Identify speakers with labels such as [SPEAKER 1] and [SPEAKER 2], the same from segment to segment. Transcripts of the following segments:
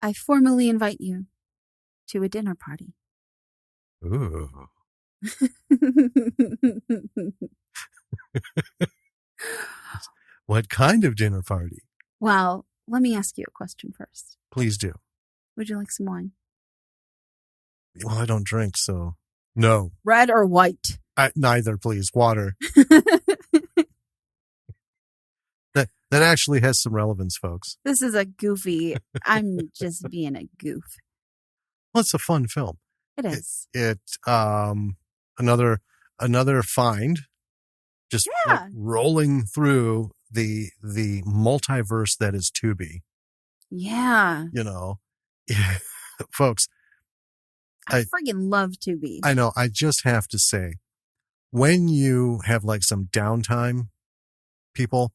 [SPEAKER 1] I formally invite you to a dinner party.
[SPEAKER 2] Ooh. What kind of dinner party?
[SPEAKER 1] Well, let me ask you a question first.
[SPEAKER 2] Please do.
[SPEAKER 1] Would you like some wine?
[SPEAKER 2] Well, I don't drink, so no.
[SPEAKER 1] Red or white?
[SPEAKER 2] Neither, please. Water. That actually has some relevance, folks.
[SPEAKER 1] This is a goofy. I'm just being a goof.
[SPEAKER 2] Well, it's a fun film.
[SPEAKER 1] It is.
[SPEAKER 2] Another find, just like rolling through the multiverse that is Tubi.
[SPEAKER 1] Yeah.
[SPEAKER 2] You know, folks.
[SPEAKER 1] I friggin' love Tubi.
[SPEAKER 2] I know. I just have to say, when you have like some downtime, people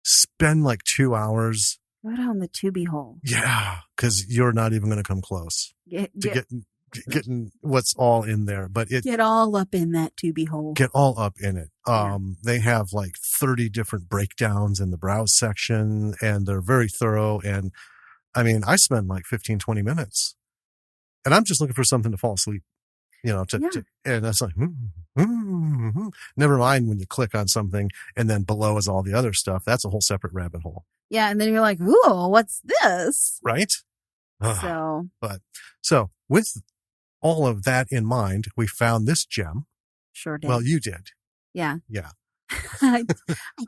[SPEAKER 2] spend like 2 hours.
[SPEAKER 1] Go down the Tubi hole.
[SPEAKER 2] Yeah, because you're not even going to come close getting what's all in there. But
[SPEAKER 1] get all up in that Tubi hole.
[SPEAKER 2] Get all up in it. They have like 30 different breakdowns in the browse section, and they're very thorough. And I mean, I spend like 15, 20 minutes, and I'm just looking for something to fall asleep. You know, and that's like, never mind when you click on something and then below is all the other stuff. That's a whole separate rabbit hole.
[SPEAKER 1] Yeah. And then you're like, ooh, what's this?
[SPEAKER 2] Right. So with all of that in mind, we found this gem.
[SPEAKER 1] Sure did.
[SPEAKER 2] Well, you did.
[SPEAKER 1] Yeah.
[SPEAKER 2] Yeah.
[SPEAKER 1] I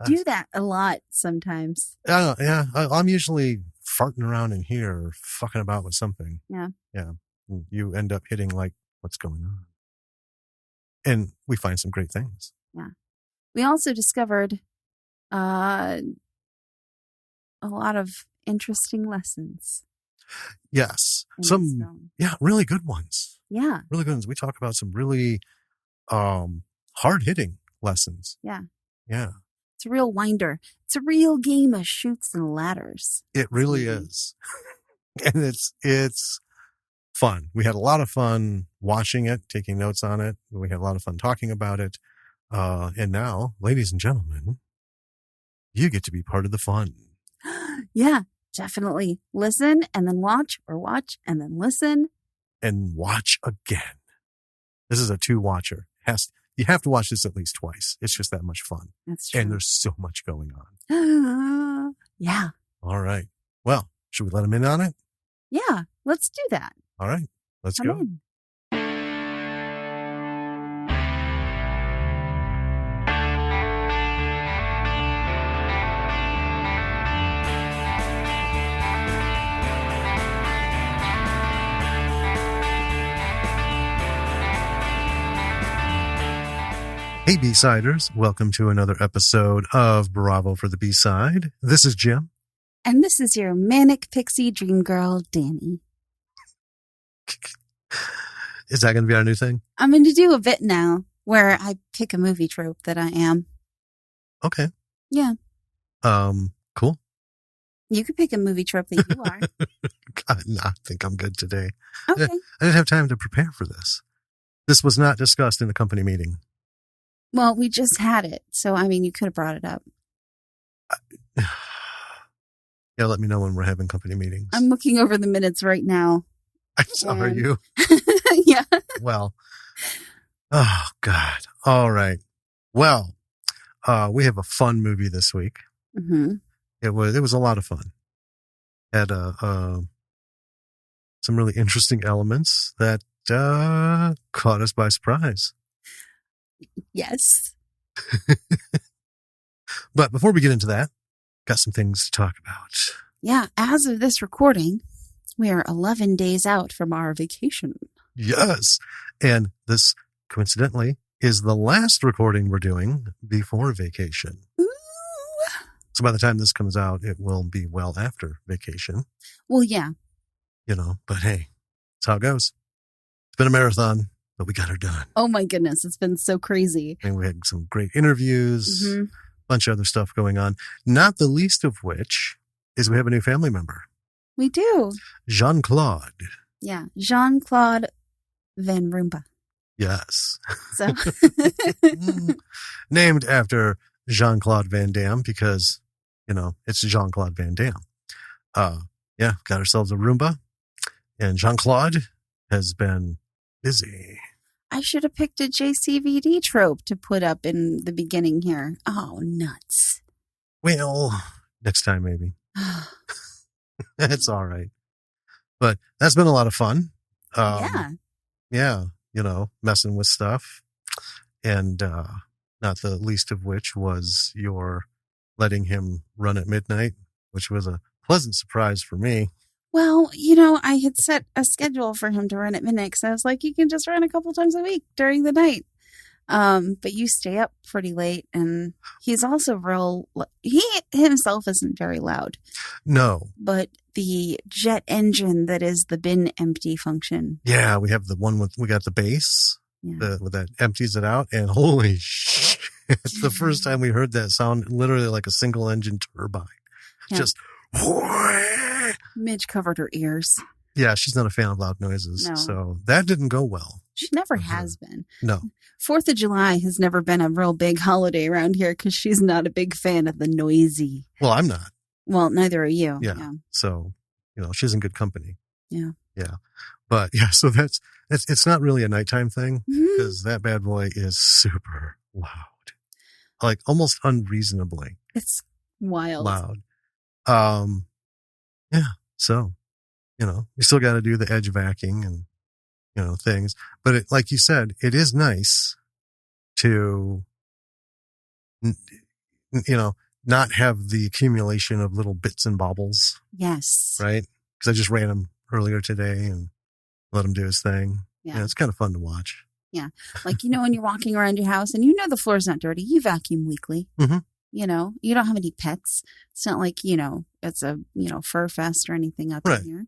[SPEAKER 1] do that a lot sometimes.
[SPEAKER 2] Yeah. I'm usually farting around in here or fucking about with something.
[SPEAKER 1] Yeah.
[SPEAKER 2] Yeah. You end up hitting like, what's going on? And we find some great things.
[SPEAKER 1] Yeah. We also discovered a lot of interesting lessons.
[SPEAKER 2] Yes. Some, really good ones.
[SPEAKER 1] Yeah.
[SPEAKER 2] Really good ones. We talk about some really hard-hitting lessons.
[SPEAKER 1] Yeah.
[SPEAKER 2] Yeah.
[SPEAKER 1] It's a real winder. It's a real game of chutes and ladders.
[SPEAKER 2] It really is. And it's fun. We had a lot of fun watching it, taking notes on it. We had a lot of fun talking about it. And now, ladies and gentlemen, you get to be part of the fun.
[SPEAKER 1] Yeah, definitely. Listen and then watch, or watch and then listen.
[SPEAKER 2] And watch again. This is a 2-watcher. You have to watch this at least twice. It's just that much fun.
[SPEAKER 1] That's true.
[SPEAKER 2] And there's so much going on.
[SPEAKER 1] Yeah.
[SPEAKER 2] All right. Well, should we let them in on it?
[SPEAKER 1] Yeah, let's do that.
[SPEAKER 2] All right, let's go.
[SPEAKER 1] In.
[SPEAKER 2] Hey, B-Siders. Welcome to another episode of Bravo for the B-Side. This is Jim.
[SPEAKER 1] And this is your manic pixie dream girl, Danny.
[SPEAKER 2] Is that going to be our new thing?
[SPEAKER 1] I'm going to do a bit now where I pick a movie trope that I am.
[SPEAKER 2] Okay.
[SPEAKER 1] Yeah.
[SPEAKER 2] Cool.
[SPEAKER 1] You could pick a movie trope that you are.
[SPEAKER 2] I think I'm good today.
[SPEAKER 1] Okay.
[SPEAKER 2] I didn't have time to prepare for this. This was not discussed in the company meeting.
[SPEAKER 1] Well, we just had it. So, I mean, you could have brought it up.
[SPEAKER 2] Yeah, let me know when we're having company meetings.
[SPEAKER 1] I'm looking over the minutes right now.
[SPEAKER 2] Are you?
[SPEAKER 1] Yeah.
[SPEAKER 2] Well, oh, God. All right. Well, we have a fun movie this week.
[SPEAKER 1] Mm-hmm.
[SPEAKER 2] It was a lot of fun. Had some really interesting elements that caught us by surprise.
[SPEAKER 1] Yes.
[SPEAKER 2] But before we get into that, got some things to talk about.
[SPEAKER 1] Yeah, as of this recording, we are 11 days out from our vacation.
[SPEAKER 2] Yes. And this, coincidentally, is the last recording we're doing before vacation.
[SPEAKER 1] Ooh.
[SPEAKER 2] So by the time this comes out, it will be well after vacation.
[SPEAKER 1] Well, yeah.
[SPEAKER 2] You know, but hey, that's how it goes. It's been a marathon, but we got her done.
[SPEAKER 1] Oh my goodness, it's been so crazy.
[SPEAKER 2] And we had some great interviews, a bunch of other stuff going on, not the least of which is we have a new family member.
[SPEAKER 1] We do.
[SPEAKER 2] Jean-Claude.
[SPEAKER 1] Yeah, Jean-Claude Van Roomba.
[SPEAKER 2] Yes.
[SPEAKER 1] So
[SPEAKER 2] named after Jean-Claude Van Damme because, you know, it's Jean-Claude Van Damme. Yeah, got ourselves a Roomba. And Jean-Claude has been busy.
[SPEAKER 1] I should have picked a JCVD trope to put up in the beginning here. Oh, nuts.
[SPEAKER 2] Well, next time maybe. It's all right. But that's been a lot of fun.
[SPEAKER 1] Yeah.
[SPEAKER 2] Yeah, messing with stuff. And not the least of which was your letting him run at midnight, which was a pleasant surprise for me.
[SPEAKER 1] Well, I had set a schedule for him to run at midnight, so I was like, you can just run a couple times a week during the night. But you stay up pretty late, and he's also he himself isn't very loud.
[SPEAKER 2] No.
[SPEAKER 1] But the jet engine that is the bin empty function.
[SPEAKER 2] Yeah, we have the one we got the bass that empties it out, and holy shit, it's the first time we heard that sound, literally like a single engine turbine. Yeah. Just
[SPEAKER 1] Midge covered her ears.
[SPEAKER 2] Yeah, she's not a fan of loud noises. No. So that didn't go well.
[SPEAKER 1] She never has been.
[SPEAKER 2] No.
[SPEAKER 1] 4th of July has never been a real big holiday around here because she's not a big fan of the noisy.
[SPEAKER 2] Well, I'm not.
[SPEAKER 1] Well, neither are you.
[SPEAKER 2] Yeah. So, she's in good company.
[SPEAKER 1] Yeah.
[SPEAKER 2] Yeah. But yeah, so it's not really a nighttime thing because that bad boy is super loud. Like almost unreasonably.
[SPEAKER 1] It's wild.
[SPEAKER 2] Loud. Yeah. So, we still got to do the edge vacking and, things. But like you said, it is nice to, not have the accumulation of little bits and bobbles.
[SPEAKER 1] Yes.
[SPEAKER 2] Right? Because I just ran him earlier today and let him do his thing.
[SPEAKER 1] Yeah.
[SPEAKER 2] It's kind of fun to watch.
[SPEAKER 1] Yeah. Like, when you're walking around your house and the floor's not dirty, you vacuum weekly.
[SPEAKER 2] Mm-hmm.
[SPEAKER 1] You don't have any pets. It's not like, it's a, fur fest or anything up in here.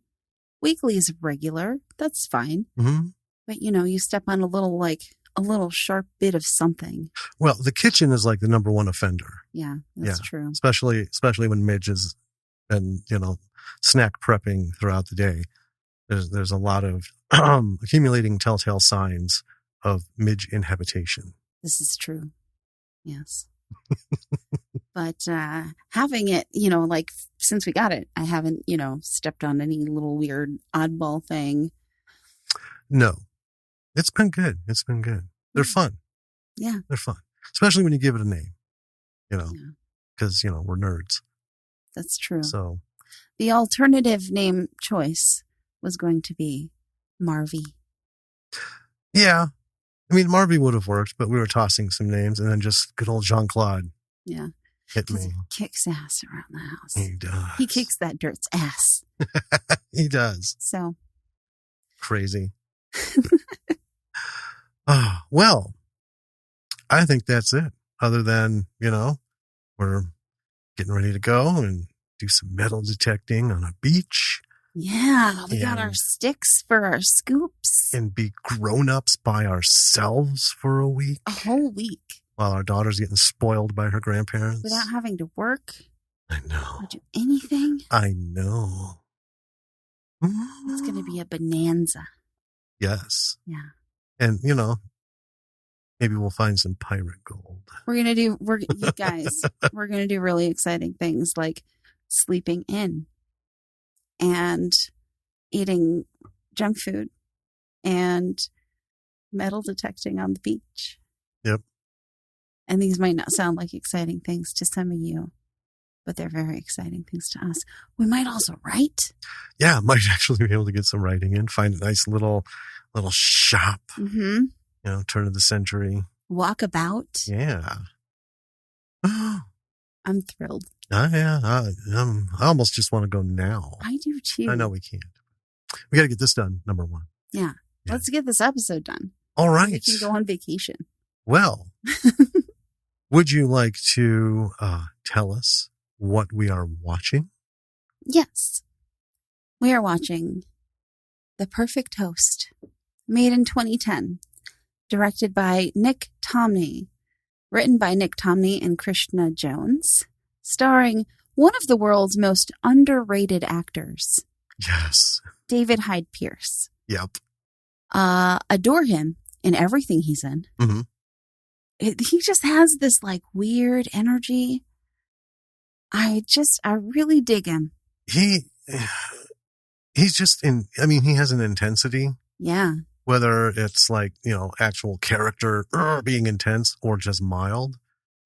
[SPEAKER 1] Weekly is regular. That's fine.
[SPEAKER 2] Mm-hmm.
[SPEAKER 1] But, you step on a little sharp bit of something.
[SPEAKER 2] Well, the kitchen is like the number one offender.
[SPEAKER 1] Yeah, that's true.
[SPEAKER 2] Especially when Midge is been, snack prepping throughout the day. There's a lot of accumulating telltale signs of Midge inhabitation.
[SPEAKER 1] This is true. Yes. But having it, since we got it, I haven't, stepped on any little weird oddball thing.
[SPEAKER 2] No. It's been good. They're fun.
[SPEAKER 1] Yeah.
[SPEAKER 2] They're fun. Especially when you give it a name, because, we're nerds.
[SPEAKER 1] That's true.
[SPEAKER 2] So
[SPEAKER 1] the alternative name choice was going to be Marvy.
[SPEAKER 2] Yeah. I mean, Marvy would have worked, but we were tossing some names and then just good old Jean-Claude.
[SPEAKER 1] Yeah.
[SPEAKER 2] Hit me.
[SPEAKER 1] He kicks ass around the house.
[SPEAKER 2] He does.
[SPEAKER 1] He kicks that dirt's ass.
[SPEAKER 2] He does.
[SPEAKER 1] So.
[SPEAKER 2] Crazy. Well, I think that's it. Other than, we're getting ready to go and do some metal detecting on a beach.
[SPEAKER 1] Yeah, we got our sticks for our scoops.
[SPEAKER 2] And be grown-ups by ourselves for a week.
[SPEAKER 1] A whole week.
[SPEAKER 2] While our daughter's getting spoiled by her grandparents.
[SPEAKER 1] Without having to work.
[SPEAKER 2] I know.
[SPEAKER 1] Or do anything.
[SPEAKER 2] I know.
[SPEAKER 1] It's going to be a bonanza.
[SPEAKER 2] Yes.
[SPEAKER 1] Yeah.
[SPEAKER 2] And, maybe we'll find some pirate gold.
[SPEAKER 1] We're going to do really exciting things like sleeping in and eating junk food and metal detecting on the beach.
[SPEAKER 2] Yep.
[SPEAKER 1] And these might not sound like exciting things to some of you, but they're very exciting things to us. We might also write.
[SPEAKER 2] Yeah, might actually be able to get some writing in. Find a nice little shop.
[SPEAKER 1] Mm-hmm.
[SPEAKER 2] Turn of the century.
[SPEAKER 1] Walkabout.
[SPEAKER 2] Yeah.
[SPEAKER 1] I'm thrilled.
[SPEAKER 2] Yeah. I almost just want to go now.
[SPEAKER 1] I do too.
[SPEAKER 2] I know we can't. We got to get this done, number one.
[SPEAKER 1] Yeah. Let's get this episode done.
[SPEAKER 2] All right.
[SPEAKER 1] We can go on vacation.
[SPEAKER 2] Well, would you like to tell us what we are watching?
[SPEAKER 1] Yes. We are watching The Perfect Host, made in 2010, directed by Nick Tomney, written by Nick Tomney and Krishna Jones, starring one of the world's most underrated actors.
[SPEAKER 2] Yes.
[SPEAKER 1] David Hyde Pierce.
[SPEAKER 2] Yep.
[SPEAKER 1] Adore him in everything he's in.
[SPEAKER 2] Mm-hmm.
[SPEAKER 1] He just has this weird energy. I really dig him.
[SPEAKER 2] He he's just he has an intensity.
[SPEAKER 1] Yeah.
[SPEAKER 2] Whether it's like, actual character being intense or just mild.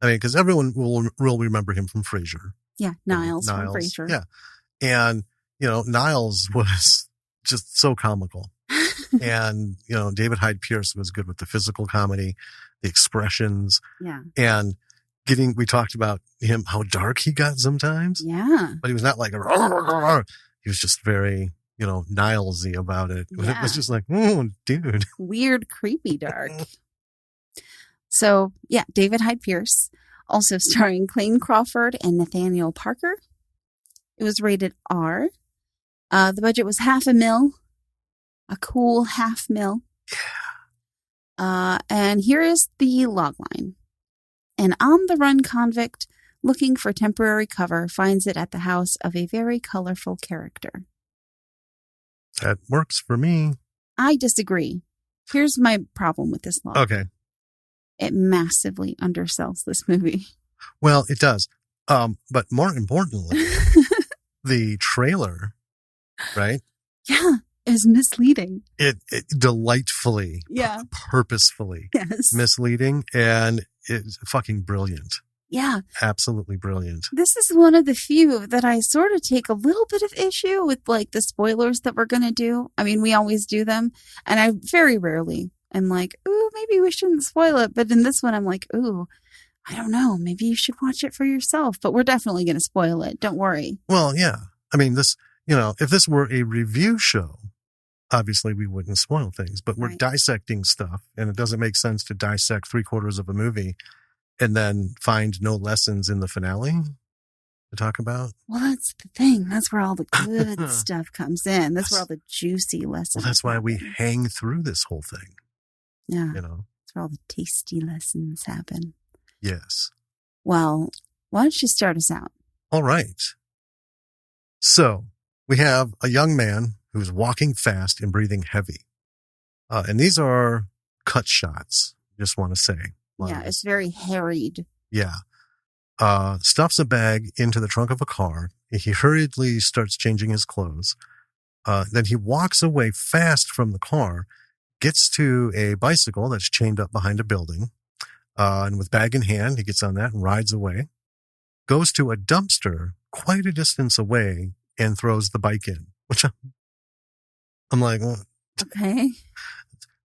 [SPEAKER 2] I mean, because everyone will remember him from Frasier.
[SPEAKER 1] Yeah, Niles from Frasier.
[SPEAKER 2] Yeah. And, Niles was just so comical. And, David Hyde Pierce was good with the physical comedy, the expressions.
[SPEAKER 1] Yeah.
[SPEAKER 2] And we talked about him, how dark he got sometimes.
[SPEAKER 1] Yeah.
[SPEAKER 2] But he was not like, he was just very, Niles-y about it. Yeah. It was just like, oh, dude.
[SPEAKER 1] Weird, creepy dark. So, yeah, David Hyde Pierce, also starring Clayne Crawford and Nathaniel Parker. It was rated R. The budget was $500,000. A cool $500,000. And here is the logline. An on-the-run convict looking for temporary cover finds it at the house of a very colorful character.
[SPEAKER 2] That works for me.
[SPEAKER 1] I disagree. Here's my problem with this log.
[SPEAKER 2] Okay.
[SPEAKER 1] It massively undersells this movie.
[SPEAKER 2] Well, it does. But more importantly, the trailer, right?
[SPEAKER 1] Yeah, is misleading.
[SPEAKER 2] It delightfully, purposefully misleading, and it's fucking brilliant.
[SPEAKER 1] Yeah.
[SPEAKER 2] Absolutely brilliant.
[SPEAKER 1] This is one of the few that I sort of take a little bit of issue with, like, the spoilers that we're going to do. I mean, we always do them, and I very rarely am like, ooh, maybe we shouldn't spoil it. But in this one, I'm like, ooh, I don't know. Maybe you should watch it for yourself. But we're definitely going to spoil it. Don't worry.
[SPEAKER 2] Well, yeah. I mean, this, if this were a review show, obviously we wouldn't spoil things. But we're dissecting stuff, and it doesn't make sense to dissect 3/4 of a movie and then find no lessons in the finale to talk about.
[SPEAKER 1] Well, that's the thing. That's where all the good stuff comes in. That's where all the juicy lessons.
[SPEAKER 2] Well, that's why we hang through this whole thing.
[SPEAKER 1] Yeah. That's where all the tasty lessons happen.
[SPEAKER 2] Yes.
[SPEAKER 1] Well, why don't you start us out?
[SPEAKER 2] All right. So we have a young man who's walking fast and breathing heavy. And these are cut shots, just want to say.
[SPEAKER 1] Yeah, it's very harried.
[SPEAKER 2] Yeah. Stuffs a bag into the trunk of a car. He hurriedly starts changing his clothes. Then he walks away fast from the car, gets to a bicycle that's chained up behind a building. And with bag in hand, he gets on that and rides away. Goes to a dumpster quite a distance away and throws the bike in. Which I'm like, well,
[SPEAKER 1] okay.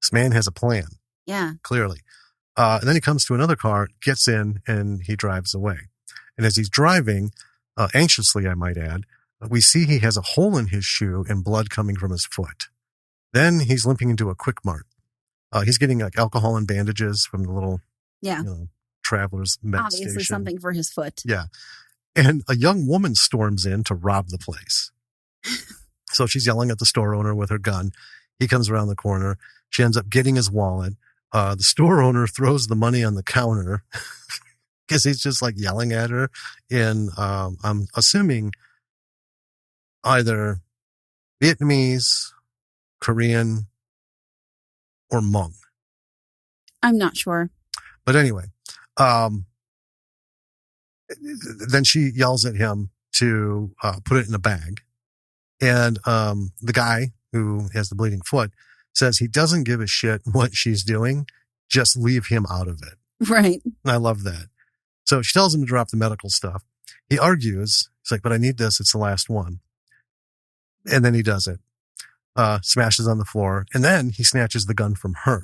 [SPEAKER 2] This man has a plan.
[SPEAKER 1] Yeah.
[SPEAKER 2] Clearly. And then he comes to another car, gets in, and he drives away. And as he's driving, anxiously, I might add, we see he has a hole in his shoe and blood coming from his foot. Then he's limping into a Quick Mart. He's getting like alcohol and bandages from the little, traveler's med
[SPEAKER 1] Obviously
[SPEAKER 2] station.
[SPEAKER 1] Something for his foot.
[SPEAKER 2] Yeah. And a young woman storms in to rob the place. So she's yelling at the store owner with her gun. He comes around the corner. She ends up getting his wallet. The store owner throws the money on the counter because he's just like yelling at her in, I'm assuming either Vietnamese, Korean, or Hmong.
[SPEAKER 1] I'm not sure.
[SPEAKER 2] But anyway, then she yells at him to put it in a bag. And the guy who has the bleeding foot says he doesn't give a shit what she's doing. Just leave him out of it.
[SPEAKER 1] Right.
[SPEAKER 2] And I love that. So she tells him to drop the medical stuff. He argues. He's like, but I need this. It's the last one. And then he does it. Smashes on the floor. And then he snatches the gun from her.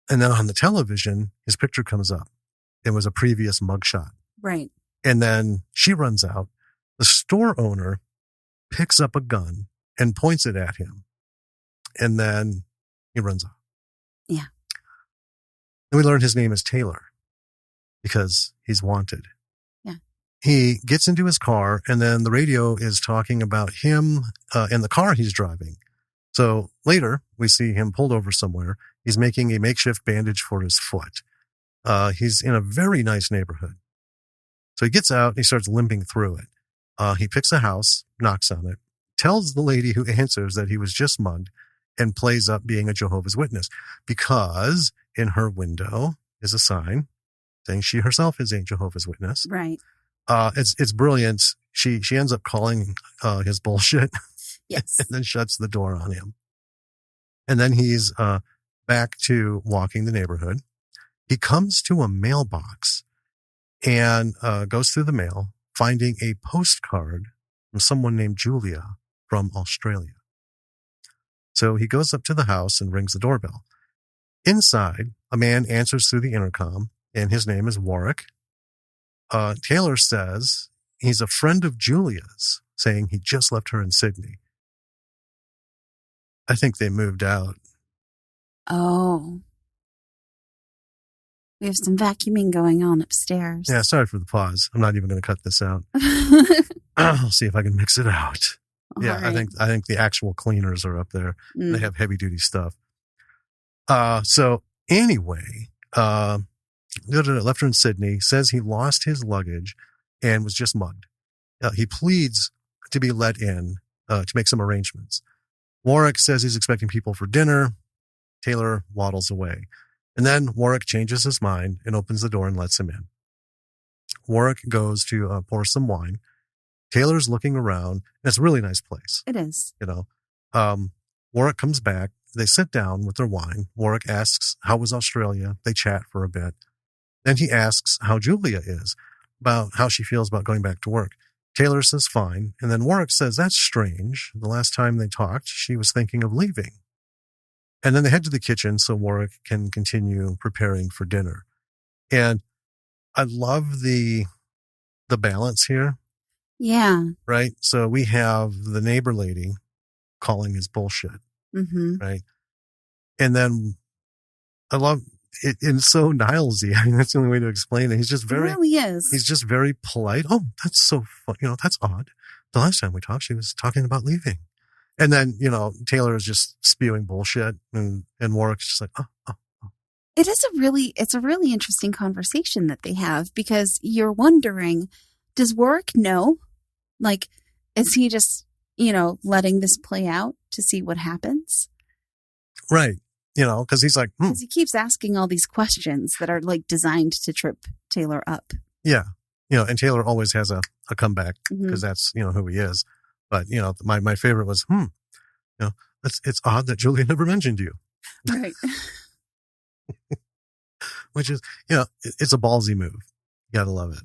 [SPEAKER 2] And then on the television, his picture comes up. It was a previous mugshot.
[SPEAKER 1] Right.
[SPEAKER 2] And then she runs out. The store owner picks up a gun and points it at him. And then he runs off.
[SPEAKER 1] Yeah.
[SPEAKER 2] And we learn his name is Taylor because he's wanted.
[SPEAKER 1] Yeah.
[SPEAKER 2] He gets into his car and then the radio is talking about him in the car he's driving. So later we see him pulled over somewhere. He's making a makeshift bandage for his foot. He's in a very nice neighborhood. So he gets out and he starts limping through it. He picks a house, knocks on it, tells the lady who answers that he was just mugged, and plays up being a Jehovah's Witness because in her window is a sign saying she herself is a Jehovah's Witness.
[SPEAKER 1] Right.
[SPEAKER 2] It's brilliant. she ends up calling his bullshit.
[SPEAKER 1] Yes.
[SPEAKER 2] And then shuts the door on him. And then he's back to walking the neighborhood. He comes to a mailbox and goes through the mail, finding a postcard from someone named Julia from Australia. So he goes up to the house and rings the doorbell. Inside, a man answers through the intercom, and his name is Warwick. Taylor says he's a friend of Julia's, saying he just left her in Sydney. I think they moved out.
[SPEAKER 1] Oh. We have some vacuuming going on upstairs.
[SPEAKER 2] Yeah, sorry for the pause. I'm not even going to cut this out. I'll see if I can mix it out.
[SPEAKER 1] All
[SPEAKER 2] yeah,
[SPEAKER 1] right.
[SPEAKER 2] I think the actual cleaners are up there.
[SPEAKER 1] Mm.
[SPEAKER 2] They have heavy duty stuff. So anyway, left her in Sydney, says he lost his luggage and was just mugged. He pleads to be let in to make some arrangements. Warwick says he's expecting people for dinner. Taylor waddles away. And then Warwick changes his mind and opens the door and lets him in. Warwick goes to pour some wine. Taylor's looking around. And it's a really nice place.
[SPEAKER 1] It is.
[SPEAKER 2] You know, Warwick comes back. They sit down with their wine. Warwick asks, how was Australia? They chat for a bit. Then he asks how Julia is, about how she feels about going back to work. Taylor says fine. And then Warwick says, that's strange. The last time they talked, she was thinking of leaving. And then they head to the kitchen so Warwick can continue preparing for dinner. And I love the balance here.
[SPEAKER 1] Yeah.
[SPEAKER 2] Right? So we have the neighbor lady calling his bullshit.
[SPEAKER 1] Mm-hmm.
[SPEAKER 2] Right? And then I love it. It's so Nilesy. I mean, that's the only way to explain it. He's just very,
[SPEAKER 1] it really is.
[SPEAKER 2] He's just very polite. Oh, that's so fun. You know, that's odd. The last time we talked, she was talking about leaving. And then, you know, Taylor is just spewing bullshit and Warwick's just like, oh.
[SPEAKER 1] It's a really interesting conversation that they have because you're wondering, does Warwick know? Like, is he just, you know, letting this play out to see what happens?
[SPEAKER 2] Right. You know, because he's like,
[SPEAKER 1] Because he keeps asking all these questions that are like designed to trip Taylor up.
[SPEAKER 2] Yeah. You know, and Taylor always has a comeback because
[SPEAKER 1] Mm-hmm.
[SPEAKER 2] that's, you know, who he is. But, you know, my favorite was, you know, it's odd that Julia never mentioned you.
[SPEAKER 1] Right.
[SPEAKER 2] Which is, you know, it's a ballsy move. You gotta love it.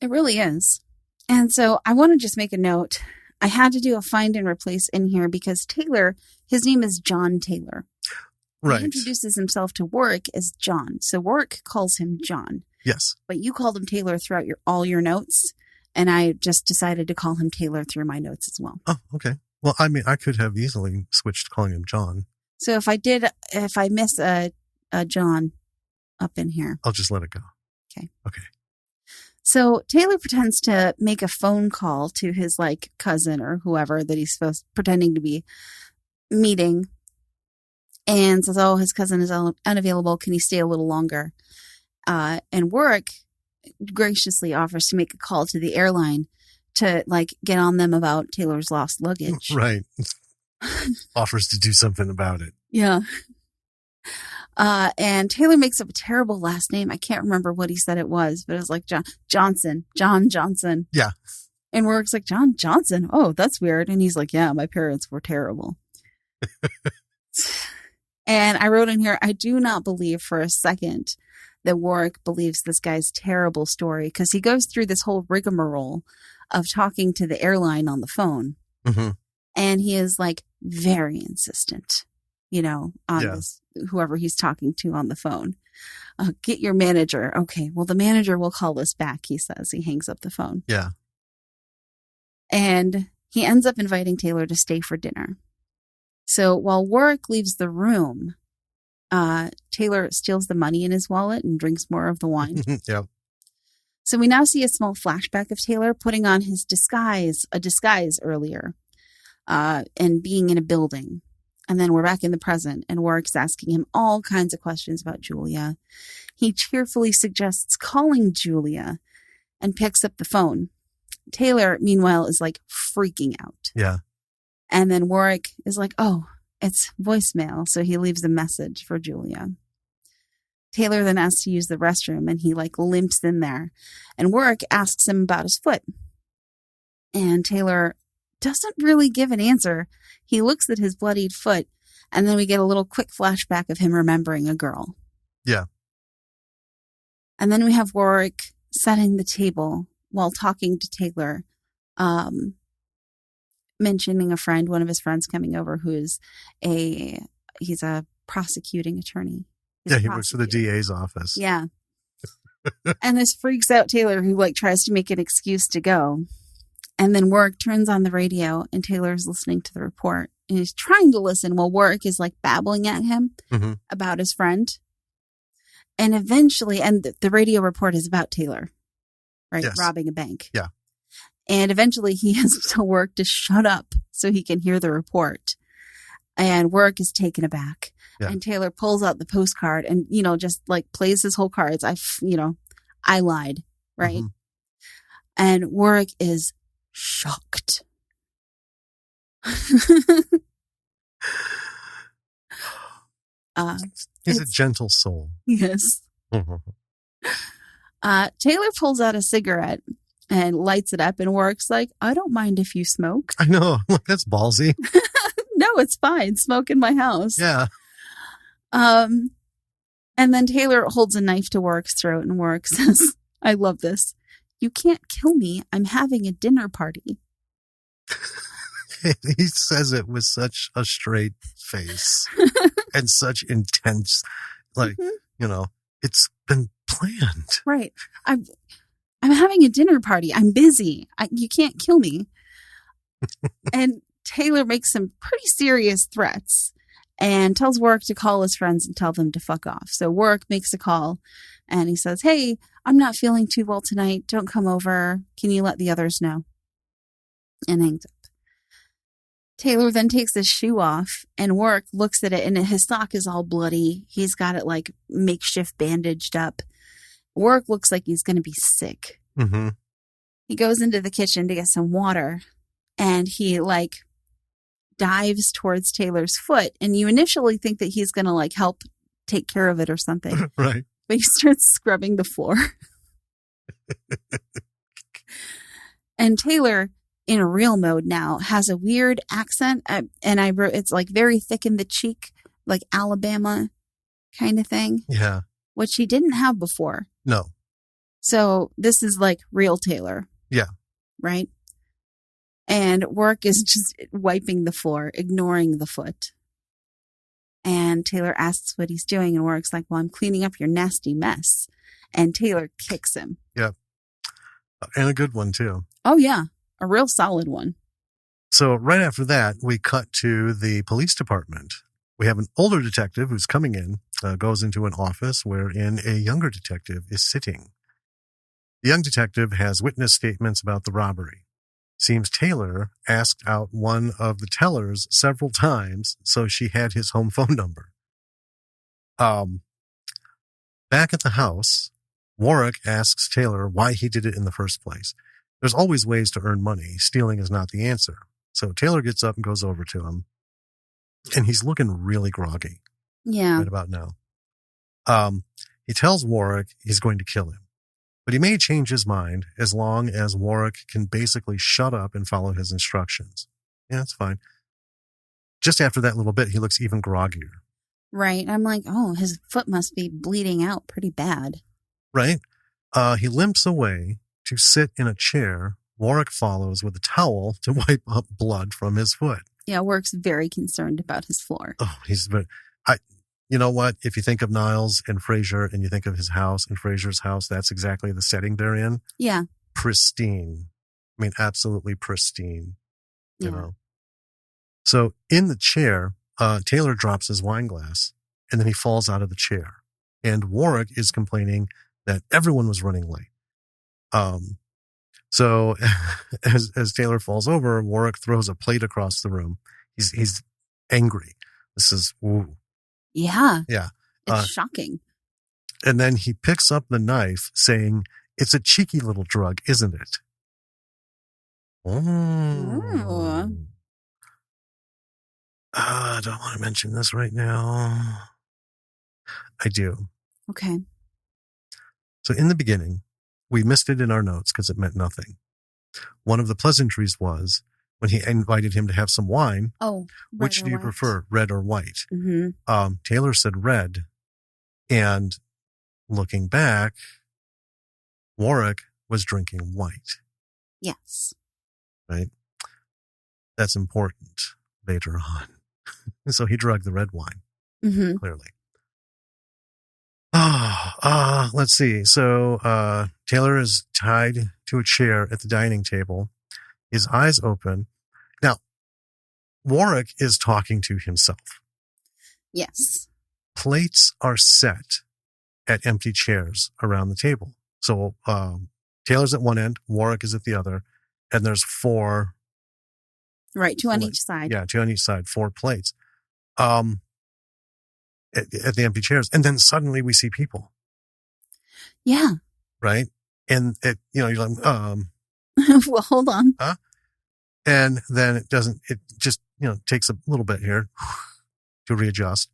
[SPEAKER 1] It really is. And so I want to just make a note. I had to do a find and replace in here because Taylor, his name is John Taylor.
[SPEAKER 2] Right.
[SPEAKER 1] He introduces himself to Warwick as John. So Warwick calls him John.
[SPEAKER 2] Yes.
[SPEAKER 1] But you called him Taylor throughout all your notes. And I just decided to call him Taylor through my notes as well.
[SPEAKER 2] Oh, okay. Well, I mean, I could have easily switched calling him John.
[SPEAKER 1] So if I miss a John up in here.
[SPEAKER 2] I'll just let it go.
[SPEAKER 1] Okay.
[SPEAKER 2] Okay.
[SPEAKER 1] So Taylor pretends to make a phone call to his like cousin or whoever that he's pretending to be meeting and says, oh, his cousin is unavailable. Can he stay a little longer? And Warwick graciously offers to make a call to the airline to like get on them about Taylor's lost luggage.
[SPEAKER 2] Right. Offers to do something about it.
[SPEAKER 1] Yeah. And Taylor makes up a terrible last name. I can't remember what he said it was, but it was like John Johnson.
[SPEAKER 2] Yeah.
[SPEAKER 1] And Warwick's like, John Johnson? Oh, that's weird. And he's like, yeah, my parents were terrible. And I wrote in here, I do not believe for a second that Warwick believes this guy's terrible story because he goes through this whole rigmarole of talking to the airline on the phone.
[SPEAKER 2] Mm-hmm.
[SPEAKER 1] And he is like very insistent, you know, on this, whoever he's talking to on the phone. Get your manager. Okay, well, the manager will call us back, he says. He hangs up the phone.
[SPEAKER 2] Yeah.
[SPEAKER 1] And he ends up inviting Taylor to stay for dinner. So while Warwick leaves the room, Taylor steals the money in his wallet and drinks more of the wine.
[SPEAKER 2] Yeah.
[SPEAKER 1] So we now see a small flashback of Taylor putting on his disguise earlier, and being in a building. And then we're back in the present, and Warwick's asking him all kinds of questions about Julia. He cheerfully suggests calling Julia and picks up the phone. Taylor, meanwhile, is like freaking out.
[SPEAKER 2] Yeah.
[SPEAKER 1] And then Warwick is like, oh, it's voicemail. So he leaves a message for Julia. Taylor then asks to use the restroom and he like limps in there. And Warwick asks him about his foot. And Taylor doesn't really give an answer. He looks at his bloodied foot, and then we get a little quick flashback of him remembering a girl.
[SPEAKER 2] Yeah.
[SPEAKER 1] And then we have Warwick setting the table while talking to Taylor, mentioning a friend, one of his friends coming over he's a prosecuting attorney.
[SPEAKER 2] He works for the DA's office.
[SPEAKER 1] Yeah. And this freaks out Taylor, who tries to make an excuse to go. And then Warwick turns on the radio and Taylor's listening to the report. And he's trying to listen while Warwick is babbling at him about his friend. And eventually, and the radio report is about Taylor, right?
[SPEAKER 2] Yes.
[SPEAKER 1] Robbing a bank.
[SPEAKER 2] Yeah. And
[SPEAKER 1] eventually he has to tell Warwick to shut up so he can hear the report. And Warwick is taken aback. Yeah. And Taylor pulls out the postcard and, just plays his whole cards. I lied, right? And Warwick is shocked.
[SPEAKER 2] He's a gentle soul.
[SPEAKER 1] Yes. Taylor pulls out a cigarette and lights it up, and Warwick's like, I don't mind if you smoke.
[SPEAKER 2] I know. That's ballsy.
[SPEAKER 1] No, it's fine. Smoke in my house.
[SPEAKER 2] Yeah.
[SPEAKER 1] And then Taylor holds a knife to Warwick's throat, and Warwick says, I love this. You can't kill me. I'm having a dinner party.
[SPEAKER 2] He says it with such a straight face and such intense, it's been planned.
[SPEAKER 1] Right. I'm having a dinner party. I'm busy. You can't kill me. And Taylor makes some pretty serious threats and tells Warwick to call his friends and tell them to fuck off. So Warwick makes a call and he says, hey, I'm not feeling too well tonight. Don't come over. Can you let the others know? And hangs up. Taylor then takes his shoe off and Warwick looks at it and his sock is all bloody. He's got it makeshift bandaged up. Warwick looks like he's going to be sick.
[SPEAKER 2] Mm-hmm.
[SPEAKER 1] He goes into the kitchen to get some water and he dives towards Taylor's foot. And you initially think that he's going to help take care of it or something.
[SPEAKER 2] Right.
[SPEAKER 1] But he starts scrubbing the floor. And Taylor, in a real mode now, has a weird accent. And I wrote, it's very thick in the cheek, like Alabama kind of thing.
[SPEAKER 2] Yeah.
[SPEAKER 1] Which he didn't have before.
[SPEAKER 2] No.
[SPEAKER 1] So this is real Taylor.
[SPEAKER 2] Yeah.
[SPEAKER 1] Right? And Warwick is just wiping the floor, ignoring the foot. And Taylor asks what he's doing. And Warwick's like, well, I'm cleaning up your nasty mess. And Taylor kicks him.
[SPEAKER 2] Yeah. And a good one, too.
[SPEAKER 1] Oh, yeah. A real solid one.
[SPEAKER 2] So right after that, we cut to the police department. We have an older detective who's coming in, goes into an office wherein a younger detective is sitting. The young detective has witness statements about the robbery. Seems Taylor asked out one of the tellers several times, so she had his home phone number. Back at the house, Warwick asks Taylor why he did it in the first place. There's always ways to earn money. Stealing is not the answer. So Taylor gets up and goes over to him, and he's looking really groggy.
[SPEAKER 1] Yeah.
[SPEAKER 2] Right about now. He tells Warwick he's going to kill him. But he may change his mind as long as Warwick can basically shut up and follow his instructions. Yeah, that's fine. Just after that little bit, he looks even groggier.
[SPEAKER 1] Right. I'm like, oh, his foot must be bleeding out pretty bad.
[SPEAKER 2] Right. He limps away to sit in a chair. Warwick follows with a towel to wipe up blood from his foot.
[SPEAKER 1] Yeah, Warwick's very concerned about his floor.
[SPEAKER 2] Oh, you know what? If you think of Niles and Frasier and you think of his house and Frasier's house, that's exactly the setting they're in.
[SPEAKER 1] Yeah.
[SPEAKER 2] Pristine. I mean, absolutely pristine, you know. So in the chair, Taylor drops his wine glass and then he falls out of the chair. And Warwick is complaining that everyone was running late. So as Taylor falls over, Warwick throws a plate across the room. He's angry. This is, ooh.
[SPEAKER 1] Yeah.
[SPEAKER 2] Yeah.
[SPEAKER 1] It's shocking.
[SPEAKER 2] And then he picks up the knife saying, it's a cheeky little drug, isn't it? Oh. I don't want to mention this right now. I do.
[SPEAKER 1] Okay.
[SPEAKER 2] So in the beginning, we missed it in our notes because it meant nothing. One of the pleasantries was when he invited him to have some wine.
[SPEAKER 1] Oh,
[SPEAKER 2] which do you prefer, red or white?
[SPEAKER 1] Mm-hmm.
[SPEAKER 2] Taylor said red. And looking back, Warwick was drinking white.
[SPEAKER 1] Yes.
[SPEAKER 2] Right? That's important later on. So he drugged the red wine, clearly. Let's see. So Taylor is tied to a chair at the dining table. His eyes open. Now, Warwick is talking to himself.
[SPEAKER 1] Yes.
[SPEAKER 2] Plates are set at empty chairs around the table. So Taylor's at one end, Warwick is at the other, and there's 4.
[SPEAKER 1] Right, 2 on each side.
[SPEAKER 2] Yeah, 2 on each side, 4 plates at the empty chairs. And then suddenly we see people.
[SPEAKER 1] Yeah.
[SPEAKER 2] Right? And you're like,
[SPEAKER 1] well, hold on.
[SPEAKER 2] Huh? And then it just, takes a little bit here to readjust.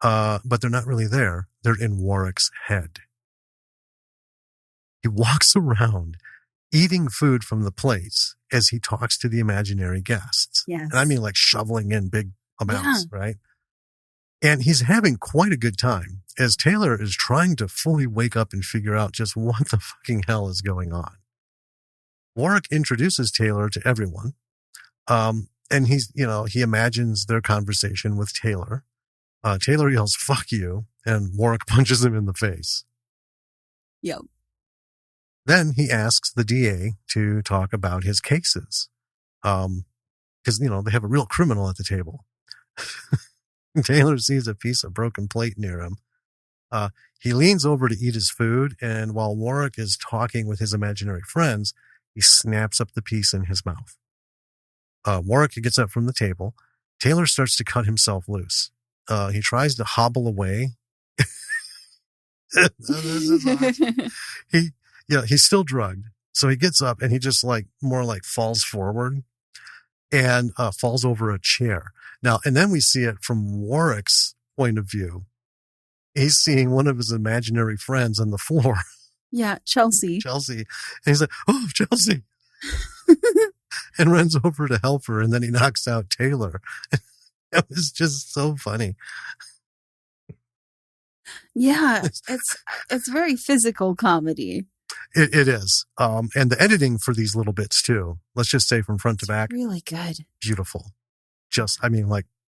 [SPEAKER 2] But they're not really there. They're in Warwick's head. He walks around eating food from the plates as he talks to the imaginary guests.
[SPEAKER 1] Yes.
[SPEAKER 2] And I mean like shoveling in big amounts, right? And he's having quite a good time as Taylor is trying to fully wake up and figure out just what the fucking hell is going on. Warwick introduces Taylor to everyone. And he imagines their conversation with Taylor. Taylor yells, "Fuck you," and Warwick punches him in the face.
[SPEAKER 1] Yep.
[SPEAKER 2] Then he asks the DA to talk about his cases. Because, they have a real criminal at the table. Taylor sees a piece of broken plate near him. He leans over to eat his food, and while Warwick is talking with his imaginary friends, he snaps up the piece in his mouth. Warwick gets up from the table. Taylor starts to cut himself loose. He tries to hobble away. This is awesome. He's still drugged. So he gets up and he just more falls forward and falls over a chair. Now, and then we see it from Warwick's point of view. He's seeing one of his imaginary friends on the floor.
[SPEAKER 1] Yeah, Chelsea.
[SPEAKER 2] And he's like, "Oh, Chelsea." And runs over to help her. And then he knocks out Taylor. It was just so funny.
[SPEAKER 1] Yeah, it's very physical comedy.
[SPEAKER 2] It is. And the editing for these little bits too, let's just say from front to back.
[SPEAKER 1] Really good.
[SPEAKER 2] Beautiful.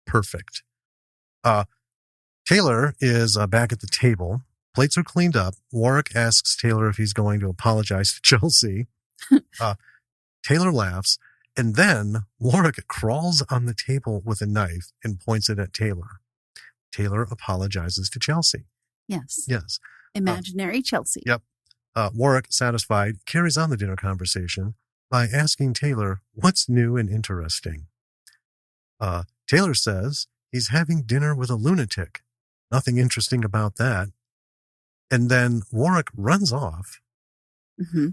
[SPEAKER 2] Perfect. Taylor is back at the table. Plates are cleaned up. Warwick asks Taylor if he's going to apologize to Chelsea. Taylor laughs. And then Warwick crawls on the table with a knife and points it at Taylor. Taylor apologizes to Chelsea.
[SPEAKER 1] Yes. Imaginary Chelsea.
[SPEAKER 2] Yep. Warwick, satisfied, carries on the dinner conversation by asking Taylor what's new and interesting. Taylor says he's having dinner with a lunatic. Nothing interesting about that. And then Warwick runs off.
[SPEAKER 1] Mm-hmm.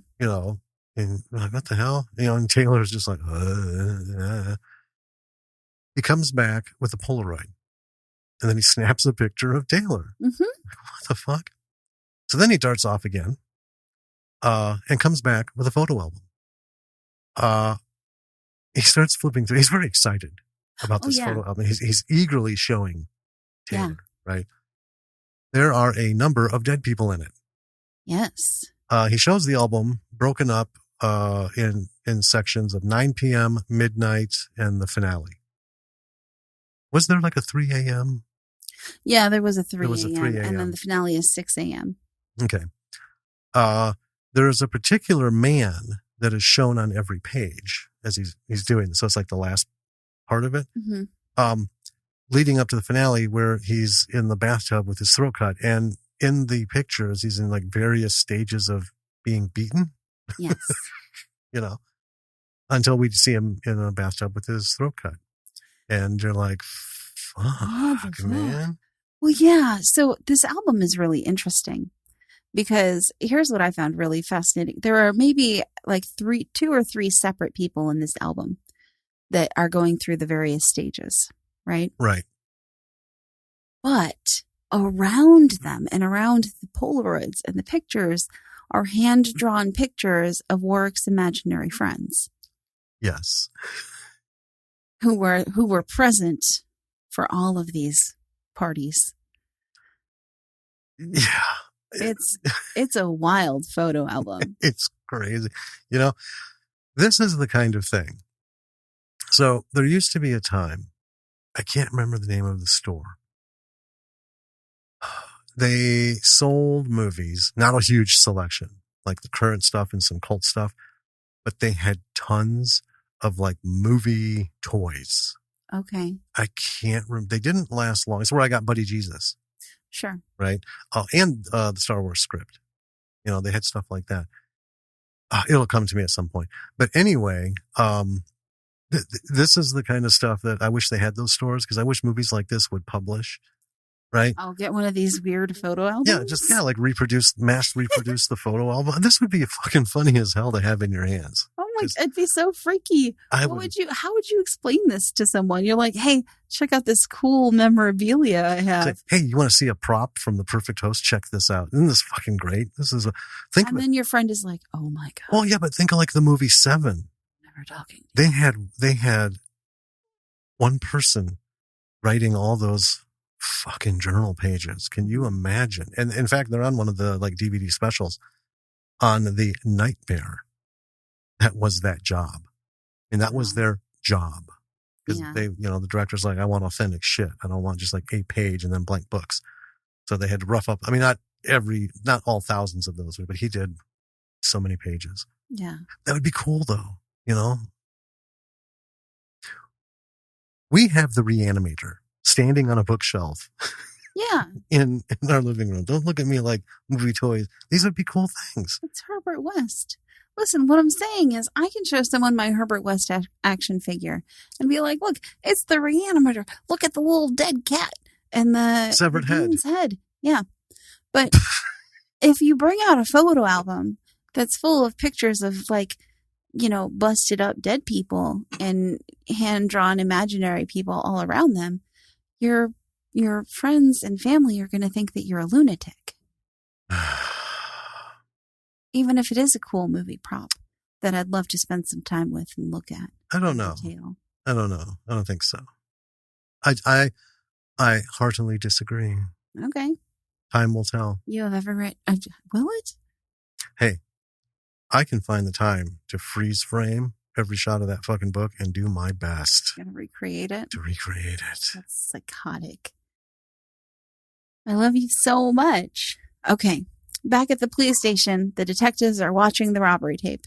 [SPEAKER 2] And what the hell? And Taylor's just like, He comes back with a Polaroid. And then he snaps a picture of Taylor.
[SPEAKER 1] Mm-hmm.
[SPEAKER 2] What the fuck? So then he darts off again. And comes back with a photo album. He starts flipping through. He's very excited about this photo album. He's eagerly showing Taylor, right? There are a number of dead people in it.
[SPEAKER 1] Yes.
[SPEAKER 2] He shows the album broken up in sections of 9 p.m., midnight, and the finale. Was there a 3 a.m.?
[SPEAKER 1] Yeah, there was a 3
[SPEAKER 2] There was a 3 a.m.
[SPEAKER 1] And then the finale is 6 a.m.
[SPEAKER 2] Okay. There is a particular man that is shown on every page as he's doing this. So it's the last part of it.
[SPEAKER 1] Mm-hmm.
[SPEAKER 2] Leading up to the finale where he's in the bathtub with his throat cut. And in the pictures, he's in various stages of being beaten.
[SPEAKER 1] Yes.
[SPEAKER 2] Until we see him in a bathtub with his throat cut. And you're like, fuck, man.
[SPEAKER 1] Well, yeah. So this album is really interesting because here's what I found really fascinating. There are maybe 2 or 3 separate people in this album that are going through the various stages, right?
[SPEAKER 2] Right.
[SPEAKER 1] But around them and around the Polaroids and the pictures are hand-drawn pictures of Warwick's imaginary friends.
[SPEAKER 2] Yes.
[SPEAKER 1] who were present for all of these parties.
[SPEAKER 2] Yeah.
[SPEAKER 1] It's a wild photo album.
[SPEAKER 2] It's crazy. You know, this is the kind of thing. So there used to be a time, I can't remember the name of the store. They sold movies, not a huge selection, like the current stuff and some cult stuff, but they had tons of like movie toys.
[SPEAKER 1] Okay.
[SPEAKER 2] I can't remember. They didn't last long. It's where I got Buddy Jesus.
[SPEAKER 1] Sure.
[SPEAKER 2] Right. And the Star Wars script. You know, they had stuff like that. It'll come to me at some point. But anyway, this is the kind of stuff that I wish they had those stores, because I wish movies like this would publish. Right.
[SPEAKER 1] I'll get one of these weird photo albums.
[SPEAKER 2] Yeah, like mass reproduce the photo album. This would be fucking funny as hell to have in your hands.
[SPEAKER 1] Oh my, it'd be so freaky. How would you explain this to someone? You're like, hey, check out this cool memorabilia I have.
[SPEAKER 2] Like, hey, you want to see a prop from The Perfect Host? Check this out. Isn't this fucking great?
[SPEAKER 1] Then your friend is like, oh my God.
[SPEAKER 2] Well, yeah, but think of like the movie Seven.
[SPEAKER 1] Never talking.
[SPEAKER 2] They had one person writing all those fucking journal pages. Can you imagine? And in fact, they're on one of the like DVD specials on the nightmare that was that job. And that was their job. Because they, the director's like, I want authentic shit. I don't want just like a page and then blank books. So they had to rough up. I mean, not all thousands of those, but he did so many pages.
[SPEAKER 1] Yeah.
[SPEAKER 2] That would be cool though. We have the Reanimator standing on a bookshelf.
[SPEAKER 1] Yeah.
[SPEAKER 2] in our living room. Don't look at me like movie toys. These would be cool things.
[SPEAKER 1] It's Herbert West. Listen, what I'm saying is I can show someone my Herbert West action figure and be like, look, it's the Reanimator. Look at the little dead cat and the
[SPEAKER 2] severed
[SPEAKER 1] head. Yeah. But if you bring out a photo album that's full of pictures of like, busted up dead people and hand-drawn imaginary people all around them, your friends and family are going to think that you're a lunatic. Even if it is a cool movie prop that I'd love to spend some time with and look at.
[SPEAKER 2] I don't know. I don't know. I don't think so. I heartily disagree.
[SPEAKER 1] Okay.
[SPEAKER 2] Time will tell.
[SPEAKER 1] You have ever read... will it?
[SPEAKER 2] Hey, I can find the time to freeze frame every shot of that fucking book and do my best.
[SPEAKER 1] You're going to recreate it?
[SPEAKER 2] To recreate it.
[SPEAKER 1] That's psychotic. I love you so much. Okay. Back at the police station, the detectives are watching the robbery tape.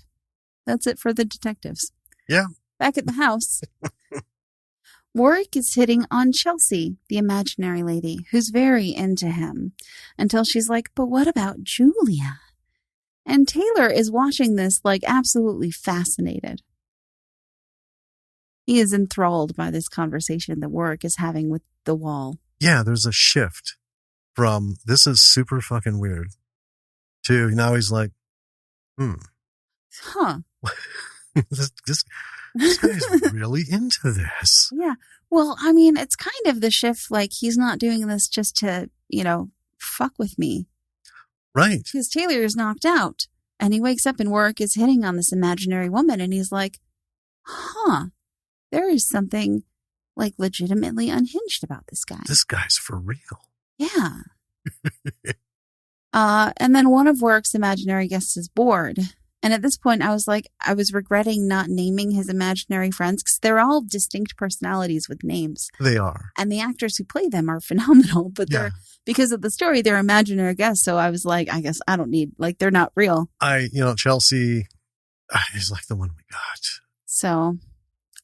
[SPEAKER 1] That's it for the detectives.
[SPEAKER 2] Yeah.
[SPEAKER 1] Back at the house, Warwick is hitting on Chelsea, the imaginary lady, who's very into him, until she's like, but what about Julia? And Taylor is watching this like absolutely fascinated. He is enthralled by this conversation that Warwick is having with the wall.
[SPEAKER 2] Yeah, there's a shift from this is super fucking weird to now he's like,
[SPEAKER 1] Huh.
[SPEAKER 2] this guy's really into this.
[SPEAKER 1] Yeah. Well, I mean, it's kind of the shift, like he's not doing this just to, fuck with me.
[SPEAKER 2] Right.
[SPEAKER 1] Because Taylor is knocked out and he wakes up and Warwick is hitting on this imaginary woman and he's like, there is something like legitimately unhinged about this guy.
[SPEAKER 2] This guy's for real.
[SPEAKER 1] Yeah. And then one of Warwick's imaginary guests is bored. And at this point, I was regretting not naming his imaginary friends because they're all distinct personalities with names.
[SPEAKER 2] They are.
[SPEAKER 1] And the actors who play them are phenomenal, but because of the story, they're imaginary guests. So I was like, I guess I don't need, they're not real.
[SPEAKER 2] Chelsea is like the one we got.
[SPEAKER 1] So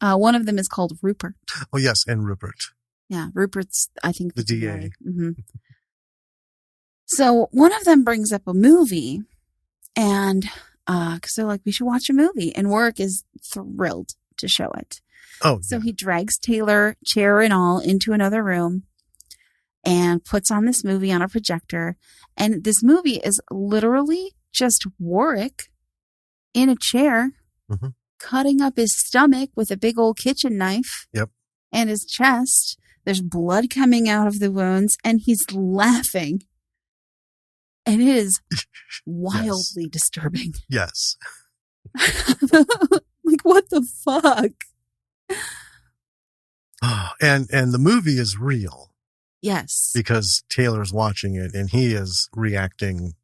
[SPEAKER 1] one of them is called Rupert.
[SPEAKER 2] Oh, yes. And Rupert.
[SPEAKER 1] Yeah. Rupert's, I think,
[SPEAKER 2] the DA.
[SPEAKER 1] Mm-hmm. So one of them brings up a movie and because they're like, we should watch a movie. And Warwick is thrilled to show it.
[SPEAKER 2] Oh,
[SPEAKER 1] so he drags Taylor, chair and all, into another room and puts on this movie on a projector. And this movie is literally just Warwick in a chair, cutting up his stomach with a big old kitchen knife.
[SPEAKER 2] Yep.
[SPEAKER 1] And his chest. There's blood coming out of the wounds and he's laughing. And it is wildly disturbing.
[SPEAKER 2] Yes.
[SPEAKER 1] Like, what the fuck?
[SPEAKER 2] And the movie is real.
[SPEAKER 1] Yes.
[SPEAKER 2] Because Taylor's watching it and he is reacting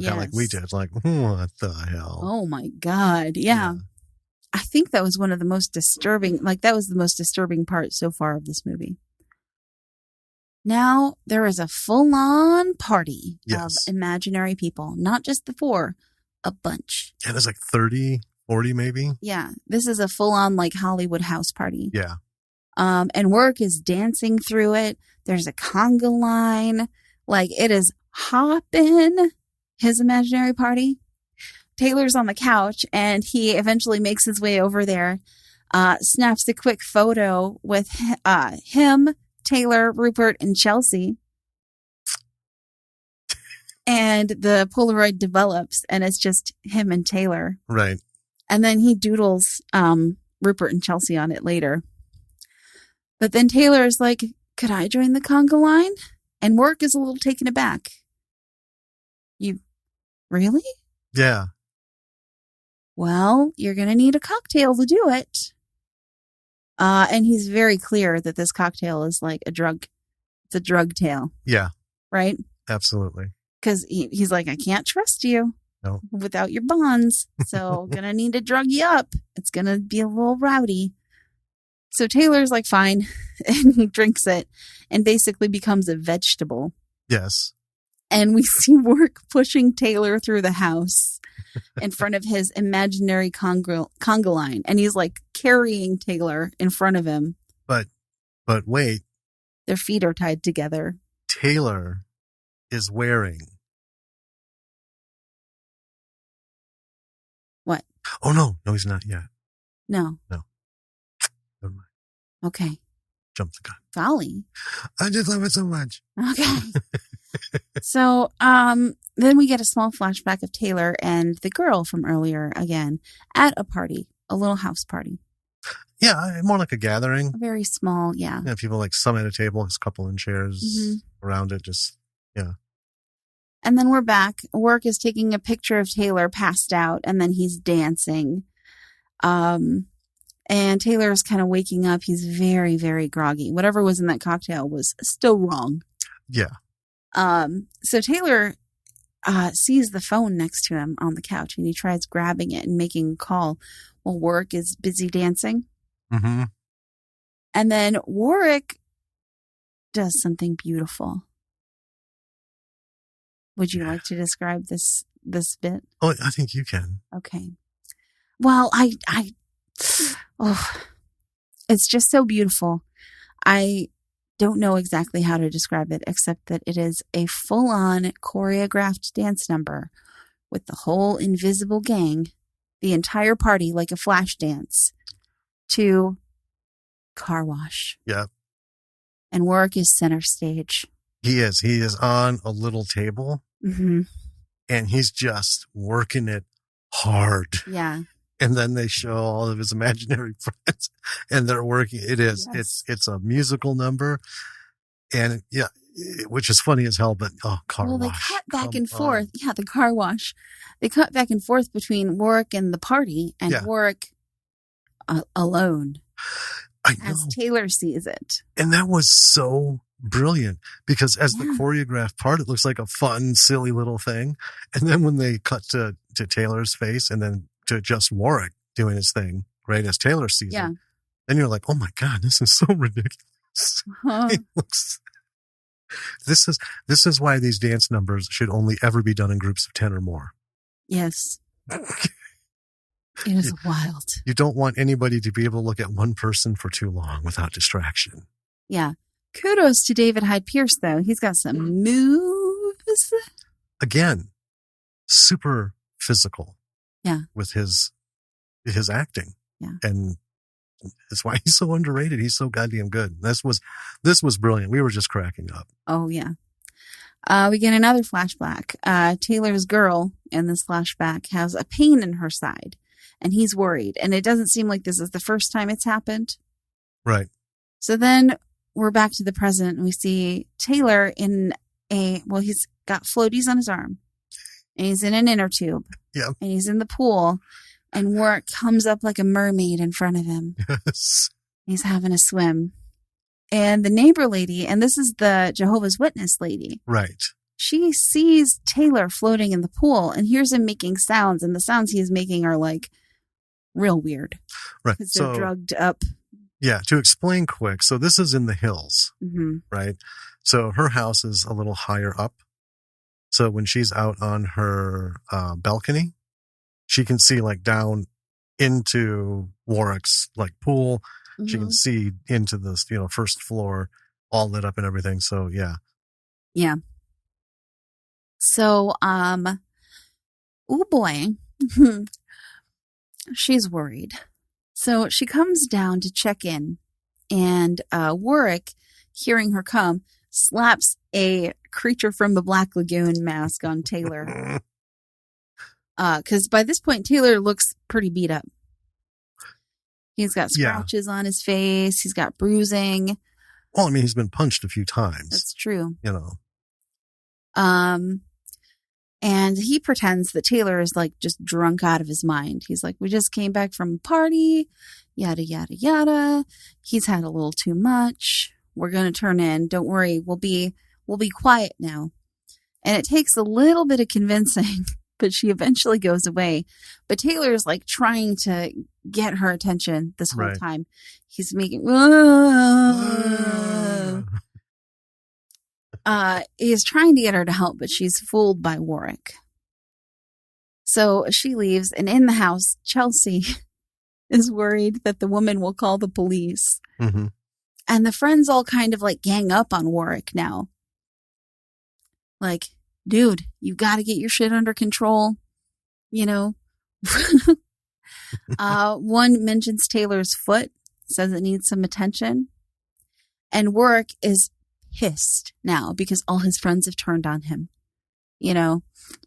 [SPEAKER 2] kind of like we did. Like, what the hell?
[SPEAKER 1] Oh my God. Yeah. I think that was one of the most disturbing, that was the most disturbing part so far of this movie. Now, there is a full-on party of imaginary people. Not just the 4, a bunch.
[SPEAKER 2] Yeah, there's like 30, 40 maybe.
[SPEAKER 1] Yeah. This is a full-on Hollywood house party.
[SPEAKER 2] Yeah.
[SPEAKER 1] And Work is dancing through it. There's a conga line. It is hopping, his imaginary party. Taylor's on the couch, and he eventually makes his way over there, snaps a quick photo with him, Taylor, Rupert, and Chelsea. And the Polaroid develops, and it's just him and Taylor.
[SPEAKER 2] Right.
[SPEAKER 1] And then he doodles Rupert and Chelsea on it later. But then Taylor is like, could I join the conga line? And Work is a little taken aback. You, really?
[SPEAKER 2] Yeah.
[SPEAKER 1] Well, you're going to need a cocktail to do it. And he's very clear that this cocktail is like a drug. It's a drug tale.
[SPEAKER 2] Yeah.
[SPEAKER 1] Right?
[SPEAKER 2] Absolutely.
[SPEAKER 1] Because he's like, I can't trust you without your bonds. So going to need to drug you up. It's going to be a little rowdy. So Taylor's like, fine. And he drinks it and basically becomes a vegetable.
[SPEAKER 2] Yes.
[SPEAKER 1] And we see Work pushing Taylor through the house in front of his imaginary conga line. And he's like carrying Taylor in front of him.
[SPEAKER 2] But wait.
[SPEAKER 1] Their feet are tied together.
[SPEAKER 2] Taylor is wearing.
[SPEAKER 1] What?
[SPEAKER 2] Oh, no, he's not yet.
[SPEAKER 1] No.
[SPEAKER 2] Never mind.
[SPEAKER 1] Okay.
[SPEAKER 2] Jump the gun.
[SPEAKER 1] Golly.
[SPEAKER 2] I just love it so much.
[SPEAKER 1] Okay. So, then we get a small flashback of Taylor and the girl from earlier again at a party, a little house party.
[SPEAKER 2] Yeah, more like a gathering.
[SPEAKER 1] A very small, yeah.
[SPEAKER 2] Yeah, people some at a table, a couple in chairs around it, yeah.
[SPEAKER 1] And then we're back. Work is taking a picture of Taylor passed out, and then he's dancing. And Taylor is kind of waking up. He's very, very groggy. Whatever was in that cocktail was still wrong.
[SPEAKER 2] Yeah.
[SPEAKER 1] So Taylor sees the phone next to him on the couch, and he tries grabbing it and making a call while Warwick is busy dancing.
[SPEAKER 2] Mm-hmm.
[SPEAKER 1] And then Warwick does something beautiful. Would you like to describe this bit?
[SPEAKER 2] Oh, I think you can.
[SPEAKER 1] Okay. Well, it's just so beautiful. I don't know exactly how to describe it, except that it is a full-on choreographed dance number with the whole invisible gang, the entire party like a flash dance, to Car Wash.
[SPEAKER 2] Yeah.
[SPEAKER 1] And Warwick is center stage.
[SPEAKER 2] He is. He is on a little table.
[SPEAKER 1] Mm-hmm.
[SPEAKER 2] And he's just working it hard.
[SPEAKER 1] Yeah.
[SPEAKER 2] And then they show all of his imaginary friends and they're working. It is. Yes. It's a musical number. And yeah, which is funny as hell, but Car Wash.
[SPEAKER 1] Well, they cut back and forth. Yeah, the Car Wash. They cut back and forth between Warwick and the party and Warwick alone.
[SPEAKER 2] I know.
[SPEAKER 1] As Taylor sees it.
[SPEAKER 2] And that was so brilliant because as the choreographed part, it looks like a fun, silly little thing. And then when they cut to Taylor's face and then to just Warwick doing his thing, right, as Taylor sees it, then you're like, oh my God, this is so ridiculous. It looks... This is why these dance numbers should only ever be done in groups of 10 or more.
[SPEAKER 1] Yes. It is wild.
[SPEAKER 2] You don't want anybody to be able to look at one person for too long without distraction.
[SPEAKER 1] Yeah. Kudos to David Hyde Pierce, though. He's got some moves. Again,
[SPEAKER 2] super physical.
[SPEAKER 1] Yeah.
[SPEAKER 2] With his acting.
[SPEAKER 1] Yeah.
[SPEAKER 2] And that's why he's so underrated. He's so goddamn good. This was brilliant. We were just cracking up.
[SPEAKER 1] Oh, yeah. We get another flashback. Taylor's girl in this flashback has a pain in her side. And he's worried. And it doesn't seem like this is the first time it's happened.
[SPEAKER 2] Right.
[SPEAKER 1] So then we're back to the present. And we see Taylor in he's got floaties on his arm. And he's in an inner tube.
[SPEAKER 2] Yeah.
[SPEAKER 1] And he's in the pool And Warwick comes up like a mermaid in front of him.
[SPEAKER 2] Yes.
[SPEAKER 1] He's having a swim. And the neighbor lady, and this is the Jehovah's Witness lady.
[SPEAKER 2] Right.
[SPEAKER 1] She sees Taylor floating in the pool and hears him making sounds. And the sounds he is making are like real weird.
[SPEAKER 2] Right.
[SPEAKER 1] Because they're drugged up.
[SPEAKER 2] Yeah. To explain quick. So this is in the hills, right? So her house is a little higher up. So when she's out on her balcony, she can see like down into Warwick's like pool. She can see into this, first floor, all lit up and everything. So yeah.
[SPEAKER 1] Yeah. So, oh boy, she's worried. So she comes down to check in, and Warwick, hearing her come, slaps a Creature from the Black Lagoon mask on Taylor. Because by this point, Taylor looks pretty beat up. He's got scratches on his face. He's got bruising.
[SPEAKER 2] Well, I mean, he's been punched a few times.
[SPEAKER 1] That's true.
[SPEAKER 2] And
[SPEAKER 1] he pretends that Taylor is like just drunk out of his mind. He's like, we just came back from a party, yada, yada, yada. He's had a little too much. We're going to turn in. Don't worry. We'll be quiet now. And it takes a little bit of convincing, but she eventually goes away. But Taylor is like trying to get her attention this whole time. He's making, he's trying to get her to help, but she's fooled by Warwick. So she leaves, and in the house, Chelsea is worried that the woman will call the police. And the friends all kind of like gang up on Warwick now. Like, dude, you got to get your shit under control. One mentions Taylor's foot, says it needs some attention. And Warwick is pissed now because all his friends have turned on him.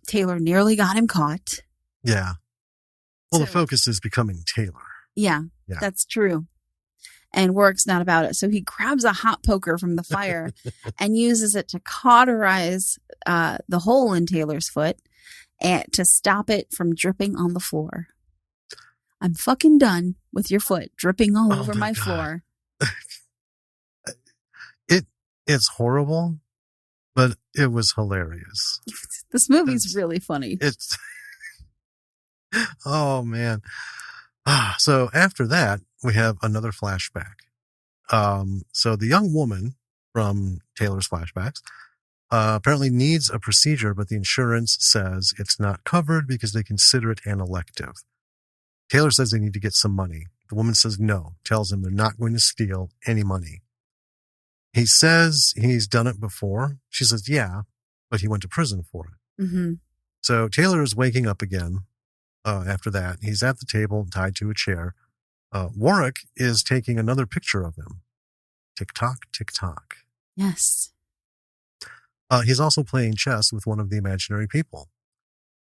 [SPEAKER 1] Taylor nearly got him caught.
[SPEAKER 2] Yeah. Well, the focus is becoming Taylor.
[SPEAKER 1] Yeah, that's true. And Warwick's not about it. So he grabs a hot poker from the fire and uses it to cauterize the hole in Taylor's foot and to stop it from dripping on the floor. I'm fucking done with your foot dripping all over my floor.
[SPEAKER 2] It's horrible, but it was hilarious.
[SPEAKER 1] This movie's really funny.
[SPEAKER 2] It's oh man. So after that, we have another flashback. So the young woman from Taylor's flashbacks apparently needs a procedure, but the insurance says it's not covered because they consider it an elective. Taylor says they need to get some money. The woman says no, tells him they're not going to steal any money. He says he's done it before. She says, yeah, but he went to prison for it. So Taylor is waking up again after that. He's at the table tied to a chair. Warwick is taking another picture of him. Tick-tock, tick-tock.
[SPEAKER 1] Yes.
[SPEAKER 2] He's also playing chess with one of the imaginary people.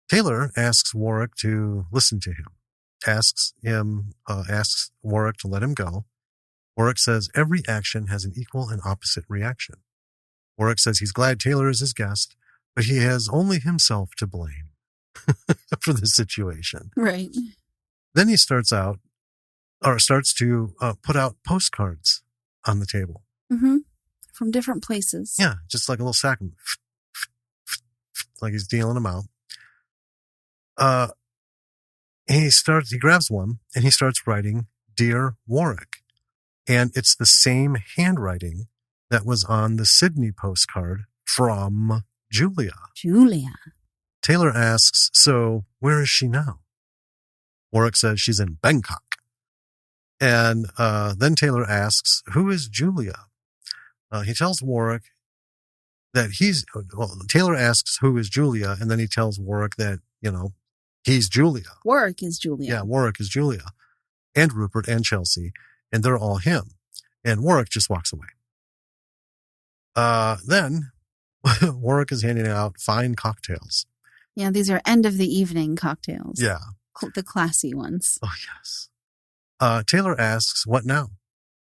[SPEAKER 2] Taylor asks Warwick to listen to him. Asks Warwick to let him go. Warwick says every action has an equal and opposite reaction. Warwick says he's glad Taylor is his guest, but he has only himself to blame for the situation.
[SPEAKER 1] Right.
[SPEAKER 2] Then he starts to put out postcards on the table.
[SPEAKER 1] From different places.
[SPEAKER 2] Yeah, just like a little sack. Like he's dealing them out. He grabs one and he starts writing, Dear Warwick. And it's the same handwriting that was on the Sydney postcard from Julia. Taylor asks, so where is she now? Warwick says she's in Bangkok. And then Taylor asks, who is Julia? He tells Warwick that Taylor asks who is Julia, and then he tells Warwick that, he's Julia.
[SPEAKER 1] Warwick is Julia.
[SPEAKER 2] Yeah, Warwick is Julia. And Rupert and Chelsea. And they're all him. And Warwick just walks away. Then Warwick is handing out fine cocktails.
[SPEAKER 1] Yeah, these are end of the evening cocktails.
[SPEAKER 2] Yeah.
[SPEAKER 1] The classy ones.
[SPEAKER 2] Oh, yes. Taylor asks, what now?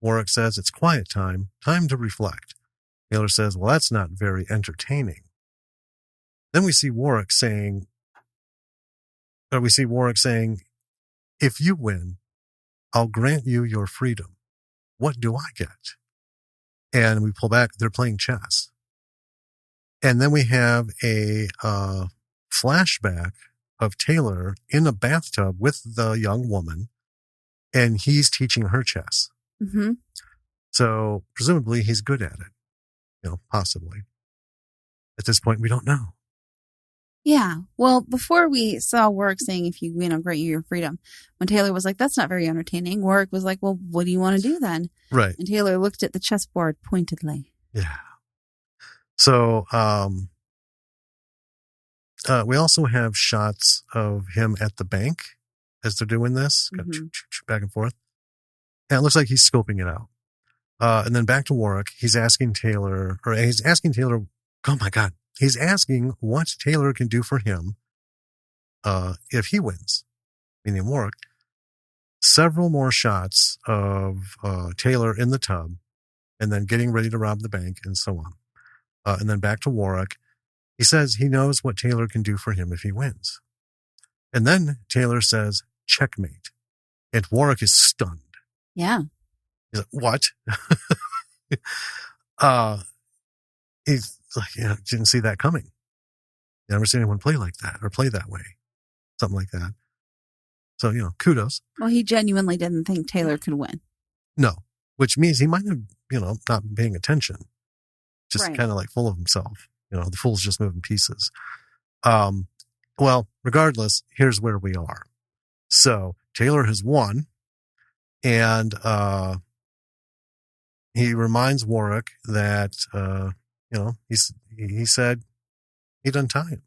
[SPEAKER 2] Warwick says, it's quiet time to reflect. Taylor says, well, that's not very entertaining. Then we see Warwick saying, If you win, I'll grant you your freedom. What do I get? And we pull back. They're playing chess. And then we have a flashback of Taylor in a bathtub with the young woman, and he's teaching her chess.
[SPEAKER 1] Mm-hmm.
[SPEAKER 2] So presumably he's good at it, possibly. At this point, we don't know.
[SPEAKER 1] Yeah. Well, before we saw Warwick saying, if you win, grant you your freedom, when Taylor was like, that's not very entertaining, Warwick was like, well, what do you want to do then?
[SPEAKER 2] Right.
[SPEAKER 1] And Taylor looked at the chessboard pointedly.
[SPEAKER 2] Yeah. So we also have shots of him at the bank as they're doing this, back and forth. And it looks like he's scoping it out. And then back to Warwick, he's asking Taylor, oh my God, he's asking what Taylor can do for him if he wins, meaning Warwick. Several more shots of Taylor in the tub and then getting ready to rob the bank and so on. And then back to Warwick. He says he knows what Taylor can do for him if he wins. And then Taylor says, checkmate. And Warwick is stunned.
[SPEAKER 1] Yeah.
[SPEAKER 2] He's like, what? He's like, didn't see that coming. Never seen anyone play like that or play that way. Something like that. So, kudos.
[SPEAKER 1] Well, he genuinely didn't think Taylor could win.
[SPEAKER 2] No, which means he might have, not been paying attention. Just
[SPEAKER 1] right.
[SPEAKER 2] Kind of like full of himself. The fool's just moving pieces. Well, regardless, here's where we are. So Taylor has won, and he reminds Warwick that, he said he'd untie him.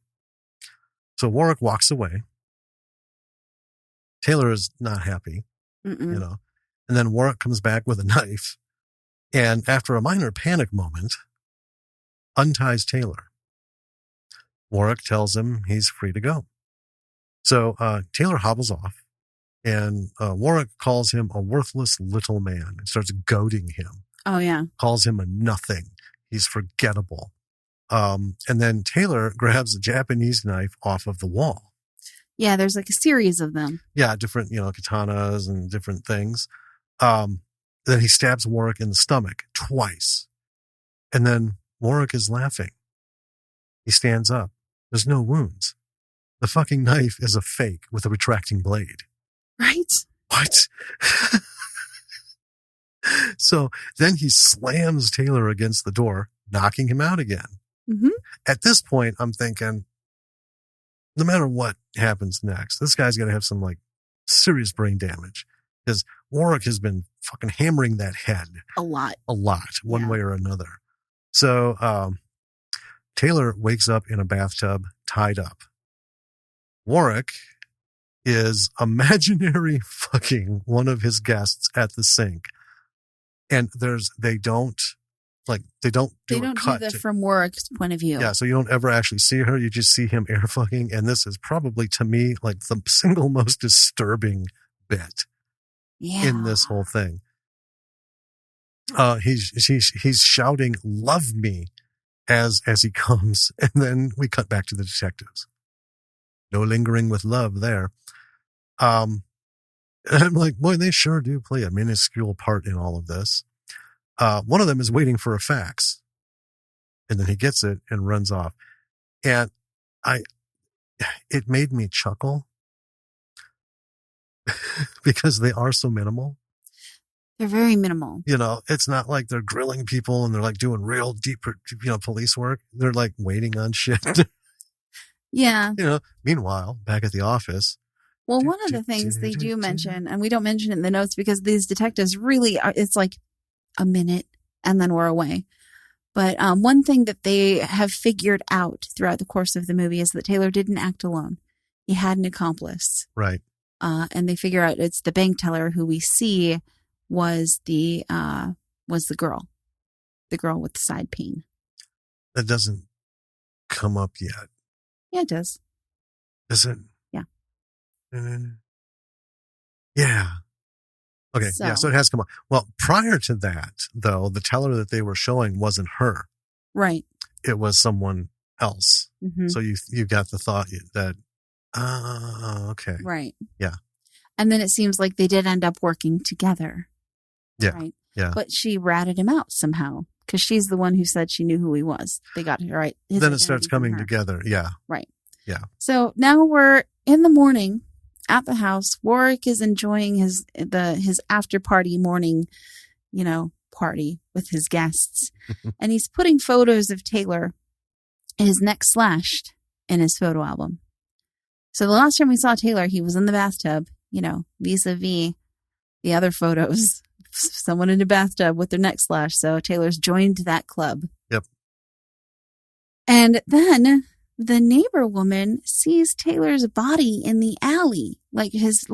[SPEAKER 2] So Warwick walks away. Taylor is not happy, and then Warwick comes back with a knife, and after a minor panic moment, unties Taylor. Warwick tells him he's free to go. So Taylor hobbles off, and Warwick calls him a worthless little man and starts goading him.
[SPEAKER 1] Oh, yeah.
[SPEAKER 2] Calls him a nothing. He's forgettable. And then Taylor grabs a Japanese knife off of the wall.
[SPEAKER 1] Yeah, there's like a series of them.
[SPEAKER 2] Yeah, different, katanas and different things. Then he stabs Warwick in the stomach twice. And then Warwick is laughing. He stands up. There's no wounds. The fucking knife is a fake with a retracting blade.
[SPEAKER 1] Right?
[SPEAKER 2] What? So then he slams Taylor against the door, knocking him out again.
[SPEAKER 1] Mm-hmm.
[SPEAKER 2] At this point, I'm thinking, no matter what happens next, this guy's going to have some serious brain damage because Warwick has been fucking hammering that head.
[SPEAKER 1] A lot,
[SPEAKER 2] one way or another. So, Taylor wakes up in a bathtub, tied up. Warwick is imaginary fucking one of his guests at the sink. And they don't do
[SPEAKER 1] that from Warwick's point of view.
[SPEAKER 2] Yeah, so you don't ever actually see her. You just see him air fucking. And this is probably, to me, the single most disturbing bit in this whole thing. He's shouting, "Love me," as he comes. And then we cut back to the detectives. No lingering with love there. And I'm like, boy, they sure do play a minuscule part in all of this. One of them is waiting for a fax, and then he gets it and runs off. And it made me chuckle because they are so minimal.
[SPEAKER 1] They're very minimal.
[SPEAKER 2] It's not like they're grilling people and they're doing real deep, police work. They're waiting on shit.
[SPEAKER 1] Yeah.
[SPEAKER 2] Meanwhile, back at the office.
[SPEAKER 1] Well, one of the things they do mention, and we don't mention it in the notes because these detectives really are, it's like a minute and then we're away. But one thing that they have figured out throughout the course of the movie is that Taylor didn't act alone. He had an accomplice.
[SPEAKER 2] Right.
[SPEAKER 1] And they figure out it's the bank teller who we see was the girl with the side pain.
[SPEAKER 2] That doesn't come up yet.
[SPEAKER 1] Yeah, it does.
[SPEAKER 2] Is it?
[SPEAKER 1] Yeah.
[SPEAKER 2] Yeah. Okay. So it has come up. Well, prior to that, though, the teller that they were showing wasn't her.
[SPEAKER 1] Right.
[SPEAKER 2] It was someone else.
[SPEAKER 1] Mm-hmm.
[SPEAKER 2] So you got the thought that, okay.
[SPEAKER 1] Right.
[SPEAKER 2] Yeah.
[SPEAKER 1] And then it seems like they did end up working together.
[SPEAKER 2] Yeah.
[SPEAKER 1] Right?
[SPEAKER 2] Yeah.
[SPEAKER 1] But she ratted him out somehow because she's the one who said she knew who he was. They got it right.
[SPEAKER 2] Then it starts coming together. Yeah.
[SPEAKER 1] Right.
[SPEAKER 2] Yeah.
[SPEAKER 1] So now we're in the morning at the house. Warwick is enjoying his after party morning, party with his guests. And he's putting photos of Taylor, his neck slashed, in his photo album. So the last time we saw Taylor, he was in the bathtub, vis-a-vis the other photos. Someone in a bathtub with their neck slashed. So Taylor's joined that club.
[SPEAKER 2] Yep.
[SPEAKER 1] And then the neighbor woman sees Taylor's body in the alley. Like he's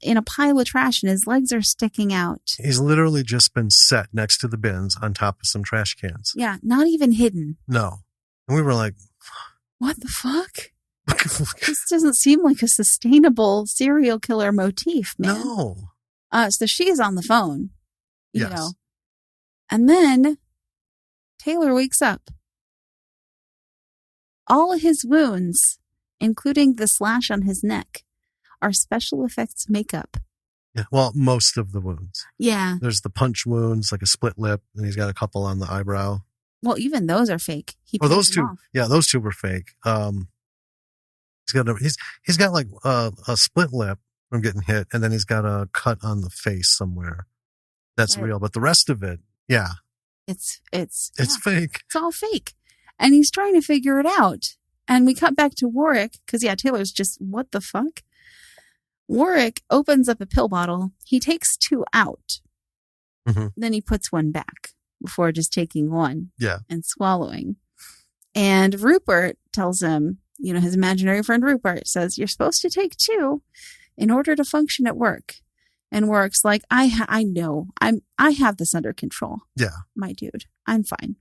[SPEAKER 1] in a pile of trash and his legs are sticking out.
[SPEAKER 2] He's literally just been set next to the bins on top of some trash cans.
[SPEAKER 1] Yeah, not even hidden.
[SPEAKER 2] No. And we were like,
[SPEAKER 1] what the fuck? This doesn't seem like a sustainable serial killer motif, man.
[SPEAKER 2] No.
[SPEAKER 1] So she's on the phone,
[SPEAKER 2] Yes.
[SPEAKER 1] And then Taylor wakes up. All of his wounds, including the slash on his neck, are special effects makeup.
[SPEAKER 2] Yeah. Well, most of the wounds.
[SPEAKER 1] Yeah.
[SPEAKER 2] There's the punch wounds, like a split lip, and he's got a couple on the eyebrow.
[SPEAKER 1] Well, even those are fake.
[SPEAKER 2] Those two. Off. Yeah, those two were fake. He's got like a split lip from getting hit, and then he's got a cut on the face somewhere. That's real, but the rest of it, yeah,
[SPEAKER 1] it's
[SPEAKER 2] fake.
[SPEAKER 1] It's all fake, and he's trying to figure it out. And we cut back to Warwick because Taylor's just what the fuck. Warwick opens up a pill bottle. He takes 2 out.
[SPEAKER 2] Mm-hmm.
[SPEAKER 1] Then he puts 1 back before just taking 1 and swallowing. And Rupert tells him, his imaginary friend Rupert says, you're supposed to take 2 in order to function at work. And Warwick's like, I know. I have this under control.
[SPEAKER 2] Yeah.
[SPEAKER 1] My dude. I'm fine.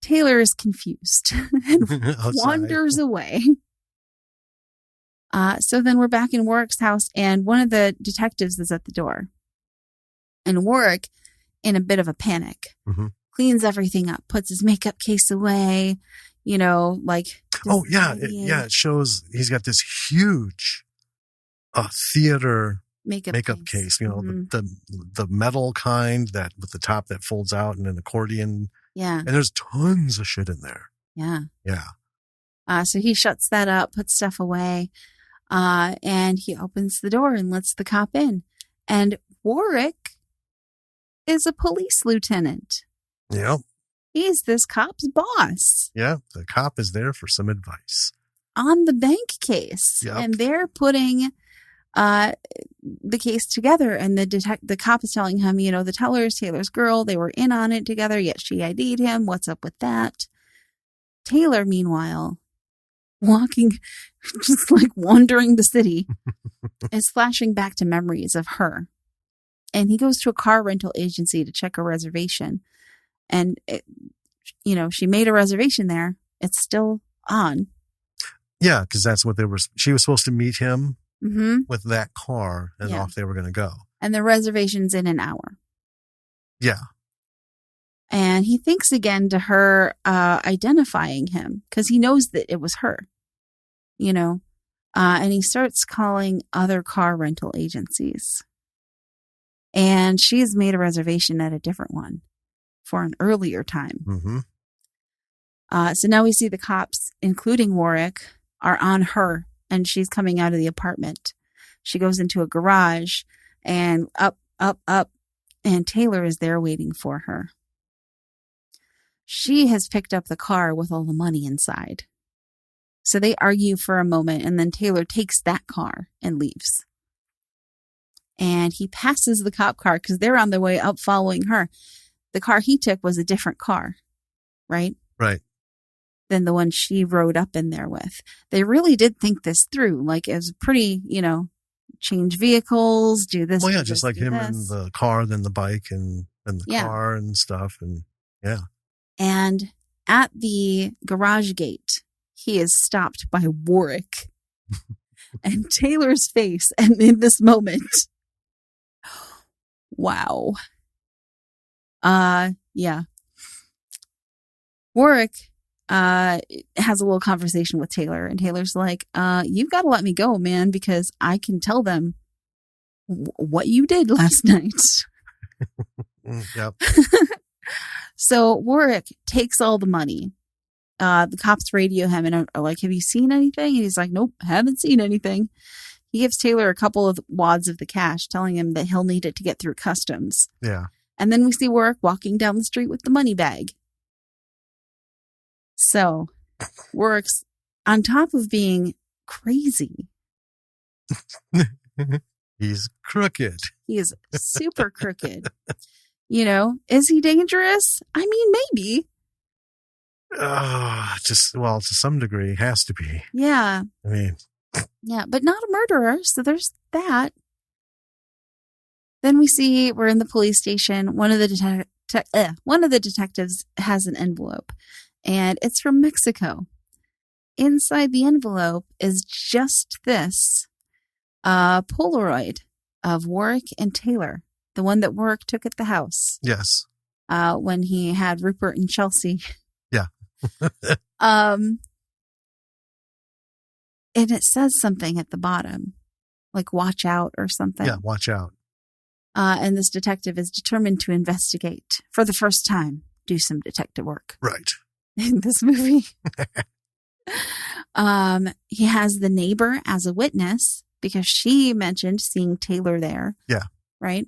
[SPEAKER 1] Taylor is confused and wanders away. So then we're back in Warwick's house, and one of the detectives is at the door. And Warwick, in a bit of a panic, cleans everything up, puts his makeup case away, like...
[SPEAKER 2] Oh, yeah. It shows he's got this huge theater makeup case, the metal kind that with the top that folds out and an accordion.
[SPEAKER 1] Yeah.
[SPEAKER 2] And there's tons of shit in there.
[SPEAKER 1] Yeah.
[SPEAKER 2] Yeah.
[SPEAKER 1] So he shuts that up, puts stuff away, and he opens the door and lets the cop in. And Warwick is a police lieutenant.
[SPEAKER 2] Yep.
[SPEAKER 1] He's this cop's boss.
[SPEAKER 2] Yeah. The cop is there for some advice.
[SPEAKER 1] On the bank case.
[SPEAKER 2] Yep.
[SPEAKER 1] And they're putting the case together, and the cop is telling him, the teller is Taylor's girl. They were in on it together, yet she ID'd him. What's up with that? Taylor, meanwhile, just like wandering the city, is flashing back to memories of her. And he goes to a car rental agency to check a reservation. And, she made a reservation there. It's still on. Yeah,
[SPEAKER 2] because that's what she was supposed to meet him with that car, and off they were going to go.
[SPEAKER 1] And the reservation's in an hour.
[SPEAKER 2] Yeah.
[SPEAKER 1] And he thinks again to her identifying him because he knows that it was her, and he starts calling other car rental agencies. And she has made a reservation at a different one for an earlier time.
[SPEAKER 2] Mm-hmm.
[SPEAKER 1] So now we see the cops, including Warwick, are on her, and she's coming out of the apartment. She goes into a garage and up, and Taylor is there waiting for her. She has picked up the car with all the money inside. So they argue for a moment, and then Taylor takes that car and leaves. And he passes the cop car because they're on their way up following her. The car he took was a different car, right?
[SPEAKER 2] Right.
[SPEAKER 1] Than the one she rode up in there with. They really did think this through. Like, it was pretty, change vehicles, do this.
[SPEAKER 2] Well, yeah, just like him in the car, then the bike and the car and stuff. And yeah.
[SPEAKER 1] And at the garage gate, he is stopped by Warwick. And Taylor's face, and in this moment, wow. Yeah. Warwick has a little conversation with Taylor, and Taylor's like, you've got to let me go, man, because I can tell them what you did last night.
[SPEAKER 2] Yep.
[SPEAKER 1] So Warwick takes all the money. The cops radio him and are like, have you seen anything? And he's like, nope, haven't seen anything. He gives Taylor a couple of wads of the cash, telling him that he'll need it to get through customs.
[SPEAKER 2] Yeah.
[SPEAKER 1] And then we see Warwick walking down the street with the money bag. So Warwick's on top of being crazy.
[SPEAKER 2] He's crooked.
[SPEAKER 1] He is super crooked. You know, is he dangerous? I mean, maybe.
[SPEAKER 2] To some degree, has to be.
[SPEAKER 1] Yeah.
[SPEAKER 2] I mean,
[SPEAKER 1] yeah, but not a murderer. So there's that. Then we see we're in the police station. One of the detectives has an envelope, and it's from Mexico. Inside the envelope is just this Polaroid of Warwick and Taylor, the one that Warwick took at the house.
[SPEAKER 2] Yes.
[SPEAKER 1] When he had Rupert and Chelsea.
[SPEAKER 2] Yeah.
[SPEAKER 1] And it says something at the bottom, like watch out or something.
[SPEAKER 2] Yeah, watch out.
[SPEAKER 1] And this detective is determined to investigate for the first time, do some detective work.
[SPEAKER 2] Right.
[SPEAKER 1] In this movie. He has the neighbor as a witness because she mentioned seeing Taylor there.
[SPEAKER 2] Yeah.
[SPEAKER 1] Right.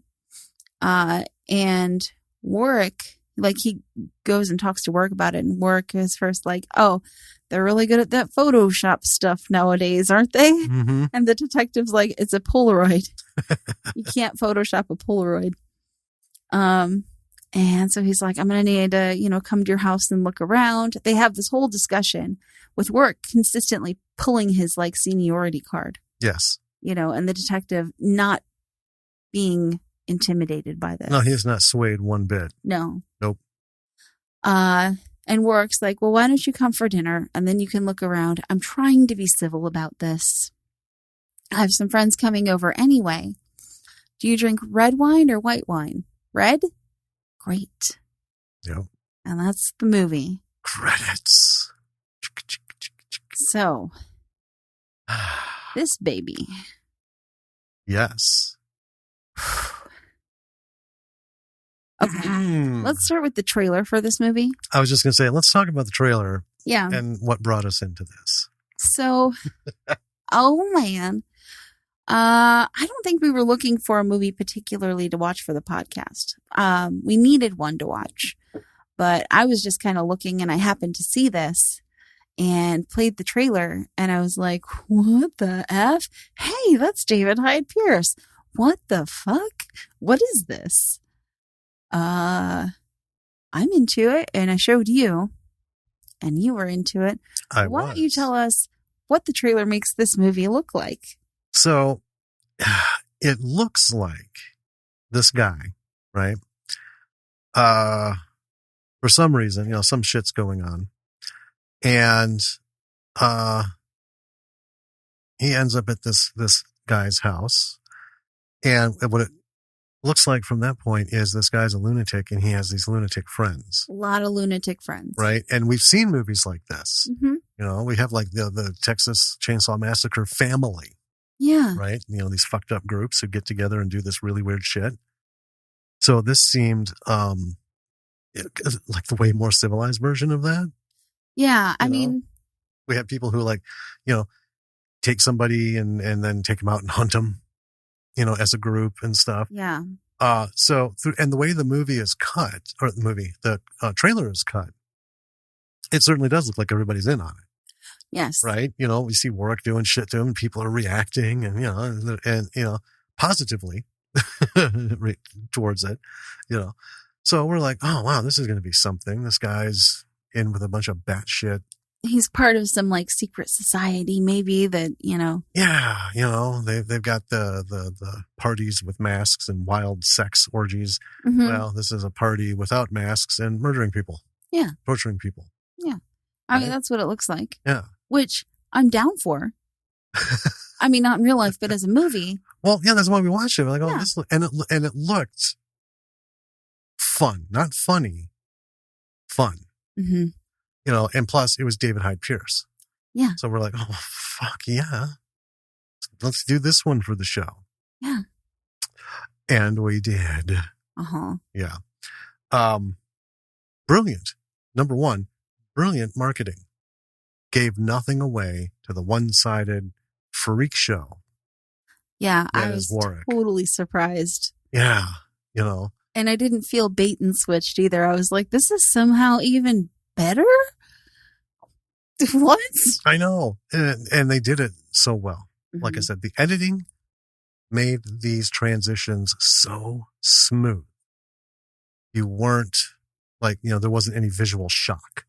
[SPEAKER 1] And Warwick, like, he goes and talks to Warwick about it, and Warwick is first like, oh, they're really good at that Photoshop stuff nowadays, aren't they?
[SPEAKER 2] Mm-hmm.
[SPEAKER 1] And the detective's like, it's a Polaroid. You can't Photoshop a Polaroid. And so he's like, I'm going to need to, come to your house and look around. They have this whole discussion with Warwick consistently pulling his like seniority card.
[SPEAKER 2] Yes.
[SPEAKER 1] And the detective not being intimidated by this.
[SPEAKER 2] No, he is not swayed one bit.
[SPEAKER 1] No.
[SPEAKER 2] Nope.
[SPEAKER 1] And Warwick's like, well, why don't you come for dinner and then you can look around. I'm trying to be civil about this. I have some friends coming over anyway. Do you drink red wine or white wine? Red? Great.
[SPEAKER 2] Yep.
[SPEAKER 1] And that's the movie.
[SPEAKER 2] Credits.
[SPEAKER 1] So, this baby.
[SPEAKER 2] Yes.
[SPEAKER 1] Okay. Let's start with the trailer for this movie.
[SPEAKER 2] I was just going to say, let's talk about the trailer.
[SPEAKER 1] Yeah.
[SPEAKER 2] And what brought us into this.
[SPEAKER 1] So, oh man. I don't think we were looking for a movie particularly to watch for the podcast. We needed one to watch, but I was just kind of looking and I happened to see this and played the trailer and I was like, what the F? Hey, that's David Hyde Pierce. What the fuck? What is this? I'm into it and I showed you and you were into it. Why don't you tell us what the trailer makes this movie look like?
[SPEAKER 2] So it looks like this guy, right? For some reason, some shit's going on. And he ends up at this guy's house. And what it looks like from that point is this guy's a lunatic and he has these lunatic friends.
[SPEAKER 1] A lot of lunatic friends.
[SPEAKER 2] Right. And we've seen movies like this.
[SPEAKER 1] Mm-hmm.
[SPEAKER 2] We have like the Texas Chainsaw Massacre family.
[SPEAKER 1] Yeah.
[SPEAKER 2] Right. These fucked up groups who get together and do this really weird shit. So this seemed like the way more civilized version of that.
[SPEAKER 1] Yeah. I mean,
[SPEAKER 2] we have people who take somebody and then take them out and hunt them, as a group and stuff.
[SPEAKER 1] Yeah.
[SPEAKER 2] And the way the movie is cut, or the trailer is cut, it certainly does look like everybody's in on it.
[SPEAKER 1] Yes.
[SPEAKER 2] Right. We see Warwick doing shit to him and people are reacting and positively towards it, So we're like, oh, wow, this is going to be something. This guy's in with a bunch of batshit.
[SPEAKER 1] He's part of some secret society, maybe that,
[SPEAKER 2] Yeah. They've got the parties with masks and wild sex orgies.
[SPEAKER 1] Mm-hmm.
[SPEAKER 2] Well, this is a party without masks and murdering people.
[SPEAKER 1] Yeah.
[SPEAKER 2] Torturing people.
[SPEAKER 1] Yeah. I mean, that's what it looks like.
[SPEAKER 2] Yeah.
[SPEAKER 1] Which I'm down for. I mean, not in real life, but as a movie.
[SPEAKER 2] Well, yeah, that's why we watched it. We're like, this, and it looked fun, not funny, fun.
[SPEAKER 1] Mm-hmm.
[SPEAKER 2] and plus it was David Hyde Pierce.
[SPEAKER 1] Yeah.
[SPEAKER 2] So we're like, oh, fuck yeah. Let's do this one for the show.
[SPEAKER 1] Yeah.
[SPEAKER 2] And we did.
[SPEAKER 1] Uh-huh.
[SPEAKER 2] Yeah. Brilliant. Number one, brilliant marketing. Gave nothing away to the one-sided freak show.
[SPEAKER 1] Yeah,
[SPEAKER 2] that
[SPEAKER 1] I
[SPEAKER 2] is
[SPEAKER 1] was
[SPEAKER 2] Warwick.
[SPEAKER 1] totally surprised.
[SPEAKER 2] Yeah,
[SPEAKER 1] And I didn't feel bait and switched either. I was like, this is somehow even better? What?
[SPEAKER 2] I know. And they did it so well.
[SPEAKER 1] Mm-hmm.
[SPEAKER 2] Like I said, the editing made these transitions so smooth. You weren't like, there wasn't any visual shock.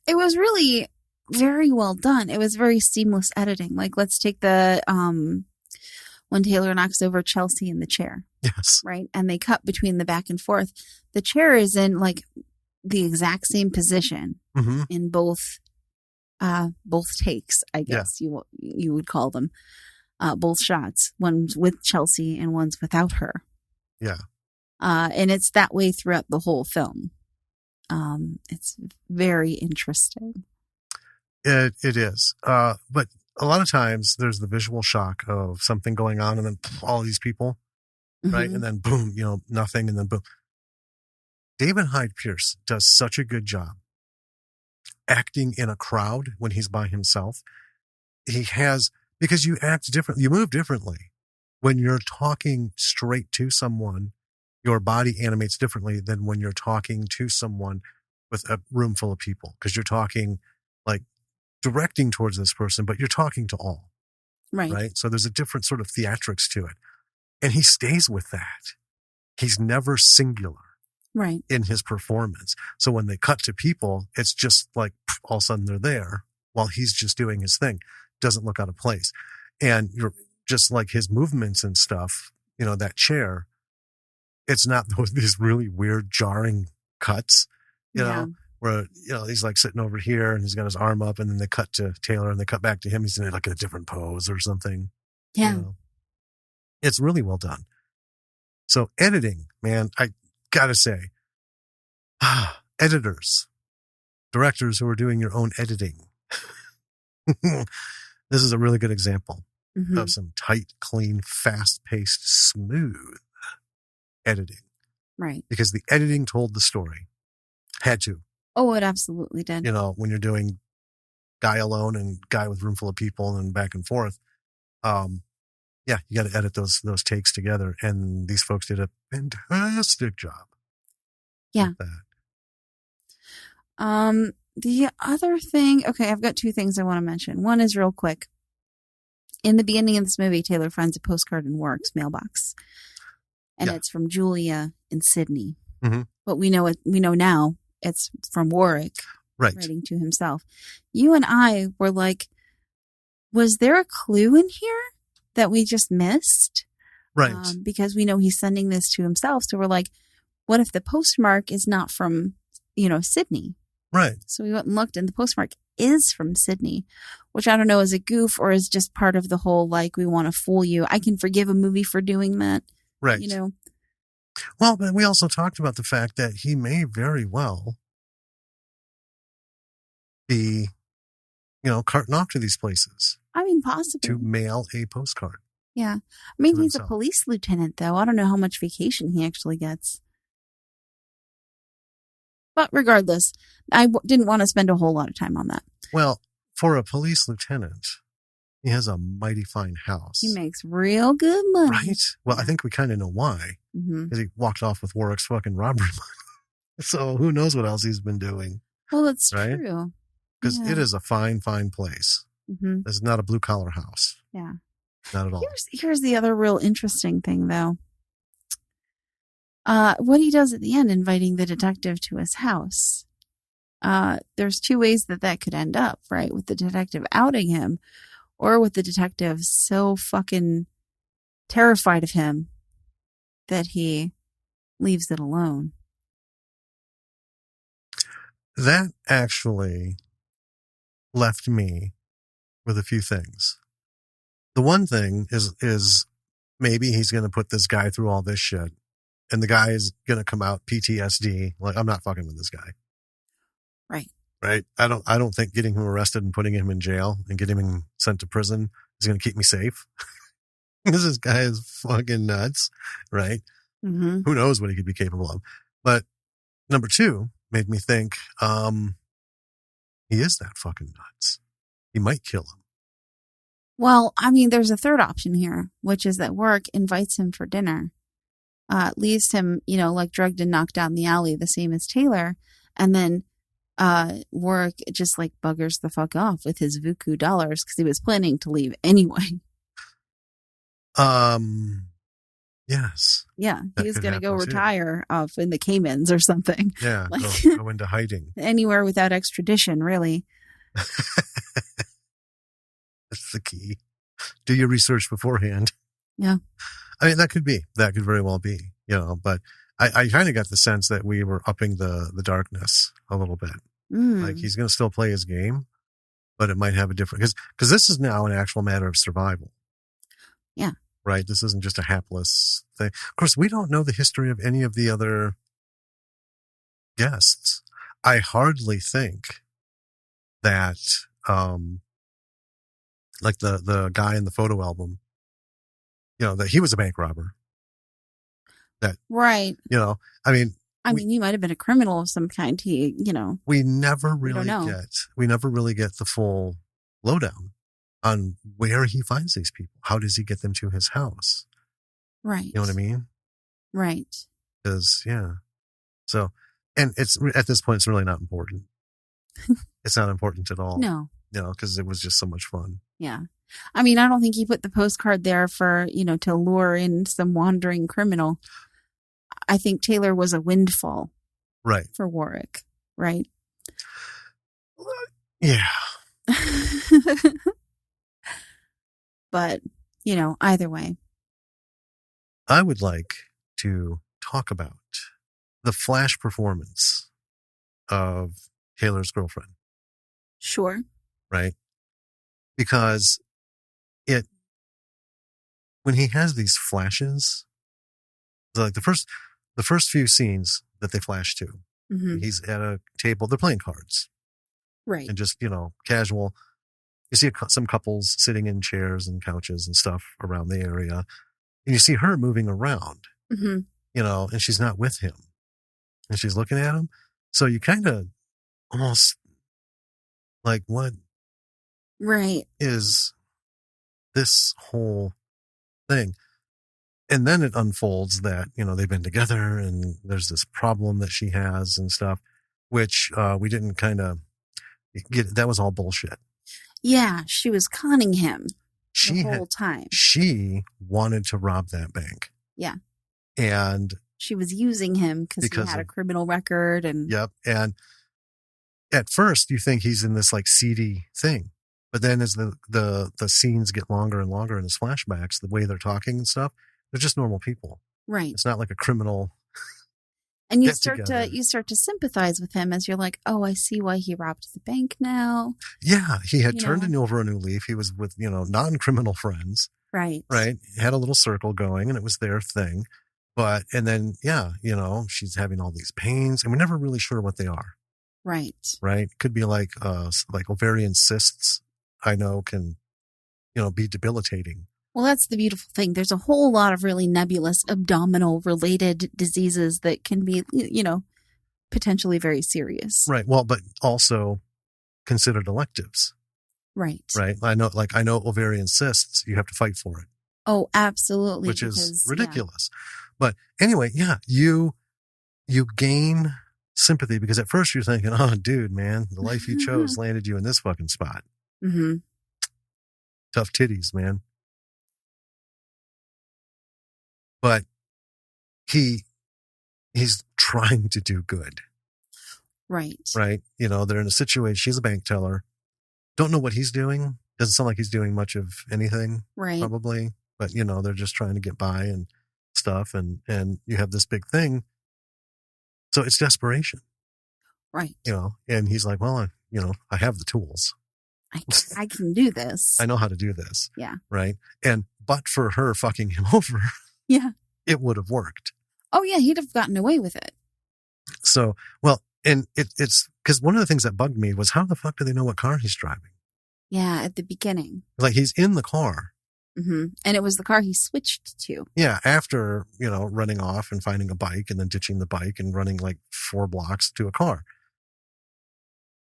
[SPEAKER 1] It was really very well done. It was very seamless editing. Like, let's take the when Taylor knocks over Chelsea in the chair.
[SPEAKER 2] Yes.
[SPEAKER 1] Right? And they cut between the back and forth. The chair is in like the exact same position
[SPEAKER 2] mm-hmm.
[SPEAKER 1] in both takes, I guess you would call them. Both shots. One's with Chelsea and one's without her.
[SPEAKER 2] Yeah.
[SPEAKER 1] And it's that way throughout the whole film. It's very interesting.
[SPEAKER 2] It is. But a lot of times there's the visual shock of something going on and then all these people,
[SPEAKER 1] Mm-hmm.
[SPEAKER 2] right? And then boom, nothing. And then boom. David Hyde Pierce does such a good job acting in a crowd when he's by himself. Because you act differently, you move differently. When you're talking straight to someone, your body animates differently than when you're talking to someone with a room full of people. Because you're talking like directing towards this person, but you're talking to all. Right? So there's a different sort of theatrics to it. And he stays with that. He's never singular.
[SPEAKER 1] Right.
[SPEAKER 2] In his performance. So when they cut to people, it's just like all of a sudden they're there while he's just doing his thing. Doesn't look out of place. And you're just like his movements and stuff, that chair, it's not these really weird jarring cuts, where, he's like sitting over here and he's got his arm up and then they cut to Taylor and they cut back to him. He's in like a different pose or something.
[SPEAKER 1] Yeah.
[SPEAKER 2] It's really well done. So editing, man, I gotta say, editors, directors who are doing your own editing. This is a really good example
[SPEAKER 1] mm-hmm.
[SPEAKER 2] of some tight, clean, fast-paced, smooth editing.
[SPEAKER 1] Right.
[SPEAKER 2] Because the editing told the story. Had to.
[SPEAKER 1] Oh, it absolutely did.
[SPEAKER 2] When you're doing guy alone and guy with room full of people and back and forth, you got to edit those takes together. And these folks did a fantastic job.
[SPEAKER 1] Yeah.
[SPEAKER 2] With
[SPEAKER 1] that. The other thing, okay, I've got two things I want to mention. One is real quick. In the beginning of this movie, Taylor finds a postcard in Warwick's mailbox. And it's from Julia in Sydney.
[SPEAKER 2] Mm-hmm.
[SPEAKER 1] But we know now it's from Warwick.
[SPEAKER 2] Right.
[SPEAKER 1] Writing to himself. You and I were like, was there a clue in here that we just missed?
[SPEAKER 2] Right.
[SPEAKER 1] Because we know he's sending this to himself. So we're like, what if the postmark is not from, Sydney?
[SPEAKER 2] Right.
[SPEAKER 1] So we went and looked and the postmark is from Sydney, which I don't know is a goof or is just part of the whole, like, we want to fool you. I can forgive a movie for doing that.
[SPEAKER 2] Right. Well, but we also talked about the fact that he may very well be, carting off to these places.
[SPEAKER 1] I mean, possibly.
[SPEAKER 2] To mail a postcard.
[SPEAKER 1] Yeah. I mean, he's a police lieutenant, though. I don't know how much vacation he actually gets. But regardless, I didn't want to spend a whole lot of time on that.
[SPEAKER 2] Well, for a police lieutenant, he has a mighty fine house.
[SPEAKER 1] He makes real good money.
[SPEAKER 2] Right? Well, I think we kind of know why.
[SPEAKER 1] Mm-hmm.
[SPEAKER 2] Because he walked off with Warwick's fucking robbery money. So who knows what else he's been doing.
[SPEAKER 1] Well, that's true.
[SPEAKER 2] Because it is a fine, fine place.
[SPEAKER 1] Mm-hmm.
[SPEAKER 2] This is not a blue-collar house.
[SPEAKER 1] Yeah.
[SPEAKER 2] Not at all.
[SPEAKER 1] Here's the other real interesting thing, though. What he does at the end, inviting the detective to his house. There's two ways that could end up, right? With the detective outing him, or with the detective so fucking terrified of him that he leaves it alone.
[SPEAKER 2] That actually left me with a few things. The one thing is maybe he's going to put this guy through all this shit. And the guy is going to come out PTSD. Like, I'm not fucking with this guy.
[SPEAKER 1] Right.
[SPEAKER 2] Right. I don't think getting him arrested and putting him in jail and getting him sent to prison is going to keep me safe. This guy is fucking nuts. Right.
[SPEAKER 1] Mm-hmm.
[SPEAKER 2] Who knows what he could be capable of. But number 2 made me think, he is that fucking nuts. He might kill him.
[SPEAKER 1] Well, I mean, there's a third option here, which is that Warwick invites him for dinner, leaves him, like drugged and knocked out in the alley, the same as Taylor. And then Warwick just like buggers the fuck off with his Vuku dollars because he was planning to leave anyway.
[SPEAKER 2] Yes.
[SPEAKER 1] Yeah, he was going to go retire off in the Caymans or something.
[SPEAKER 2] Yeah,
[SPEAKER 1] like,
[SPEAKER 2] go into hiding.
[SPEAKER 1] Anywhere without extradition, really.
[SPEAKER 2] That's the key. Do your research beforehand.
[SPEAKER 1] Yeah.
[SPEAKER 2] I mean, that could very well be, but I kind of got the sense that we were upping the darkness a little bit. Like he's going to still play his game, but it might have a different, because this is now an actual matter of survival.
[SPEAKER 1] Yeah.
[SPEAKER 2] Right. This isn't just a hapless thing. Of course, we don't know the history of any of the other guests. I hardly think that, like the guy in the photo album, that he was a bank robber.
[SPEAKER 1] Right.
[SPEAKER 2] I mean,
[SPEAKER 1] he might have been a criminal of some kind.
[SPEAKER 2] We never really get the full lowdown on where he finds these people. How does he get them to his house?
[SPEAKER 1] Right.
[SPEAKER 2] You know what I mean?
[SPEAKER 1] Right.
[SPEAKER 2] Because, yeah. So, and it's, at this point, it's really not important. It's not important at all.
[SPEAKER 1] No.
[SPEAKER 2] Because it was just so much fun.
[SPEAKER 1] Yeah. I mean, I don't think he put the postcard there for, to lure in some wandering criminal. I think Taylor was a windfall.
[SPEAKER 2] Right.
[SPEAKER 1] For Warwick. Right.
[SPEAKER 2] Yeah.
[SPEAKER 1] But, either way.
[SPEAKER 2] I would like to talk about the flash performance of Taylor's girlfriend.
[SPEAKER 1] Sure.
[SPEAKER 2] Right? Because when he has these flashes, like the first few scenes that they flash to, he's at a table, they're playing cards.
[SPEAKER 1] Right.
[SPEAKER 2] And just, casual. You see some couples sitting in chairs and couches and stuff around the area. And you see her moving around, and she's not with him. And she's looking at him. So you kind of almost like, what is this whole thing? And then it unfolds that, they've been together and there's this problem that she has and stuff, which we didn't kind of get. That was all bullshit. Yeah.
[SPEAKER 1] She was conning him the whole time.
[SPEAKER 2] She wanted to rob that bank.
[SPEAKER 1] Yeah.
[SPEAKER 2] And
[SPEAKER 1] she was using him because he had a criminal record. And
[SPEAKER 2] yep. And at first you think he's in this like seedy thing. But then as the scenes get longer and longer in his flashbacks, the way they're talking and stuff, they're just normal people.
[SPEAKER 1] Right.
[SPEAKER 2] It's not like a criminal.
[SPEAKER 1] And you start to sympathize with him as you're like, oh, I see why he robbed the bank now.
[SPEAKER 2] Yeah. He had turned over a new leaf. He was with, non-criminal friends.
[SPEAKER 1] Right.
[SPEAKER 2] Right. Had a little circle going and it was their thing. And then, she's having all these pains and we're never really sure what they are.
[SPEAKER 1] Right.
[SPEAKER 2] Right. Could be like ovarian cysts. I know can, be debilitating.
[SPEAKER 1] Well, that's the beautiful thing. There's a whole lot of really nebulous abdominal related diseases that can be, potentially very serious.
[SPEAKER 2] Right. Well, but also considered electives.
[SPEAKER 1] Right.
[SPEAKER 2] Right. I know ovarian cysts, you have to fight for it.
[SPEAKER 1] Oh, absolutely.
[SPEAKER 2] Which is ridiculous. Yeah. But anyway, yeah, you gain sympathy because at first you're thinking, oh, dude, man, the life you chose landed you in this fucking spot.
[SPEAKER 1] Mm-hmm.
[SPEAKER 2] Tough titties, man. But he's trying to do good.
[SPEAKER 1] Right.
[SPEAKER 2] Right. They're in a situation. She's a bank teller. Don't know what he's doing. Doesn't sound like he's doing much of anything.
[SPEAKER 1] Right.
[SPEAKER 2] Probably. But, they're just trying to get by and stuff. And you have this big thing. So it's desperation.
[SPEAKER 1] Right.
[SPEAKER 2] And he's like, well, I have the tools.
[SPEAKER 1] I can do this.
[SPEAKER 2] I know how to do this.
[SPEAKER 1] Yeah.
[SPEAKER 2] Right. But for her fucking him over.
[SPEAKER 1] Yeah.
[SPEAKER 2] It would have worked.
[SPEAKER 1] Oh, yeah. He'd have gotten away with it.
[SPEAKER 2] So, well, And it's because one of the things that bugged me was how the fuck do they know what car he's driving?
[SPEAKER 1] Yeah, at the beginning.
[SPEAKER 2] Like he's in the car.
[SPEAKER 1] Mm-hmm. And it was the car he switched to.
[SPEAKER 2] Yeah, after, running off and finding a bike and then ditching the bike and running like 4 blocks to a car.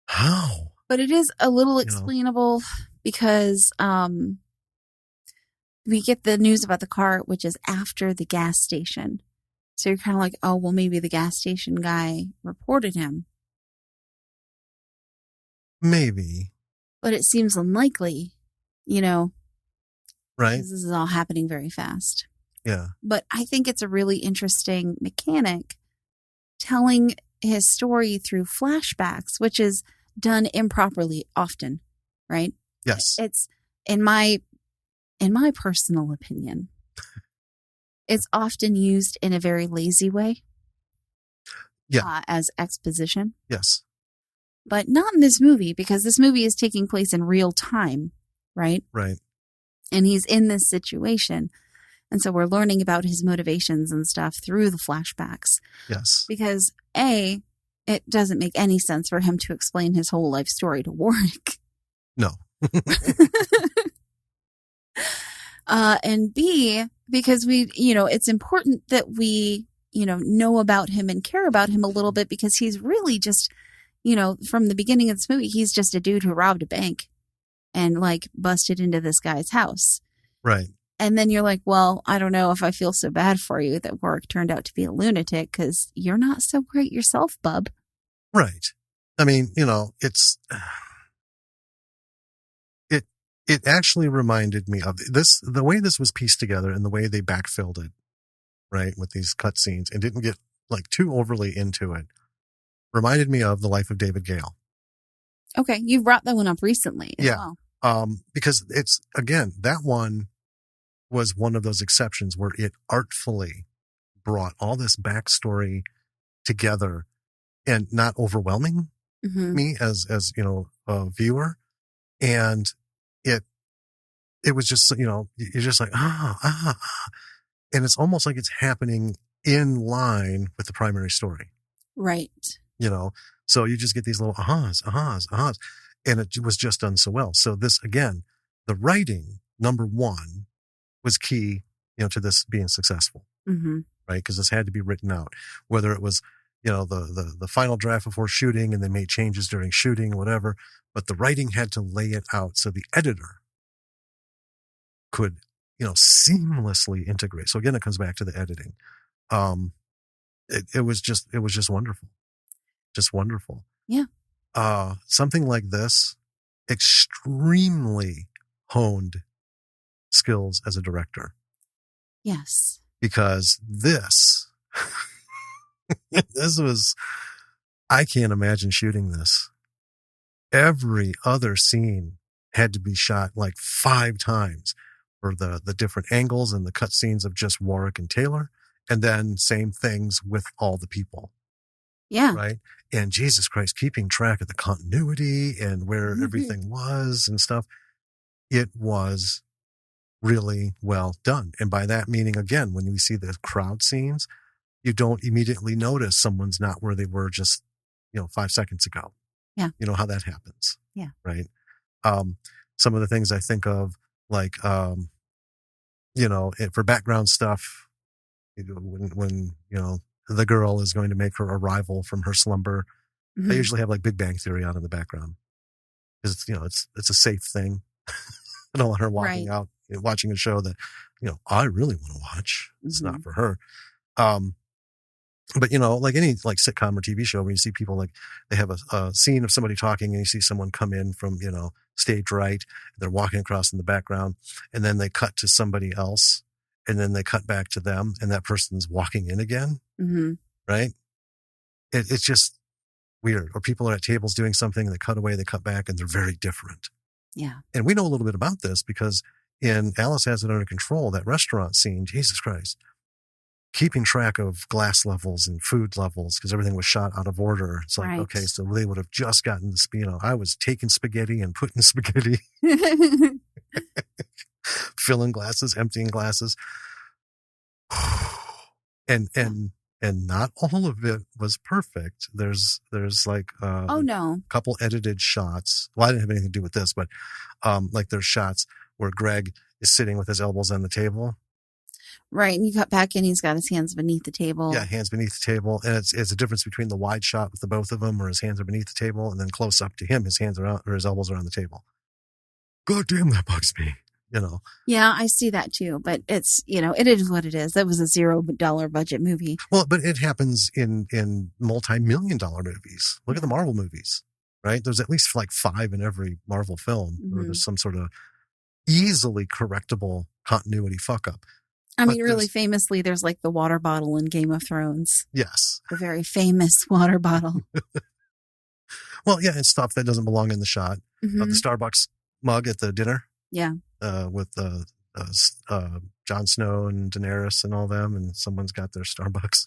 [SPEAKER 2] How?
[SPEAKER 1] But it is a little explainable because we get the news about the car, which is after the gas station. So you're kind of like, oh, well, maybe the gas station guy reported him.
[SPEAKER 2] Maybe.
[SPEAKER 1] But it seems unlikely,
[SPEAKER 2] Right.
[SPEAKER 1] This is all happening very fast.
[SPEAKER 2] Yeah.
[SPEAKER 1] But I think it's a really interesting mechanic telling his story through flashbacks, which is done improperly often, right?
[SPEAKER 2] Yes.
[SPEAKER 1] It's in my personal opinion, it's often used in a very lazy way.
[SPEAKER 2] Yeah.
[SPEAKER 1] As exposition.
[SPEAKER 2] Yes.
[SPEAKER 1] But not in this movie, because this movie is taking place in real time, right?
[SPEAKER 2] Right.
[SPEAKER 1] And he's in this situation. And so we're learning about his motivations and stuff through the flashbacks.
[SPEAKER 2] Yes.
[SPEAKER 1] Because A, it doesn't make any sense for him to explain his whole life story to Warwick.
[SPEAKER 2] No.
[SPEAKER 1] And B, because it's important that we, know about him and care about him a little bit, because he's really just, from the beginning of this movie, he's just a dude who robbed a bank and like busted into this guy's house.
[SPEAKER 2] Right.
[SPEAKER 1] And then you're like, well, I don't know if I feel so bad for you that Warwick turned out to be a lunatic, because you're not so great yourself, bub.
[SPEAKER 2] Right. I mean, it actually reminded me of this, the way this was pieced together and the way they backfilled it, right, with these cutscenes and didn't get like too overly into it, reminded me of The Life of David Gale.
[SPEAKER 1] Okay. You've brought that one up recently as well.
[SPEAKER 2] Because it's, again, that one was one of those exceptions where it artfully brought all this backstory together and not overwhelming me as a viewer. And it was just, you're just like, and it's almost like it's happening in line with the primary story.
[SPEAKER 1] Right.
[SPEAKER 2] So you just get these little ahas, and it was just done so well. So this, again, the writing, number one, was key, to this being successful, right? Because this had to be written out, whether it was, the final draft before shooting and they made changes during shooting, whatever, but the writing had to lay it out so the editor could, seamlessly integrate. So again, it comes back to the editing. It was just wonderful. Just wonderful.
[SPEAKER 1] Yeah.
[SPEAKER 2] Something like this, extremely honed skills as a director.
[SPEAKER 1] Yes.
[SPEAKER 2] Because this was, I can't imagine shooting this. Every other scene had to be shot like 5 times for the different angles and the cut scenes of just Warwick and Taylor. And then same things with all the people.
[SPEAKER 1] Yeah.
[SPEAKER 2] Right. And Jesus Christ, keeping track of the continuity and where everything was and stuff. It was really well done. And by that meaning, again, when you see the crowd scenes, you don't immediately notice someone's not where they were just, 5 seconds ago.
[SPEAKER 1] Yeah.
[SPEAKER 2] You know how that happens.
[SPEAKER 1] Yeah.
[SPEAKER 2] Right. Some of the things I think of, like, for background stuff, when the girl is going to make her arrival from her slumber, I usually have like Big Bang Theory on in the background because it's a safe thing. I don't want her walking out watching a show that I really want to watch. It's not for her. But like any like sitcom or TV show, when you see people like they have a scene of somebody talking and you see someone come in from stage right, they're walking across in the background, and then they cut to somebody else, and then they cut back to them, and that person's walking in again. Right? It's just weird. Or people are at tables doing something, and they cut away, they cut back, and they're very different.
[SPEAKER 1] Yeah. And
[SPEAKER 2] we know a little bit about this because in Alice Has It Under Control, that restaurant scene, Jesus Christ, keeping track of glass levels and food levels because everything was shot out of order. It's like, okay, so they would have just gotten the, I was taking spaghetti and putting spaghetti, filling glasses, emptying glasses. And And not all of it was perfect. There's like
[SPEAKER 1] Oh no.
[SPEAKER 2] a couple edited shots. Well, I didn't have anything to do with this, but like there's shots where Greg is sitting with his elbows on the table.
[SPEAKER 1] Right, and you cut back and he's got his hands beneath the table.
[SPEAKER 2] Yeah, hands beneath the table, and it's a difference between the wide shot with the both of them, where his hands are beneath the table, and then close up to him, his hands are on, or his elbows are on the table. God damn, that bugs me. You know.
[SPEAKER 1] Yeah, I see that too, but it's, it is what it is. That was a $0 budget movie.
[SPEAKER 2] Well, but it happens in multi-million-dollar movies. Look at the Marvel movies, right? There's at least like 5 in every Marvel film where there's some sort of easily correctable continuity fuck up.
[SPEAKER 1] I mean, really famously, there's like the water bottle in Game of Thrones.
[SPEAKER 2] Yes.
[SPEAKER 1] The very famous water bottle.
[SPEAKER 2] Well, yeah, and stuff that doesn't belong in the shot. The Starbucks mug at the dinner.
[SPEAKER 1] Yeah.
[SPEAKER 2] With Jon Snow and Daenerys and all them, and someone's got their Starbucks.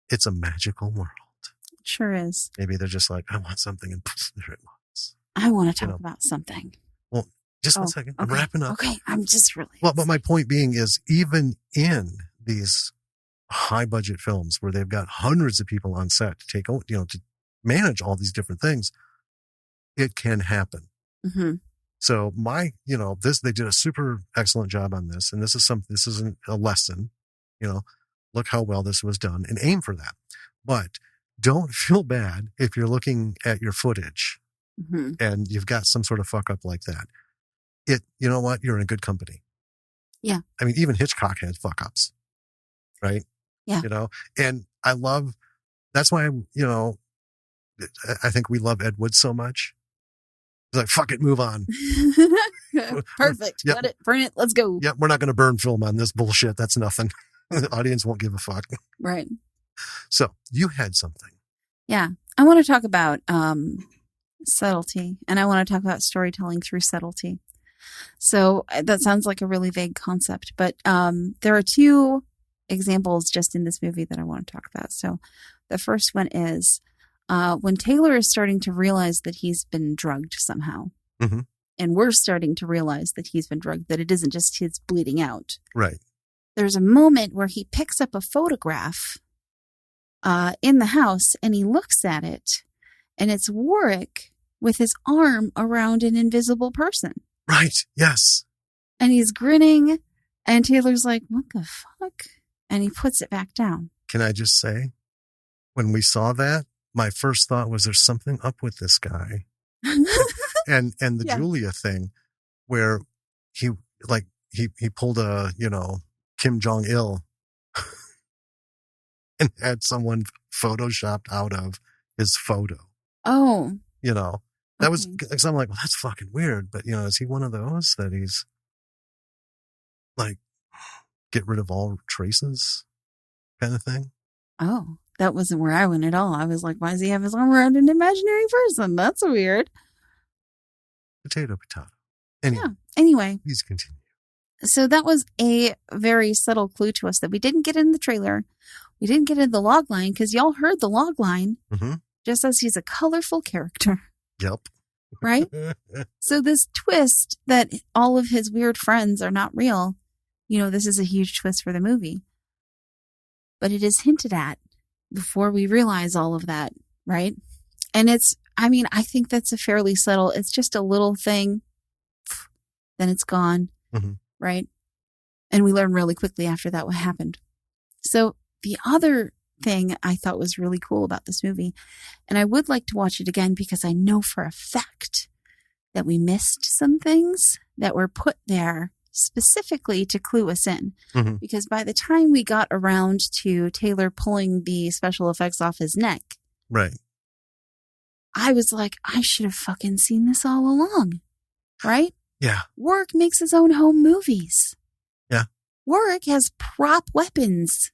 [SPEAKER 2] It's a magical world.
[SPEAKER 1] It sure is.
[SPEAKER 2] Maybe they're just like, I want something, and there it was.
[SPEAKER 1] I want to talk about something.
[SPEAKER 2] Well, just 1 second. I'm wrapping up.
[SPEAKER 1] Okay, I'm just really...
[SPEAKER 2] Well, but my point being is, even in these high budget films where they've got hundreds of people on set to take, to manage all these different things, it can happen. So they did a super excellent job on this, and this isn't a lesson, look how well this was done and aim for that. But don't feel bad if you're looking at your footage and you've got some sort of fuck up like that. You know what? You're in a good company.
[SPEAKER 1] Yeah.
[SPEAKER 2] I mean, even Hitchcock had fuck ups, right?
[SPEAKER 1] Yeah.
[SPEAKER 2] And that's why, I think we love Ed Wood so much. He's like, fuck it, move on.
[SPEAKER 1] Perfect.
[SPEAKER 2] Yep.
[SPEAKER 1] Let it, burn it. Let's go.
[SPEAKER 2] Yep. We're not going to burn film on this bullshit. That's nothing. The audience won't give a fuck.
[SPEAKER 1] Right.
[SPEAKER 2] So you had something.
[SPEAKER 1] Yeah. I want to talk about subtlety, and I want to talk about storytelling through subtlety. So that sounds like a really vague concept, but there are 2 examples just in this movie that I want to talk about. So the first one is when Taylor is starting to realize that he's been drugged somehow. And we're starting to realize that he's been drugged, that it isn't just his bleeding out.
[SPEAKER 2] Right.
[SPEAKER 1] There's a moment where he picks up a photograph in the house and he looks at it, and it's Warwick with his arm around an invisible person.
[SPEAKER 2] Right. Yes.
[SPEAKER 1] And he's grinning, and Taylor's like, what the fuck? And he puts it back down.
[SPEAKER 2] Can I just say, when we saw that, my first thought was there's something up with this guy. and the Julia thing where he pulled a, Kim Jong-il and had someone photoshopped out of his photo.
[SPEAKER 1] Oh.
[SPEAKER 2] That was, because I'm like, well, that's fucking weird. But, is he one of those that he's like, get rid of all traces kind of thing?
[SPEAKER 1] Oh, that wasn't where I went at all. I was like, why does he have his arm around an imaginary person? That's weird.
[SPEAKER 2] Potato.
[SPEAKER 1] Anyway.
[SPEAKER 2] Please continue.
[SPEAKER 1] So that was a very subtle clue to us that we didn't get in the trailer. We didn't get in the log line because y'all heard the log line. Just as he's a colorful character.
[SPEAKER 2] Yep.
[SPEAKER 1] Right? So this twist that all of his weird friends are not real, this is a huge twist for the movie. But it is hinted at before we realize all of that, right? And I think that's a fairly subtle, it's just a little thing, then it's gone, right? And we learn really quickly after that what happened. So the other thing I thought was really cool about this movie, and I would like to watch it again because I know for a fact that we missed some things that were put there specifically to clue us in. Because by the time we got around to Taylor pulling the special effects off his neck,
[SPEAKER 2] right,
[SPEAKER 1] I was like, I should have fucking seen this all along. Right?
[SPEAKER 2] Yeah.
[SPEAKER 1] Warwick makes his own home movies.
[SPEAKER 2] Yeah.
[SPEAKER 1] Warwick has prop weapons.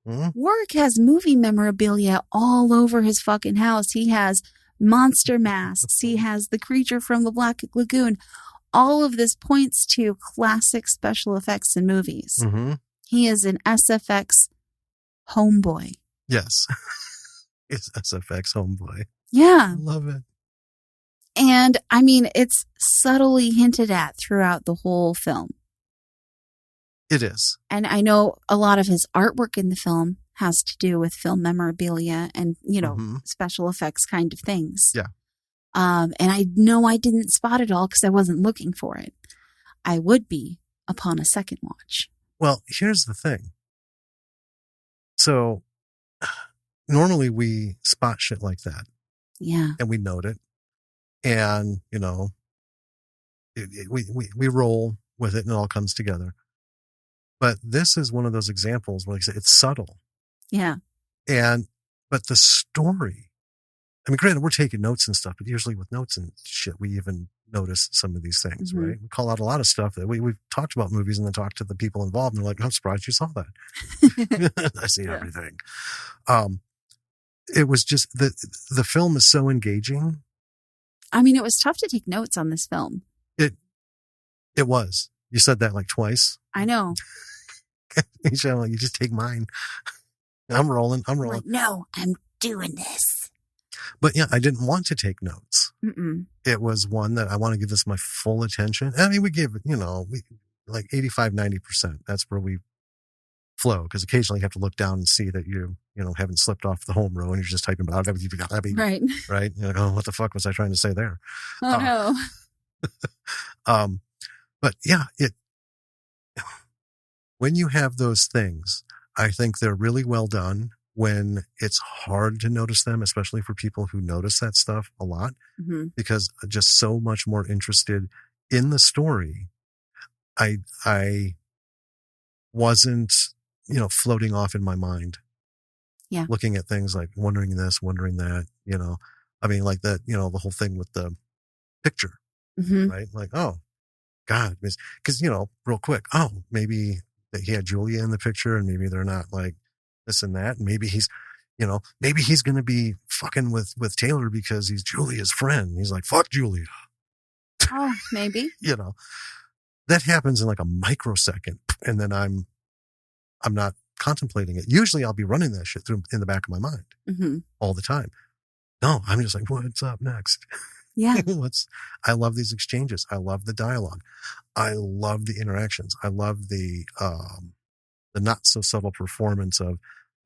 [SPEAKER 1] Warwick has movie memorabilia all over his fucking house. He has monster masks. He has the creature from the Black Lagoon. All of this points to classic special effects in movies. He is an SFX homeboy.
[SPEAKER 2] Yes. It's SFX homeboy.
[SPEAKER 1] Yeah.
[SPEAKER 2] I love it.
[SPEAKER 1] And it's subtly hinted at throughout the whole film.
[SPEAKER 2] It is.
[SPEAKER 1] And I know a lot of his artwork in the film has to do with film memorabilia and, special effects kind of things.
[SPEAKER 2] Yeah.
[SPEAKER 1] And I know I didn't spot it all because I wasn't looking for it. I would be upon a second watch.
[SPEAKER 2] Well, here's the thing. So normally we spot shit like that.
[SPEAKER 1] Yeah.
[SPEAKER 2] And we note it. And, we roll with it and it all comes together. But this is one of those examples where, like I said, it's subtle.
[SPEAKER 1] Yeah.
[SPEAKER 2] But the story, I mean, granted, we're taking notes and stuff, but usually with notes and shit, we even notice some of these things, right? We call out a lot of stuff that we've talked about movies and then talked to the people involved and they're like, I'm surprised you saw that. I see everything. It was just the film is so engaging.
[SPEAKER 1] I mean, it was tough to take notes on this film.
[SPEAKER 2] It was. You said that like twice.
[SPEAKER 1] I know.
[SPEAKER 2] Michelle, you just take mine. I'm rolling.
[SPEAKER 1] Like, no, I'm doing this.
[SPEAKER 2] But yeah, I didn't want to take notes.
[SPEAKER 1] Mm-mm.
[SPEAKER 2] It was one that I want to give this my full attention. I mean, we give it, we like 85, 90%. That's where we flow. Because occasionally you have to look down and see that you haven't slipped off the home row and you're just typing about it.
[SPEAKER 1] Right.
[SPEAKER 2] Right. You're like, oh, what the fuck was I trying to say there?
[SPEAKER 1] Oh,
[SPEAKER 2] no. But yeah, when you have those things, I think they're really well done. When it's hard to notice them, especially for people who notice that stuff a lot, because just so much more interested in the story. I wasn't, floating off in my mind.
[SPEAKER 1] Yeah.
[SPEAKER 2] Looking at things like wondering this, wondering that, I mean, like that, the whole thing with the picture, right? Like, oh God, because, real quick, oh, maybe that he had Julia in the picture and maybe they're not like this and that. And maybe he's, maybe he's going to be fucking with Taylor because he's Julia's friend. He's like, fuck Julia.
[SPEAKER 1] Oh, maybe.
[SPEAKER 2] That happens in like a microsecond. And then I'm not contemplating it. Usually I'll be running that shit through in the back of my mind all the time. No, I'm just like, what's up next?
[SPEAKER 1] Yeah.
[SPEAKER 2] I love these exchanges. I love the dialogue. I love the interactions. I love the not so subtle performance of,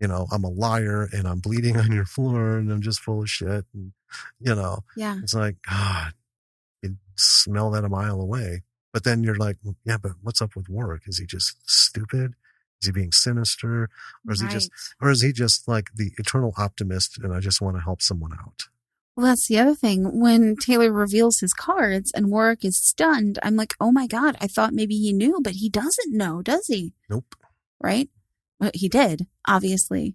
[SPEAKER 2] I'm a liar and I'm bleeding on your floor and I'm just full of shit. And,
[SPEAKER 1] yeah.
[SPEAKER 2] It's like, God, you smell that a mile away. But then you're like, yeah, but what's up with Warwick? Is he just stupid? Is he being sinister? Or is he just like the eternal optimist and I just want to help someone out?
[SPEAKER 1] Well, that's the other thing. When Taylor reveals his cards and Warwick is stunned, I'm like, oh my God, I thought maybe he knew, but he doesn't know, does he?
[SPEAKER 2] Nope.
[SPEAKER 1] Right? Well, he did, obviously.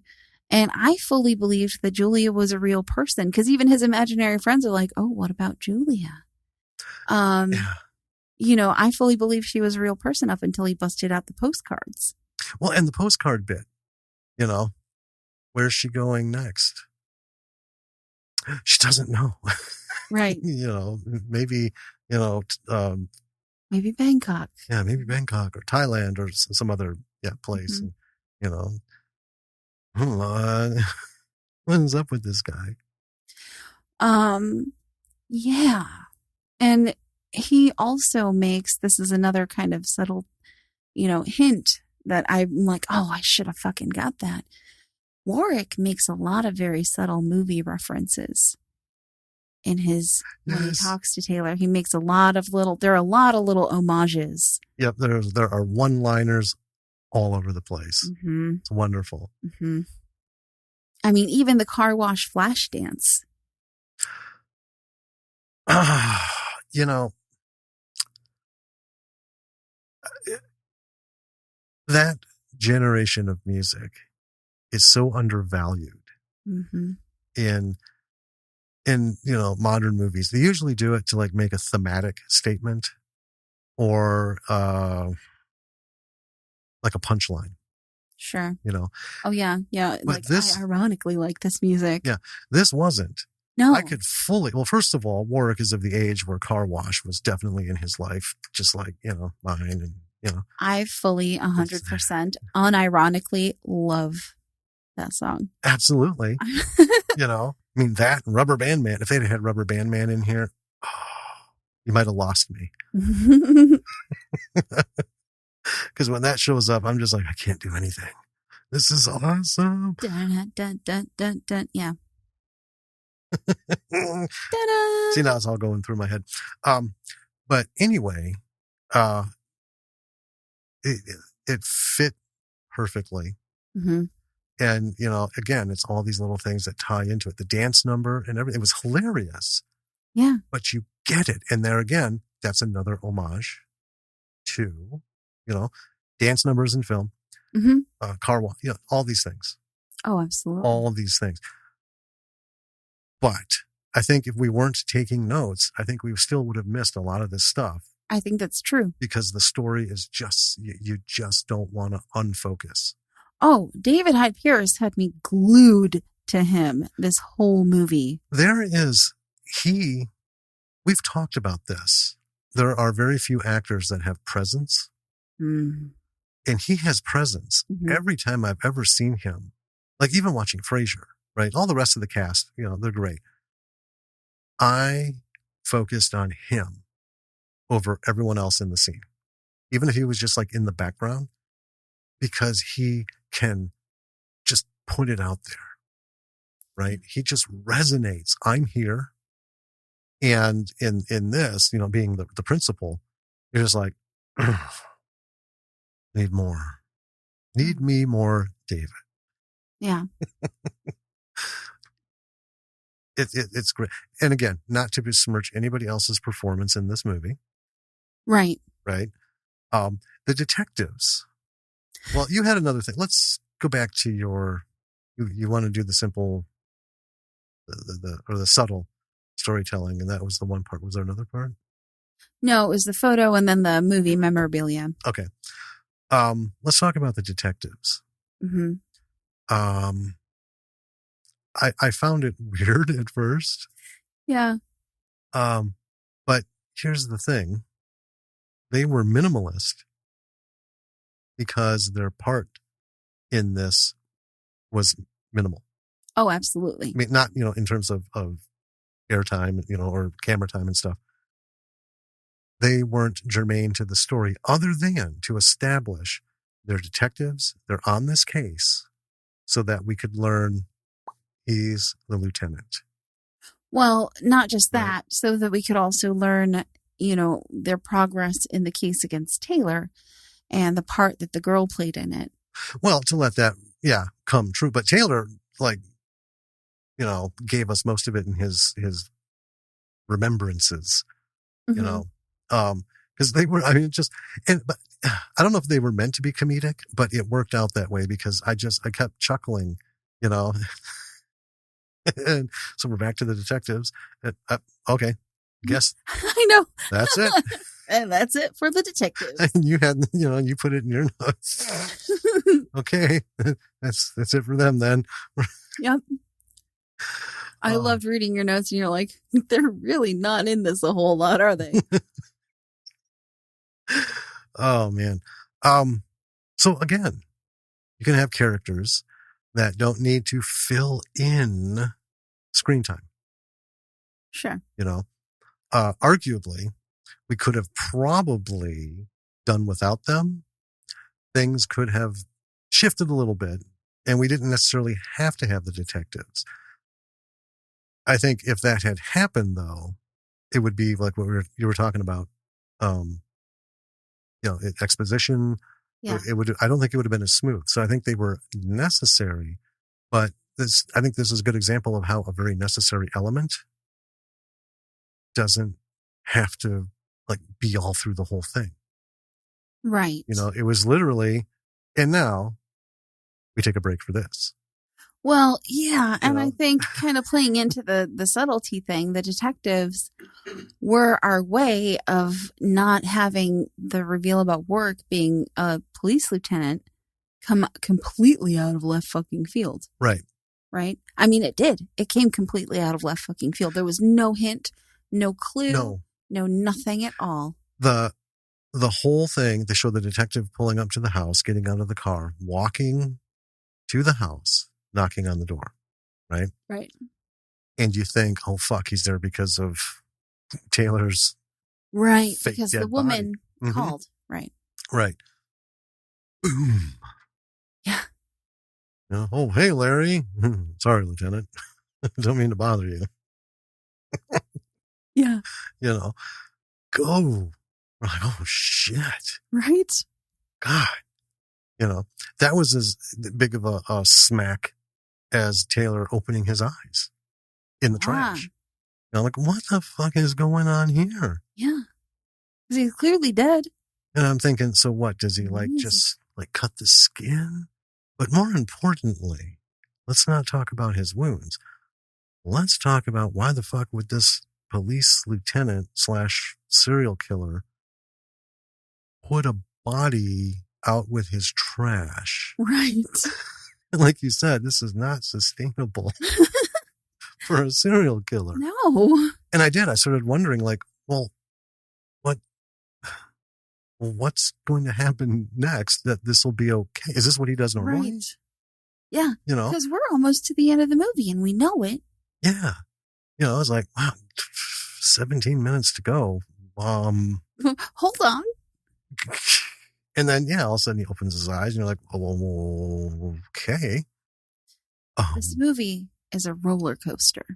[SPEAKER 1] And I fully believed that Julia was a real person because even his imaginary friends are like, oh, what about Julia?
[SPEAKER 2] Yeah.
[SPEAKER 1] I fully believed she was a real person up until he busted out the postcards.
[SPEAKER 2] Well, and the postcard bit, where's she going next? She doesn't know.
[SPEAKER 1] Right.
[SPEAKER 2] Maybe,
[SPEAKER 1] maybe Bangkok.
[SPEAKER 2] Yeah, maybe Bangkok or Thailand or some other place. And, what's up with this guy?
[SPEAKER 1] Yeah. And he also makes, this is another kind of subtle, hint that I'm like, oh, I should have fucking got that. Warwick makes a lot of very subtle movie references in his, when he talks to Taylor. He makes there are a lot of little homages.
[SPEAKER 2] Yep. There are one-liners all over the place. It's wonderful.
[SPEAKER 1] I mean, even the car wash flash dance.
[SPEAKER 2] That generation of music is so undervalued in modern movies. They usually do it to like make a thematic statement or like a punchline.
[SPEAKER 1] Sure.
[SPEAKER 2] Oh
[SPEAKER 1] yeah.
[SPEAKER 2] But
[SPEAKER 1] I ironically like this music.
[SPEAKER 2] Yeah. This wasn't.
[SPEAKER 1] No.
[SPEAKER 2] I could first of all, Warwick is of the age where car wash was definitely in his life, just like, mine and,
[SPEAKER 1] I fully 100% unironically love that song.
[SPEAKER 2] Absolutely. I mean, that and Rubber Band Man, if they'd had Rubber Band Man in here, you might have lost me. Because when that shows up, I'm just like, I can't do anything. This is awesome.
[SPEAKER 1] Dun, dun, dun, dun, dun. Yeah.
[SPEAKER 2] See, now it's all going through my head. But anyway, it fit perfectly.
[SPEAKER 1] Mm-hmm.
[SPEAKER 2] And, again, it's all these little things that tie into it. The dance number and everything. It was hilarious.
[SPEAKER 1] Yeah.
[SPEAKER 2] But you get it. And there again, that's another homage to, dance numbers in film, car walk, all these things.
[SPEAKER 1] Oh, absolutely.
[SPEAKER 2] All these things. But I think if we weren't taking notes, I think we still would have missed a lot of this stuff.
[SPEAKER 1] I think that's true.
[SPEAKER 2] Because the story is just, you just don't want to unfocus.
[SPEAKER 1] Oh, David Hyde Pierce had me glued to him this whole movie.
[SPEAKER 2] We've talked about this. There are very few actors that have presence.
[SPEAKER 1] Mm.
[SPEAKER 2] And he has presence.
[SPEAKER 1] Mm-hmm.
[SPEAKER 2] Every time I've ever seen him, like even watching Frasier, right? All the rest of the cast, they're great. I focused on him over everyone else in the scene. Even if he was just like in the background, because he can just put it out there, right? He just resonates. I'm here. And in this, being the principal, you're just like, need more. Need me more, David.
[SPEAKER 1] Yeah.
[SPEAKER 2] It's great. And again, not to besmirch anybody else's performance in this movie.
[SPEAKER 1] Right.
[SPEAKER 2] Right. The detectives. Well, you had another thing. Let's go back to you want to do the simple, the subtle storytelling. And that was the one part. Was there another part?
[SPEAKER 1] No, it was the photo and then the movie memorabilia.
[SPEAKER 2] Okay. Let's talk about the detectives.
[SPEAKER 1] Mm-hmm.
[SPEAKER 2] I found it weird at first.
[SPEAKER 1] Yeah.
[SPEAKER 2] But here's the thing. They were minimalist because their part in this was minimal.
[SPEAKER 1] Oh, absolutely.
[SPEAKER 2] I mean, not, in terms of airtime, or camera time and stuff. They weren't germane to the story other than to establish they're detectives. They're on this case so that we could learn he's the lieutenant.
[SPEAKER 1] Well, not just that, so that we could also learn, their progress in the case against Taylor and the part that the girl played in it.
[SPEAKER 2] Well, to let that, come true. But Taylor, gave us most of it in his remembrances,
[SPEAKER 1] Mm-hmm.
[SPEAKER 2] Because they were, but I don't know if they were meant to be comedic, but it worked out that way because I kept chuckling, and so we're back to the detectives. Okay. Guess
[SPEAKER 1] I know.
[SPEAKER 2] That's it.
[SPEAKER 1] And that's it for the detectives.
[SPEAKER 2] And you had, you put it in your notes. Okay. That's it for them then.
[SPEAKER 1] Yep. I loved reading your notes and you're like, they're really not in this a whole lot, are they?
[SPEAKER 2] Oh man. So again, you can have characters that don't need to fill in screen time.
[SPEAKER 1] Sure.
[SPEAKER 2] Arguably, we could have probably done without them. Things could have shifted a little bit, and we didn't necessarily have to have the detectives. I think if that had happened, though, it would be like what you were talking about. Exposition.
[SPEAKER 1] Yeah.
[SPEAKER 2] I don't think it would have been as smooth. So I think they were necessary, but I think this is a good example of how a very necessary element doesn't have to be all through the whole thing.
[SPEAKER 1] Right.
[SPEAKER 2] It was literally, and now we take a break for this.
[SPEAKER 1] Well, yeah. And I think kind of playing into the subtlety thing, the detectives were our way of not having the reveal about work being a police lieutenant come completely out of left fucking field.
[SPEAKER 2] Right.
[SPEAKER 1] Right. I mean, it did. It came completely out of left fucking field. There was no hint, no clue, no nothing at all.
[SPEAKER 2] The whole thing, they show the detective pulling up to the house, getting out of the car, walking to the house, knocking on the door, right?
[SPEAKER 1] Right.
[SPEAKER 2] And you think, oh, fuck, he's there because of Taylor's
[SPEAKER 1] right,
[SPEAKER 2] fake
[SPEAKER 1] because
[SPEAKER 2] dead
[SPEAKER 1] the woman
[SPEAKER 2] body.
[SPEAKER 1] called. Right.
[SPEAKER 2] Right. boom.
[SPEAKER 1] Yeah.
[SPEAKER 2] You know, oh, hey, Larry. Sorry, Lieutenant. Don't mean to bother you.
[SPEAKER 1] Yeah.
[SPEAKER 2] You know, go. We're like, oh, shit.
[SPEAKER 1] Right?
[SPEAKER 2] God. You know, that was as big of a smack as Taylor opening his eyes in the trash. You know, like, what the fuck is going on here?
[SPEAKER 1] Yeah. Because he's clearly dead.
[SPEAKER 2] And I'm thinking, so what? Does he like just like cut the skin? But more importantly, let's not talk about his wounds. Let's talk about why the fuck would this police lieutenant / serial killer put a body out with his trash?
[SPEAKER 1] Right.
[SPEAKER 2] Like you said, this is not sustainable for a serial killer.
[SPEAKER 1] No.
[SPEAKER 2] And I started wondering, like, well, what's going to happen next that this will be okay? Is this what he does normally?
[SPEAKER 1] Right. Yeah.
[SPEAKER 2] You know?
[SPEAKER 1] Because we're almost to the end of the movie and we know it.
[SPEAKER 2] Yeah. You know, I was like, wow, 17 minutes to go.
[SPEAKER 1] Hold on.
[SPEAKER 2] And then, all of a sudden he opens his eyes and you're like, oh, okay.
[SPEAKER 1] This movie is a roller coaster.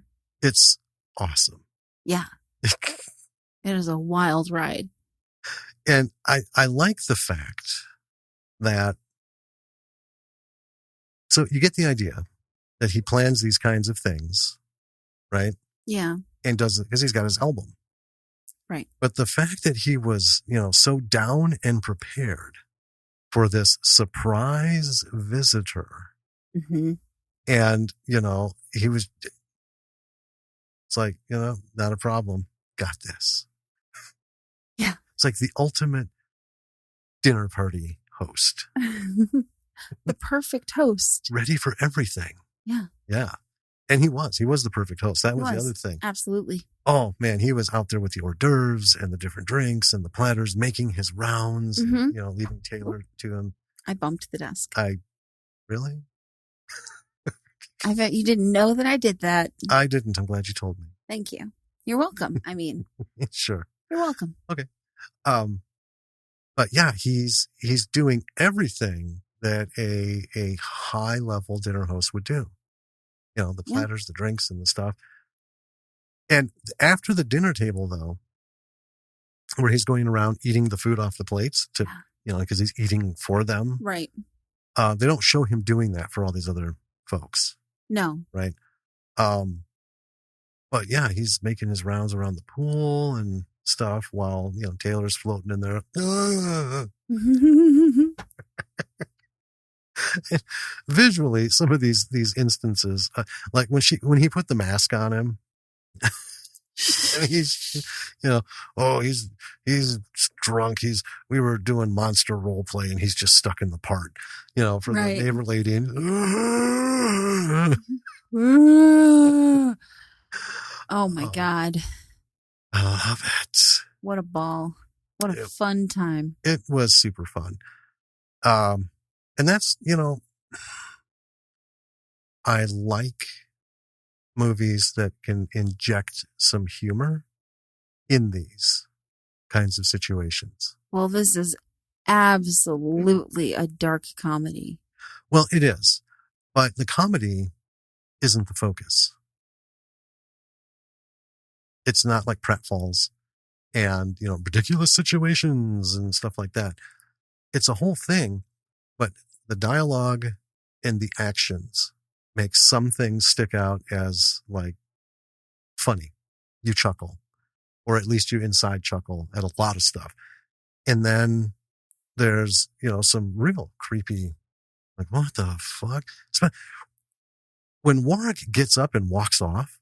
[SPEAKER 2] It's awesome.
[SPEAKER 1] Yeah. It is a wild ride.
[SPEAKER 2] And I like the fact that, so you get the idea that he plans these kinds of things, right?
[SPEAKER 1] Yeah.
[SPEAKER 2] And does it because he's got his album.
[SPEAKER 1] Right.
[SPEAKER 2] But the fact that he was, so down and prepared for this surprise visitor.
[SPEAKER 1] Mm-hmm.
[SPEAKER 2] And, he was, it's like, not a problem. Got this.
[SPEAKER 1] Yeah.
[SPEAKER 2] It's like the ultimate dinner party host.
[SPEAKER 1] The perfect host.
[SPEAKER 2] Ready for everything.
[SPEAKER 1] Yeah.
[SPEAKER 2] Yeah. And he was the perfect host. That was the other thing.
[SPEAKER 1] Absolutely.
[SPEAKER 2] Oh man, he was out there with the hors d'oeuvres and the different drinks and the platters, making his rounds, and, leaving Taylor to him.
[SPEAKER 1] I bumped the desk.
[SPEAKER 2] Really?
[SPEAKER 1] I bet you didn't know that I did that.
[SPEAKER 2] I didn't. I'm glad you told me.
[SPEAKER 1] Thank you. You're welcome. I mean,
[SPEAKER 2] sure.
[SPEAKER 1] You're welcome.
[SPEAKER 2] Okay. But yeah, he's doing everything that a high level dinner host would do. The platters, the drinks, and the stuff. And after the dinner table, though, where he's going around eating the food off the plates to, because he's eating for them.
[SPEAKER 1] Right.
[SPEAKER 2] They don't show him doing that for all these other folks.
[SPEAKER 1] No.
[SPEAKER 2] Right. But yeah, he's making his rounds around the pool and stuff while, Taylor's floating in there. Visually, some of these instances, like when he put the mask on him, and he's, he's drunk. We were doing monster role play and he's just stuck in the part, for the neighbor lady.
[SPEAKER 1] Oh my God.
[SPEAKER 2] I love it.
[SPEAKER 1] What a ball. What a fun time.
[SPEAKER 2] It was super fun. And that's, I like movies that can inject some humor in these kinds of situations.
[SPEAKER 1] Well, this is absolutely a dark comedy.
[SPEAKER 2] Well, it is, but the comedy isn't the focus. It's not like pratfalls and, ridiculous situations and stuff like that. It's a whole thing, but the dialogue and the actions make some things stick out as like funny. You chuckle, or at least you inside chuckle at a lot of stuff. And then there's, some real creepy, like, what the fuck? When Warwick gets up and walks off,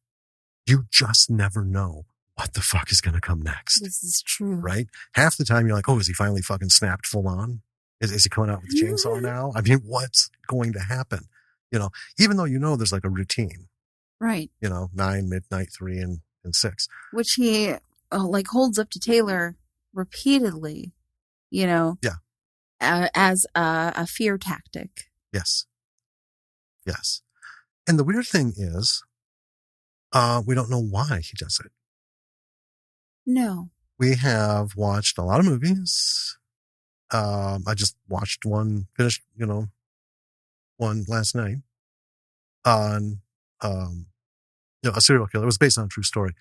[SPEAKER 2] you just never know what the fuck is going to come next.
[SPEAKER 1] This is true.
[SPEAKER 2] Right? Half the time you're like, oh, is he finally fucking snapped full on? Is he coming out with the chainsaw now? I mean, what's going to happen? Even though there's like a routine.
[SPEAKER 1] Right.
[SPEAKER 2] 9, midnight, 3, and 6.
[SPEAKER 1] Which he holds up to Taylor repeatedly,
[SPEAKER 2] Yeah.
[SPEAKER 1] As a fear tactic.
[SPEAKER 2] Yes. Yes. And the weird thing is, we don't know why he does it.
[SPEAKER 1] No.
[SPEAKER 2] We have watched a lot of movies I just watched finished, one last night on, a serial killer. It was based on a true story.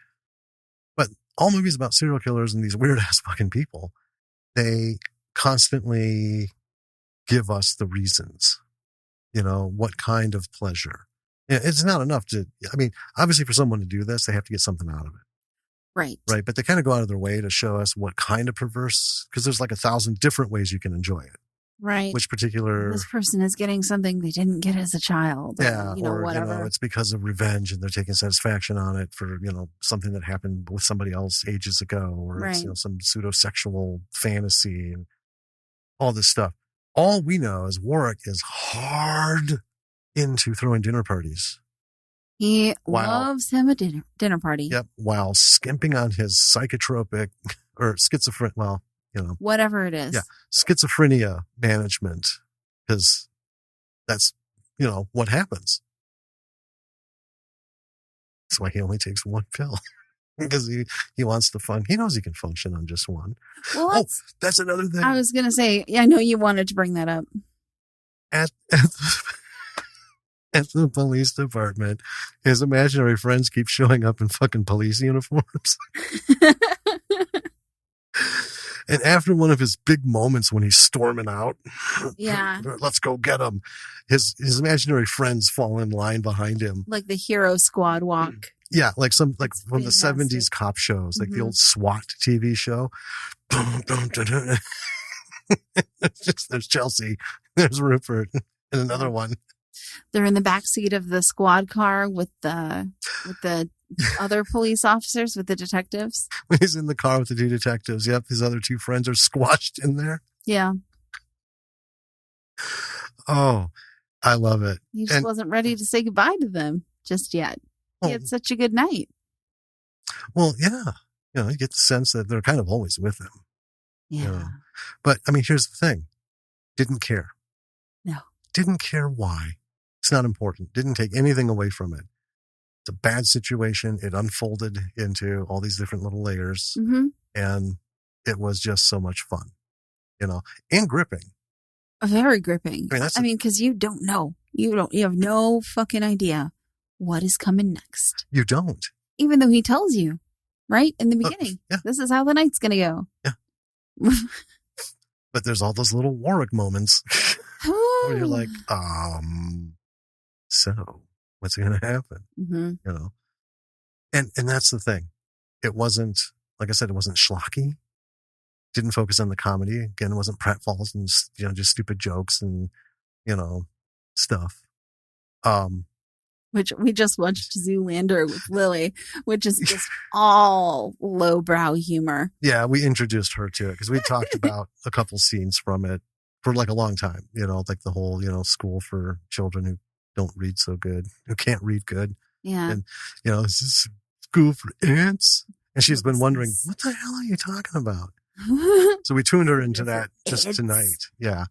[SPEAKER 2] But all movies about serial killers and these weird ass fucking people, they constantly give us the reasons, what kind of pleasure. It's not enough obviously for someone to do this, they have to get something out of it.
[SPEAKER 1] Right.
[SPEAKER 2] Right. But they kind of go out of their way to show us what kind of perverse, because there's like 1,000 different ways you can enjoy it.
[SPEAKER 1] Right.
[SPEAKER 2] Which particular.
[SPEAKER 1] This person is getting something they didn't get as a child.
[SPEAKER 2] Yeah.
[SPEAKER 1] Or whatever.
[SPEAKER 2] It's because of revenge and they're taking satisfaction on it for, something that happened with somebody else ages ago, or it's, some pseudo-sexual fantasy and all this stuff. All we know is Warwick is hard into throwing dinner parties.
[SPEAKER 1] He loves him a dinner party.
[SPEAKER 2] Yep. While skimping on his psychotropic or schizophrenic,
[SPEAKER 1] whatever it is.
[SPEAKER 2] Yeah. Schizophrenia management, because that's, what happens. That's why he only takes one pill. Because he wants to he knows he can function on just one.
[SPEAKER 1] Well,
[SPEAKER 2] that's another thing.
[SPEAKER 1] I was going to say, I know you wanted to bring that up.
[SPEAKER 2] At the police department, his imaginary friends keep showing up in fucking police uniforms. And after one of his big moments when he's storming out, let's go get him, his imaginary friends fall in line behind him.
[SPEAKER 1] Like the hero squad walk.
[SPEAKER 2] Yeah, like from the 70s cop shows, like the old SWAT TV show. There's Chelsea, there's Rupert, and another one.
[SPEAKER 1] They're in the back seat of the squad car with the other police officers, with the detectives.
[SPEAKER 2] When he's in the car with the two detectives, yep, his other two friends are squashed in there.
[SPEAKER 1] Yeah.
[SPEAKER 2] Oh, I love it.
[SPEAKER 1] He just wasn't ready to say goodbye to them just yet. He had such a good night.
[SPEAKER 2] Well, yeah. You get the sense that they're kind of always with him.
[SPEAKER 1] Yeah.
[SPEAKER 2] But, here's the thing. Didn't care.
[SPEAKER 1] No.
[SPEAKER 2] Didn't care why. It's not important. Didn't take anything away from it. It's a bad situation. It unfolded into all these different little layers.
[SPEAKER 1] Mm-hmm.
[SPEAKER 2] And it was just so much fun, and gripping.
[SPEAKER 1] Very gripping. Because you don't know. You have no fucking idea what is coming next.
[SPEAKER 2] You don't.
[SPEAKER 1] Even though he tells you, right? In the beginning.
[SPEAKER 2] Yeah.
[SPEAKER 1] This is how the night's going to go.
[SPEAKER 2] Yeah. But there's all those little Warwick moments where you're like, so what's going to happen?
[SPEAKER 1] Mm-hmm.
[SPEAKER 2] And that's the thing. It wasn't, like I said, it wasn't schlocky. Didn't focus on the comedy. Again, it wasn't pratfalls and, just stupid jokes and, stuff.
[SPEAKER 1] Which we just watched Zoolander with Lily, which is just all lowbrow humor.
[SPEAKER 2] Yeah, we introduced her to it because we talked about a couple scenes from it for like a long time, like the whole, school for children who don't read so good, who can't read good.
[SPEAKER 1] Yeah.
[SPEAKER 2] And, this is school for ants. And she's been wondering, what the hell are you talking about? So we tuned her into that just tonight. Yeah.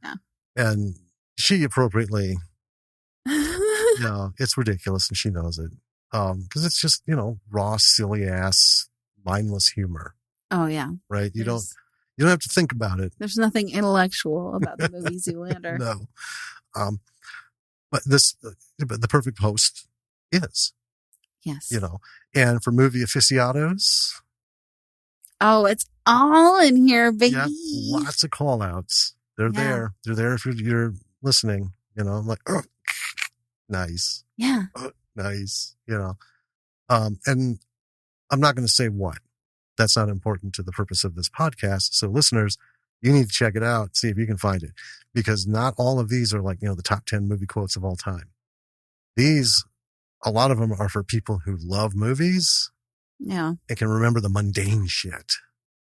[SPEAKER 2] And she appropriately, it's ridiculous and she knows it. Because it's just, raw, silly ass, mindless humor.
[SPEAKER 1] Oh, yeah.
[SPEAKER 2] Right? You don't have to think about it.
[SPEAKER 1] There's nothing intellectual about the movie Zoolander.
[SPEAKER 2] No. But the perfect host is.
[SPEAKER 1] Yes.
[SPEAKER 2] And for movie aficionados.
[SPEAKER 1] Oh, it's all in here, baby.
[SPEAKER 2] Yeah, lots of call outs. They're there. They're there if you're listening. I'm like, oh, nice.
[SPEAKER 1] Yeah.
[SPEAKER 2] Oh, nice. And I'm not going to say what. That's not important to the purpose of this podcast. So listeners, you need to check it out, see if you can find it. Because not all of these are like, the top 10 movie quotes of all time. A lot of them are for people who love movies.
[SPEAKER 1] Yeah.
[SPEAKER 2] And can remember the mundane shit,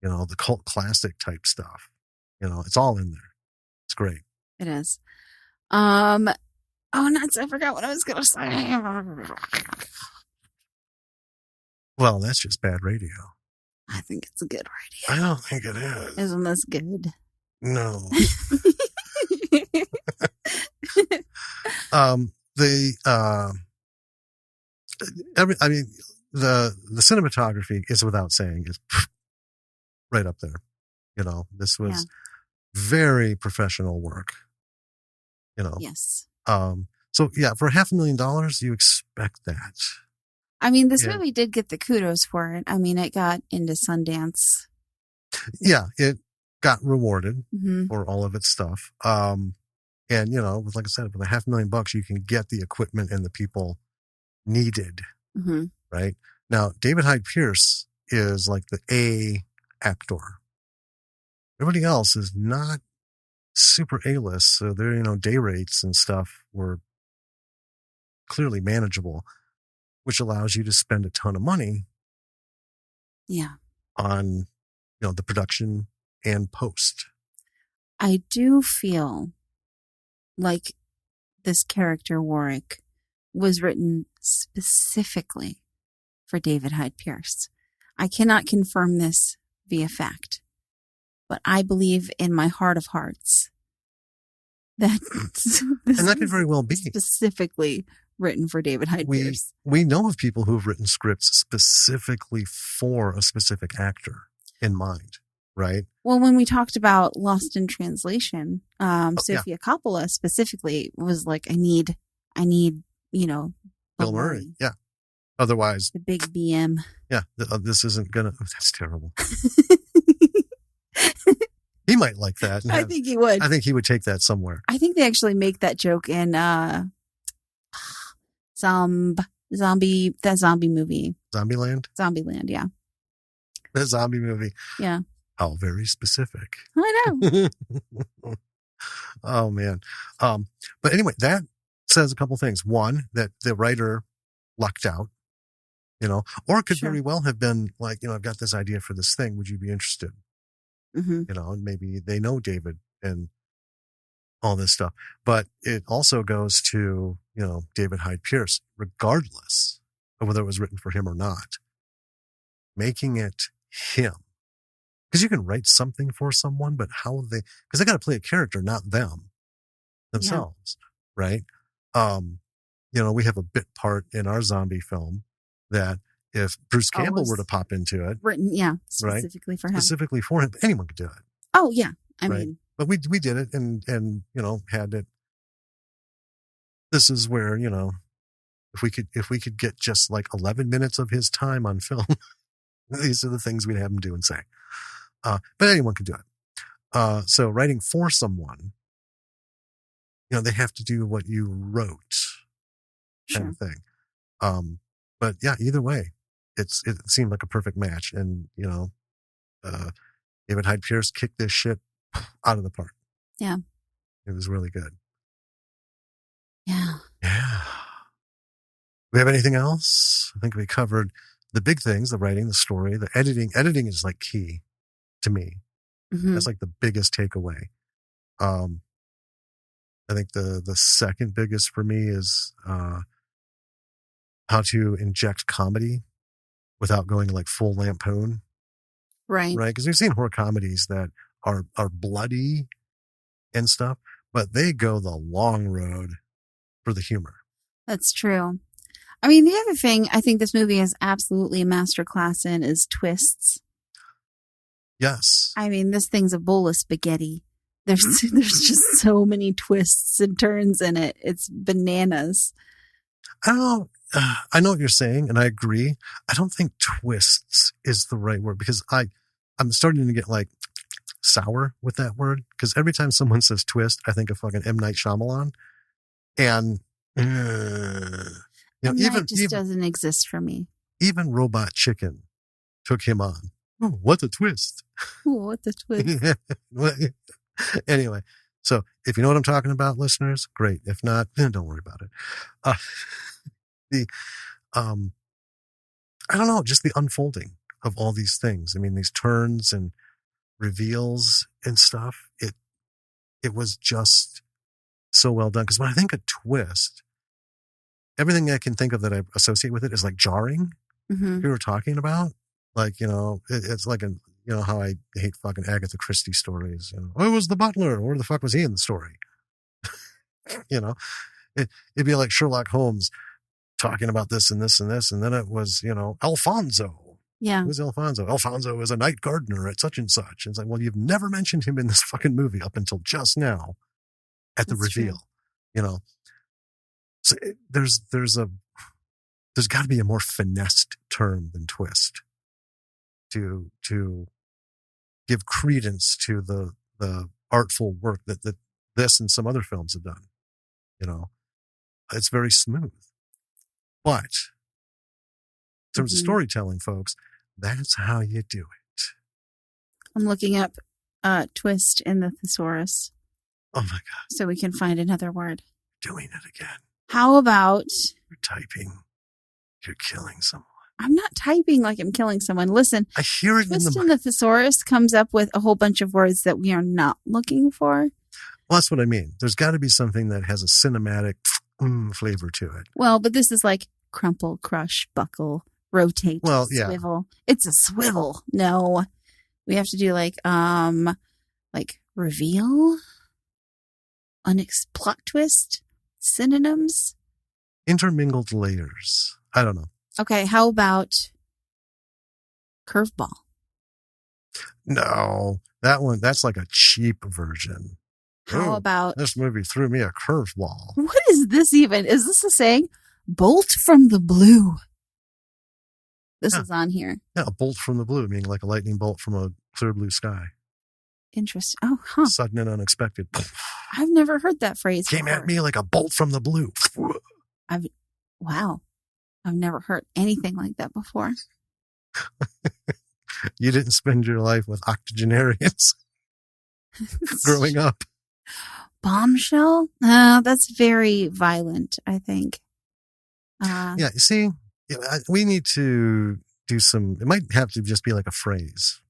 [SPEAKER 2] the cult classic type stuff. It's all in there. It's great.
[SPEAKER 1] It is. Oh, nuts. I forgot what I was going to say.
[SPEAKER 2] Well, that's just bad radio.
[SPEAKER 1] I think it's a good radio.
[SPEAKER 2] I don't think it is.
[SPEAKER 1] Isn't this good?
[SPEAKER 2] No. The cinematography is without saying is right up there. This was very professional work,
[SPEAKER 1] Yes.
[SPEAKER 2] So yeah, for $500,000, you expect that.
[SPEAKER 1] I mean, this
[SPEAKER 2] Yeah.
[SPEAKER 1] movie did get the kudos for it. I mean, it got into Sundance.
[SPEAKER 2] Yeah, it got rewarded
[SPEAKER 1] Mm-hmm.
[SPEAKER 2] for all of its stuff. And like I said, with $500,000, you can get the equipment and the people needed.
[SPEAKER 1] Mm-hmm.
[SPEAKER 2] Right now, David Hyde Pierce is like the A actor. Everybody else is not super A-list, so their day rates and stuff were clearly manageable, which allows you to spend a ton of money.
[SPEAKER 1] Yeah.
[SPEAKER 2] On the production and post.
[SPEAKER 1] I do feel like this character Warwick was written specifically for David Hyde Pierce. I cannot confirm this via fact, but I believe in my heart of hearts that this
[SPEAKER 2] and that could very well be
[SPEAKER 1] specifically written for David Hyde Pierce.
[SPEAKER 2] We know of people who've written scripts specifically for a specific actor in mind, right?
[SPEAKER 1] Well, when we talked about Lost in Translation, Sofia Coppola specifically was like, I need, Bill Murray.
[SPEAKER 2] Yeah. Otherwise,
[SPEAKER 1] the big BM.
[SPEAKER 2] Yeah, this isn't gonna. Oh, that's terrible. He might like that.
[SPEAKER 1] I think he would.
[SPEAKER 2] I think he would take that somewhere.
[SPEAKER 1] I think they actually make that joke in zombie movie.
[SPEAKER 2] Zombieland,
[SPEAKER 1] yeah.
[SPEAKER 2] The zombie movie.
[SPEAKER 1] Yeah.
[SPEAKER 2] How very specific.
[SPEAKER 1] I know.
[SPEAKER 2] Oh man. But anyway, that says a couple things. One, that the writer lucked out, or it could very well have been like, I've got this idea for this thing. Would you be interested?
[SPEAKER 1] Mm-hmm.
[SPEAKER 2] And maybe they know David and all this stuff. But it also goes to, David Hyde Pierce, regardless of whether it was written for him or not, making it him. Because you can write something for someone, but because they got to play a character, not themselves, right? We have a bit part in our zombie film that if Bruce Campbell were to pop into it,
[SPEAKER 1] written, specifically for him,
[SPEAKER 2] anyone could do it.
[SPEAKER 1] Oh yeah, I mean,
[SPEAKER 2] but we did it and had it. This is where if we could get just like 11 minutes of his time on film, these are the things we'd have him do and say. But anyone can do it. So writing for someone, they have to do what you wrote, kind of thing. But yeah, either way, it seemed like a perfect match, and David Hyde Pierce kicked this shit out of the park.
[SPEAKER 1] Yeah,
[SPEAKER 2] it was really good.
[SPEAKER 1] Yeah.
[SPEAKER 2] We have anything else? I think we covered the big things: the writing, the story, the editing. Editing is like key to me.
[SPEAKER 1] Mm-hmm.
[SPEAKER 2] That's like the biggest takeaway. I think the second biggest for me is how to inject comedy without going like full lampoon.
[SPEAKER 1] Right.
[SPEAKER 2] Because we've seen horror comedies that are bloody and stuff, but they go the long road for the humor.
[SPEAKER 1] That's true. I mean, the other thing I think this movie is absolutely a masterclass in is twists.
[SPEAKER 2] Yes.
[SPEAKER 1] I mean, this thing's a bowl of spaghetti. There's just so many twists and turns in it. It's bananas.
[SPEAKER 2] I know what you're saying, and I agree. I don't think twists is the right word, because I'm starting to get like sour with that word, because every time someone says twist, I think of fucking M. Night Shyamalan, and
[SPEAKER 1] even doesn't exist for me.
[SPEAKER 2] Even Robot Chicken took him on. Oh, what a twist!
[SPEAKER 1] Oh, what a twist!
[SPEAKER 2] Anyway, so if you know what I'm talking about, listeners, great. If not, don't worry about it. I don't know, just the unfolding of all these things. I mean, these turns and reveals and stuff. It was just so well done. Because when I think of twist, everything I can think of that I associate with it is like jarring.
[SPEAKER 1] Mm-hmm.
[SPEAKER 2] We were talking about, like, it's like how I hate fucking Agatha Christie stories. Who was the butler? Where the fuck was he in the story? It'd be like Sherlock Holmes talking about this and this and this, and then it was, Alfonso.
[SPEAKER 1] Yeah.
[SPEAKER 2] Who's Alfonso? Alfonso is a night gardener at such and such. And it's like, well, you've never mentioned him in this fucking movie up until just now at the reveal. True. So there's got to be a more finessed term than twist to give credence to the artful work that this and some other films have done. It's very smooth. But in terms of storytelling, folks, that's how you do it.
[SPEAKER 1] I'm looking up twist in the thesaurus.
[SPEAKER 2] Oh my God.
[SPEAKER 1] So we can find another word.
[SPEAKER 2] Doing it again.
[SPEAKER 1] How about...
[SPEAKER 2] You're typing. You're killing someone.
[SPEAKER 1] I'm not typing like I'm killing someone. Listen,
[SPEAKER 2] I hear it
[SPEAKER 1] twist in the thesaurus comes up with a whole bunch of words that we are not looking for.
[SPEAKER 2] Well, that's what I mean. There's got to be something that has a cinematic flavor to it.
[SPEAKER 1] Well, but this is like crumple, crush, buckle, rotate, swivel. It's a swivel. No. We have to do like reveal, plot twist, synonyms.
[SPEAKER 2] Intermingled layers. I don't know.
[SPEAKER 1] Okay, how about curveball?
[SPEAKER 2] No, that's like a cheap version.
[SPEAKER 1] How about...
[SPEAKER 2] This movie threw me a curveball.
[SPEAKER 1] What is this even? Is this a saying? Bolt from the blue. This is on here.
[SPEAKER 2] Yeah, a bolt from the blue, meaning like a lightning bolt from a clear blue sky.
[SPEAKER 1] Interesting. Oh, huh.
[SPEAKER 2] Sudden and unexpected.
[SPEAKER 1] I've never heard that phrase
[SPEAKER 2] Came at me like a bolt from the blue.
[SPEAKER 1] Wow. I've never heard anything like that before.
[SPEAKER 2] You didn't spend your life with octogenarians growing up.
[SPEAKER 1] Bombshell? That's very violent, I think.
[SPEAKER 2] You see, we need to do it might have to just be like a phrase,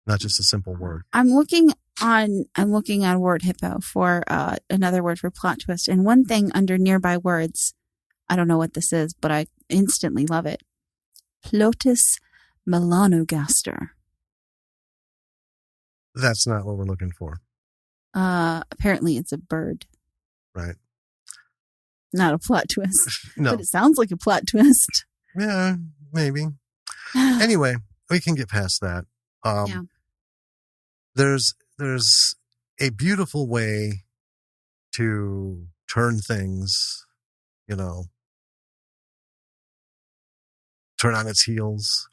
[SPEAKER 2] not just a simple word.
[SPEAKER 1] I'm looking on Word Hippo for another word for plot twist. And one thing under nearby words, I don't know what this is, but I instantly love it. Plotus melanogaster.
[SPEAKER 2] That's not what we're looking for.
[SPEAKER 1] Apparently it's a bird.
[SPEAKER 2] Right.
[SPEAKER 1] Not a plot twist.
[SPEAKER 2] No.
[SPEAKER 1] But it sounds like a plot twist.
[SPEAKER 2] Yeah, maybe. Anyway, we can get past that. There's a beautiful way to turn things, turn on its heels,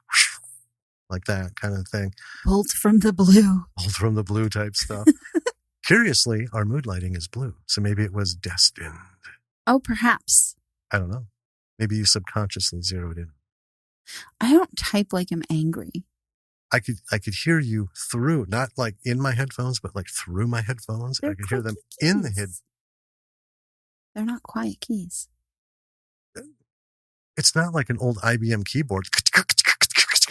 [SPEAKER 2] like that kind of thing.
[SPEAKER 1] Bolt from the blue.
[SPEAKER 2] Bolt from the blue type stuff. Curiously, our mood lighting is blue, so maybe it was destined.
[SPEAKER 1] Oh, perhaps.
[SPEAKER 2] I don't know. Maybe you subconsciously zeroed in.
[SPEAKER 1] I don't type like I'm angry.
[SPEAKER 2] I could hear you through, not like in my headphones, but like through my headphones. I could hear them keys. In the head.
[SPEAKER 1] They're not quiet keys.
[SPEAKER 2] It's not like an old IBM keyboard.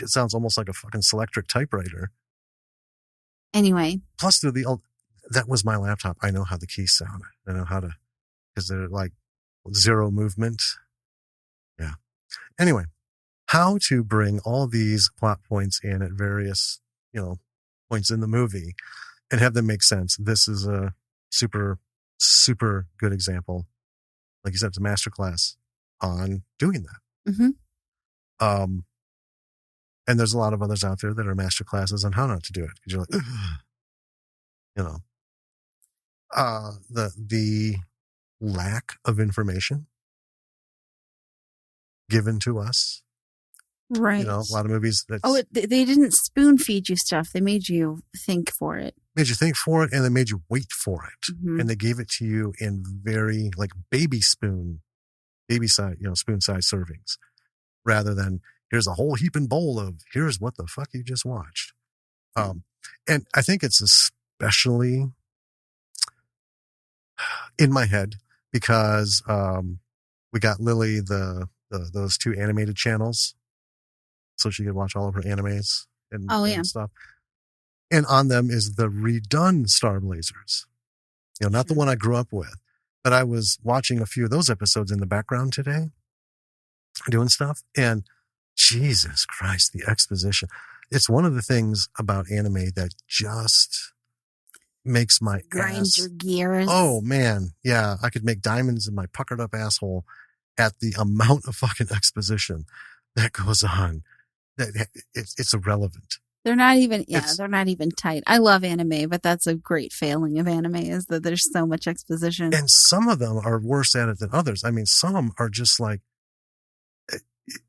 [SPEAKER 2] It sounds almost like a fucking Selectric typewriter.
[SPEAKER 1] Anyway.
[SPEAKER 2] Plus, they're the old. That was my laptop. I know how the keys sound. I know how to, because they're like zero movement. Yeah. Anyway, how to bring all these plot points in at various, points in the movie and have them make sense. This is a super, super good example. Like you said, it's a masterclass on doing that.
[SPEAKER 1] Mm-hmm.
[SPEAKER 2] And there's a lot of others out there that are masterclasses on how not to do it. Because you're like, the lack of information given to us.
[SPEAKER 1] Right.
[SPEAKER 2] A lot of movies that.
[SPEAKER 1] Oh, they didn't spoon feed you stuff. They made you think for it.
[SPEAKER 2] Made you think for it, and they made you wait for it.
[SPEAKER 1] Mm-hmm.
[SPEAKER 2] And they gave it to you in very like spoon size servings, rather than here's a whole heaping bowl of here's what the fuck you just watched. And I think it's especially in my head because we got Lily those two animated channels, so she could watch all of her animes and stuff. And on them is the redone Star Blazers, not the one I grew up with, but I was watching a few of those episodes in the background today, doing stuff, and Jesus Christ, the exposition. It's one of the things about anime that just makes my
[SPEAKER 1] grinds your gears.
[SPEAKER 2] Oh man. Yeah. I could make diamonds in my puckered up asshole at the amount of fucking exposition that goes on It's irrelevant.
[SPEAKER 1] They're not even, they're not even tight. I love anime, but that's a great failing of anime is that there's so much exposition.
[SPEAKER 2] And some of them are worse at it than others. I mean, some are just like,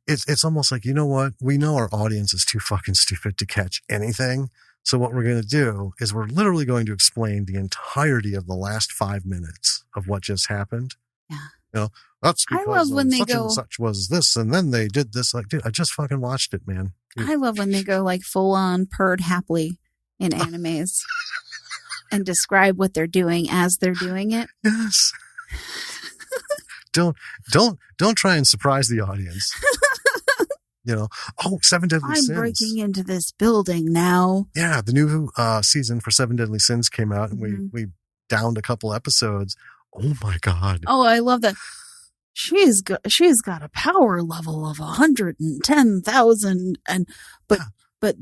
[SPEAKER 2] it's almost like, you know what? We know our audience is too fucking stupid to catch anything. So what we're going to do is we're literally going to explain the entirety of the last 5 minutes of what just happened.
[SPEAKER 1] Yeah.
[SPEAKER 2] You know, that's because
[SPEAKER 1] I love when they
[SPEAKER 2] such
[SPEAKER 1] go,
[SPEAKER 2] and such was this, and then they did this. Like, dude, I just fucking watched it, man.
[SPEAKER 1] I love when they go like full on purred happily in animes and describe what they're doing as they're doing it.
[SPEAKER 2] Yes. Don't try and surprise the audience. You know, Seven Deadly Sins.
[SPEAKER 1] I'm breaking into this building now.
[SPEAKER 2] Yeah, the new season for Seven Deadly Sins came out, and we downed a couple episodes. Oh my God.
[SPEAKER 1] Oh, I love that. She's got a power level of 110,000 but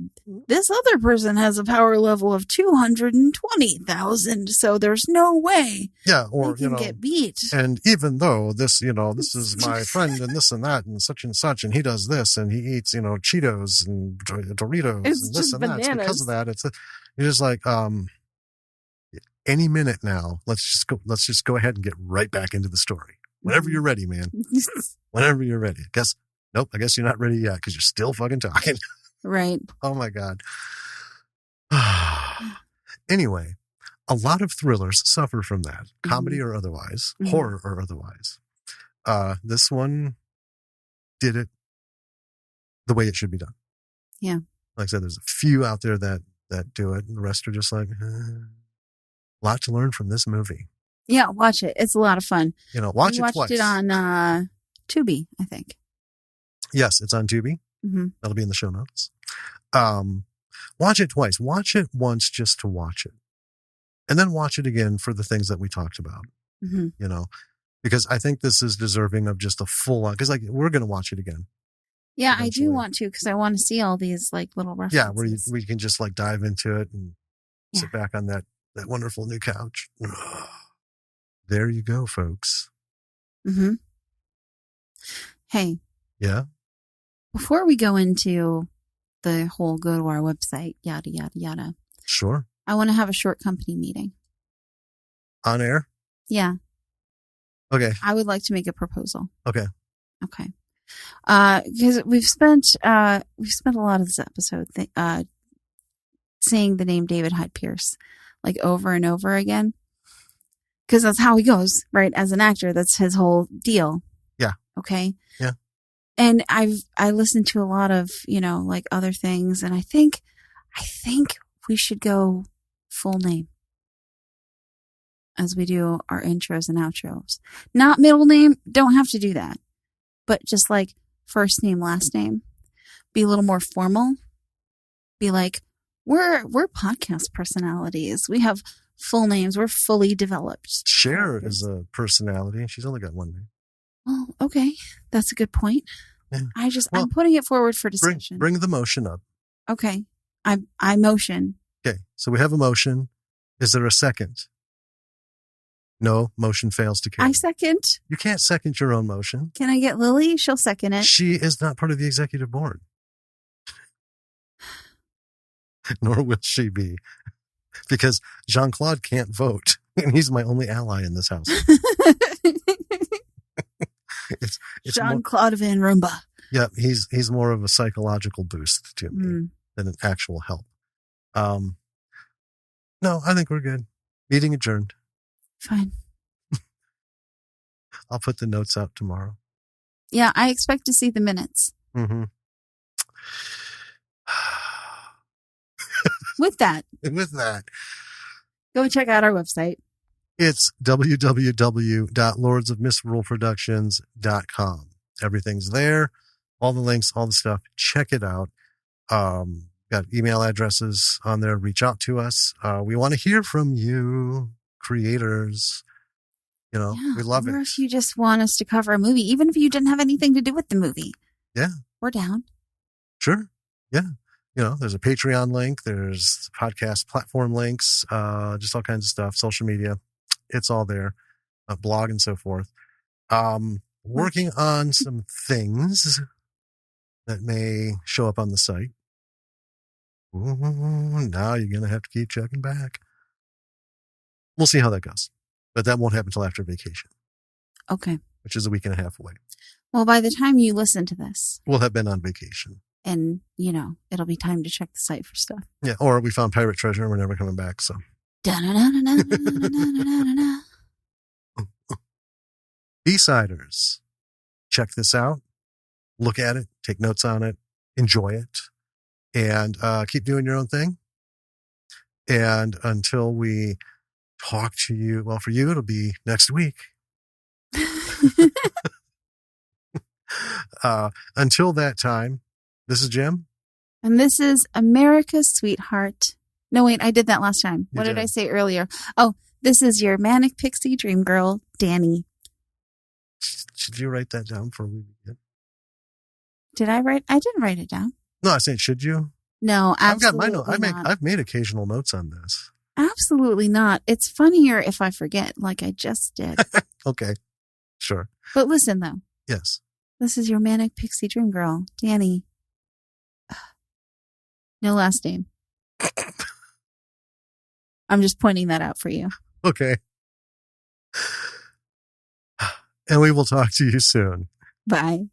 [SPEAKER 1] this other person has a power level of 220,000, so there's no way
[SPEAKER 2] or
[SPEAKER 1] they can get beat.
[SPEAKER 2] And even though this is my friend and this and that and such, and he does this and he eats, Cheetos and Doritos
[SPEAKER 1] It's
[SPEAKER 2] and this
[SPEAKER 1] just
[SPEAKER 2] and
[SPEAKER 1] bananas.
[SPEAKER 2] that. Because of that, you're just like, any minute now, let's just go ahead and get right back into the story. Whenever you're ready, man. Whenever you're ready. I guess you're not ready yet because you're still fucking talking.
[SPEAKER 1] Right.
[SPEAKER 2] Oh my God. Anyway, a lot of thrillers suffer from that, comedy or otherwise, horror or otherwise. This one did it the way it should be done.
[SPEAKER 1] Yeah.
[SPEAKER 2] Like I said, there's a few out there that do it, and the rest are just like, a lot to learn from this movie.
[SPEAKER 1] Yeah, watch it. It's a lot of fun.
[SPEAKER 2] Watch it twice.
[SPEAKER 1] Watched it on Tubi, I think.
[SPEAKER 2] Yes, it's on Tubi.
[SPEAKER 1] Mm-hmm.
[SPEAKER 2] That'll be in the show notes. Watch it twice. Watch it once just to watch it. And then watch it again for the things that we talked about. Mm-hmm. Because I think this is deserving of just a full on, because we're going to watch it again.
[SPEAKER 1] Yeah, eventually. I do want to, because I want to see all these little references.
[SPEAKER 2] Yeah, where we can just dive into it and sit back on that wonderful new couch. There you go, folks.
[SPEAKER 1] Mm-hmm. Hey.
[SPEAKER 2] Yeah?
[SPEAKER 1] Before we go into the whole go to our website, yada, yada, yada.
[SPEAKER 2] Sure.
[SPEAKER 1] I want to have a short company meeting.
[SPEAKER 2] On air?
[SPEAKER 1] Yeah.
[SPEAKER 2] Okay.
[SPEAKER 1] I would like to make a proposal.
[SPEAKER 2] Okay.
[SPEAKER 1] Because we've spent a lot of this episode saying the name David Hyde Pierce over and over again. Because that's how he goes, right? As an actor, that's his whole deal.
[SPEAKER 2] Yeah.
[SPEAKER 1] Okay.
[SPEAKER 2] Yeah.
[SPEAKER 1] And I listened to a lot of, other things, and I think we should go full name as we do our intros and outros. Not middle name, don't have to do that. But just first name, last name. Be a little more formal. Be like, we're podcast personalities. We have full names. We're fully developed.
[SPEAKER 2] Cher is a personality. She's only got one name.
[SPEAKER 1] Oh, okay. That's a good point. Yeah. I'm putting it forward for discussion.
[SPEAKER 2] Bring the motion up.
[SPEAKER 1] Okay. I motion.
[SPEAKER 2] Okay. So we have a motion. Is there a second? No, motion fails to carry.
[SPEAKER 1] I second.
[SPEAKER 2] You can't second your own motion.
[SPEAKER 1] Can I get Lily? She'll second it.
[SPEAKER 2] She is not part of the executive board. Nor will she be. Because Jean-Claude can't vote. And he's my only ally in this house. it's
[SPEAKER 1] Jean-Claude Van Rumba.
[SPEAKER 2] Yeah, he's more of a psychological boost to me than an actual help. No, I think we're good. Meeting adjourned.
[SPEAKER 1] Fine.
[SPEAKER 2] I'll put the notes out tomorrow.
[SPEAKER 1] Yeah, I expect to see the minutes.
[SPEAKER 2] Mm-hmm.
[SPEAKER 1] With that, go check out our website.
[SPEAKER 2] It's www.lordsofmisruleproductions.com. Everything's there. All the links, all the stuff. Check it out. Got email addresses on there. Reach out to us. We want to hear from you, creators. We love it.
[SPEAKER 1] Or if you just want us to cover a movie, even if you didn't have anything to do with the movie.
[SPEAKER 2] Yeah.
[SPEAKER 1] We're down.
[SPEAKER 2] Sure. Yeah. There's a Patreon link. There's podcast platform links, just all kinds of stuff, social media. It's all there, a blog and so forth. Working on some things that may show up on the site. Ooh, now you're going to have to keep checking back. We'll see how that goes. But that won't happen until after vacation.
[SPEAKER 1] Okay.
[SPEAKER 2] Which is a week and a half away.
[SPEAKER 1] Well, by the time you listen to this,
[SPEAKER 2] we'll have been on vacation.
[SPEAKER 1] And, it'll be time to check the site for stuff.
[SPEAKER 2] Yeah, or we found pirate treasure and we're never coming back, so. B-siders. Check this out. Look at it. Take notes on it. Enjoy it. And keep doing your own thing. And until we talk to you, well, for you, it'll be next week. Until that time, this is Jim.
[SPEAKER 1] And this is America's Sweetheart. No, wait, I did that last time. What did I say earlier? Oh, this is your manic pixie dream girl, Danny.
[SPEAKER 2] Should you write that down before we begin?
[SPEAKER 1] Did I write? I didn't write it down.
[SPEAKER 2] No, I said, should you?
[SPEAKER 1] No, absolutely
[SPEAKER 2] I've got my note. I've made occasional notes on this.
[SPEAKER 1] Absolutely not. It's funnier if I forget, like I just did.
[SPEAKER 2] Okay, sure.
[SPEAKER 1] But listen, though.
[SPEAKER 2] Yes.
[SPEAKER 1] This is your manic pixie dream girl, Danny. No last name. I'm just pointing that out for you.
[SPEAKER 2] Okay. And we will talk to you soon.
[SPEAKER 1] Bye.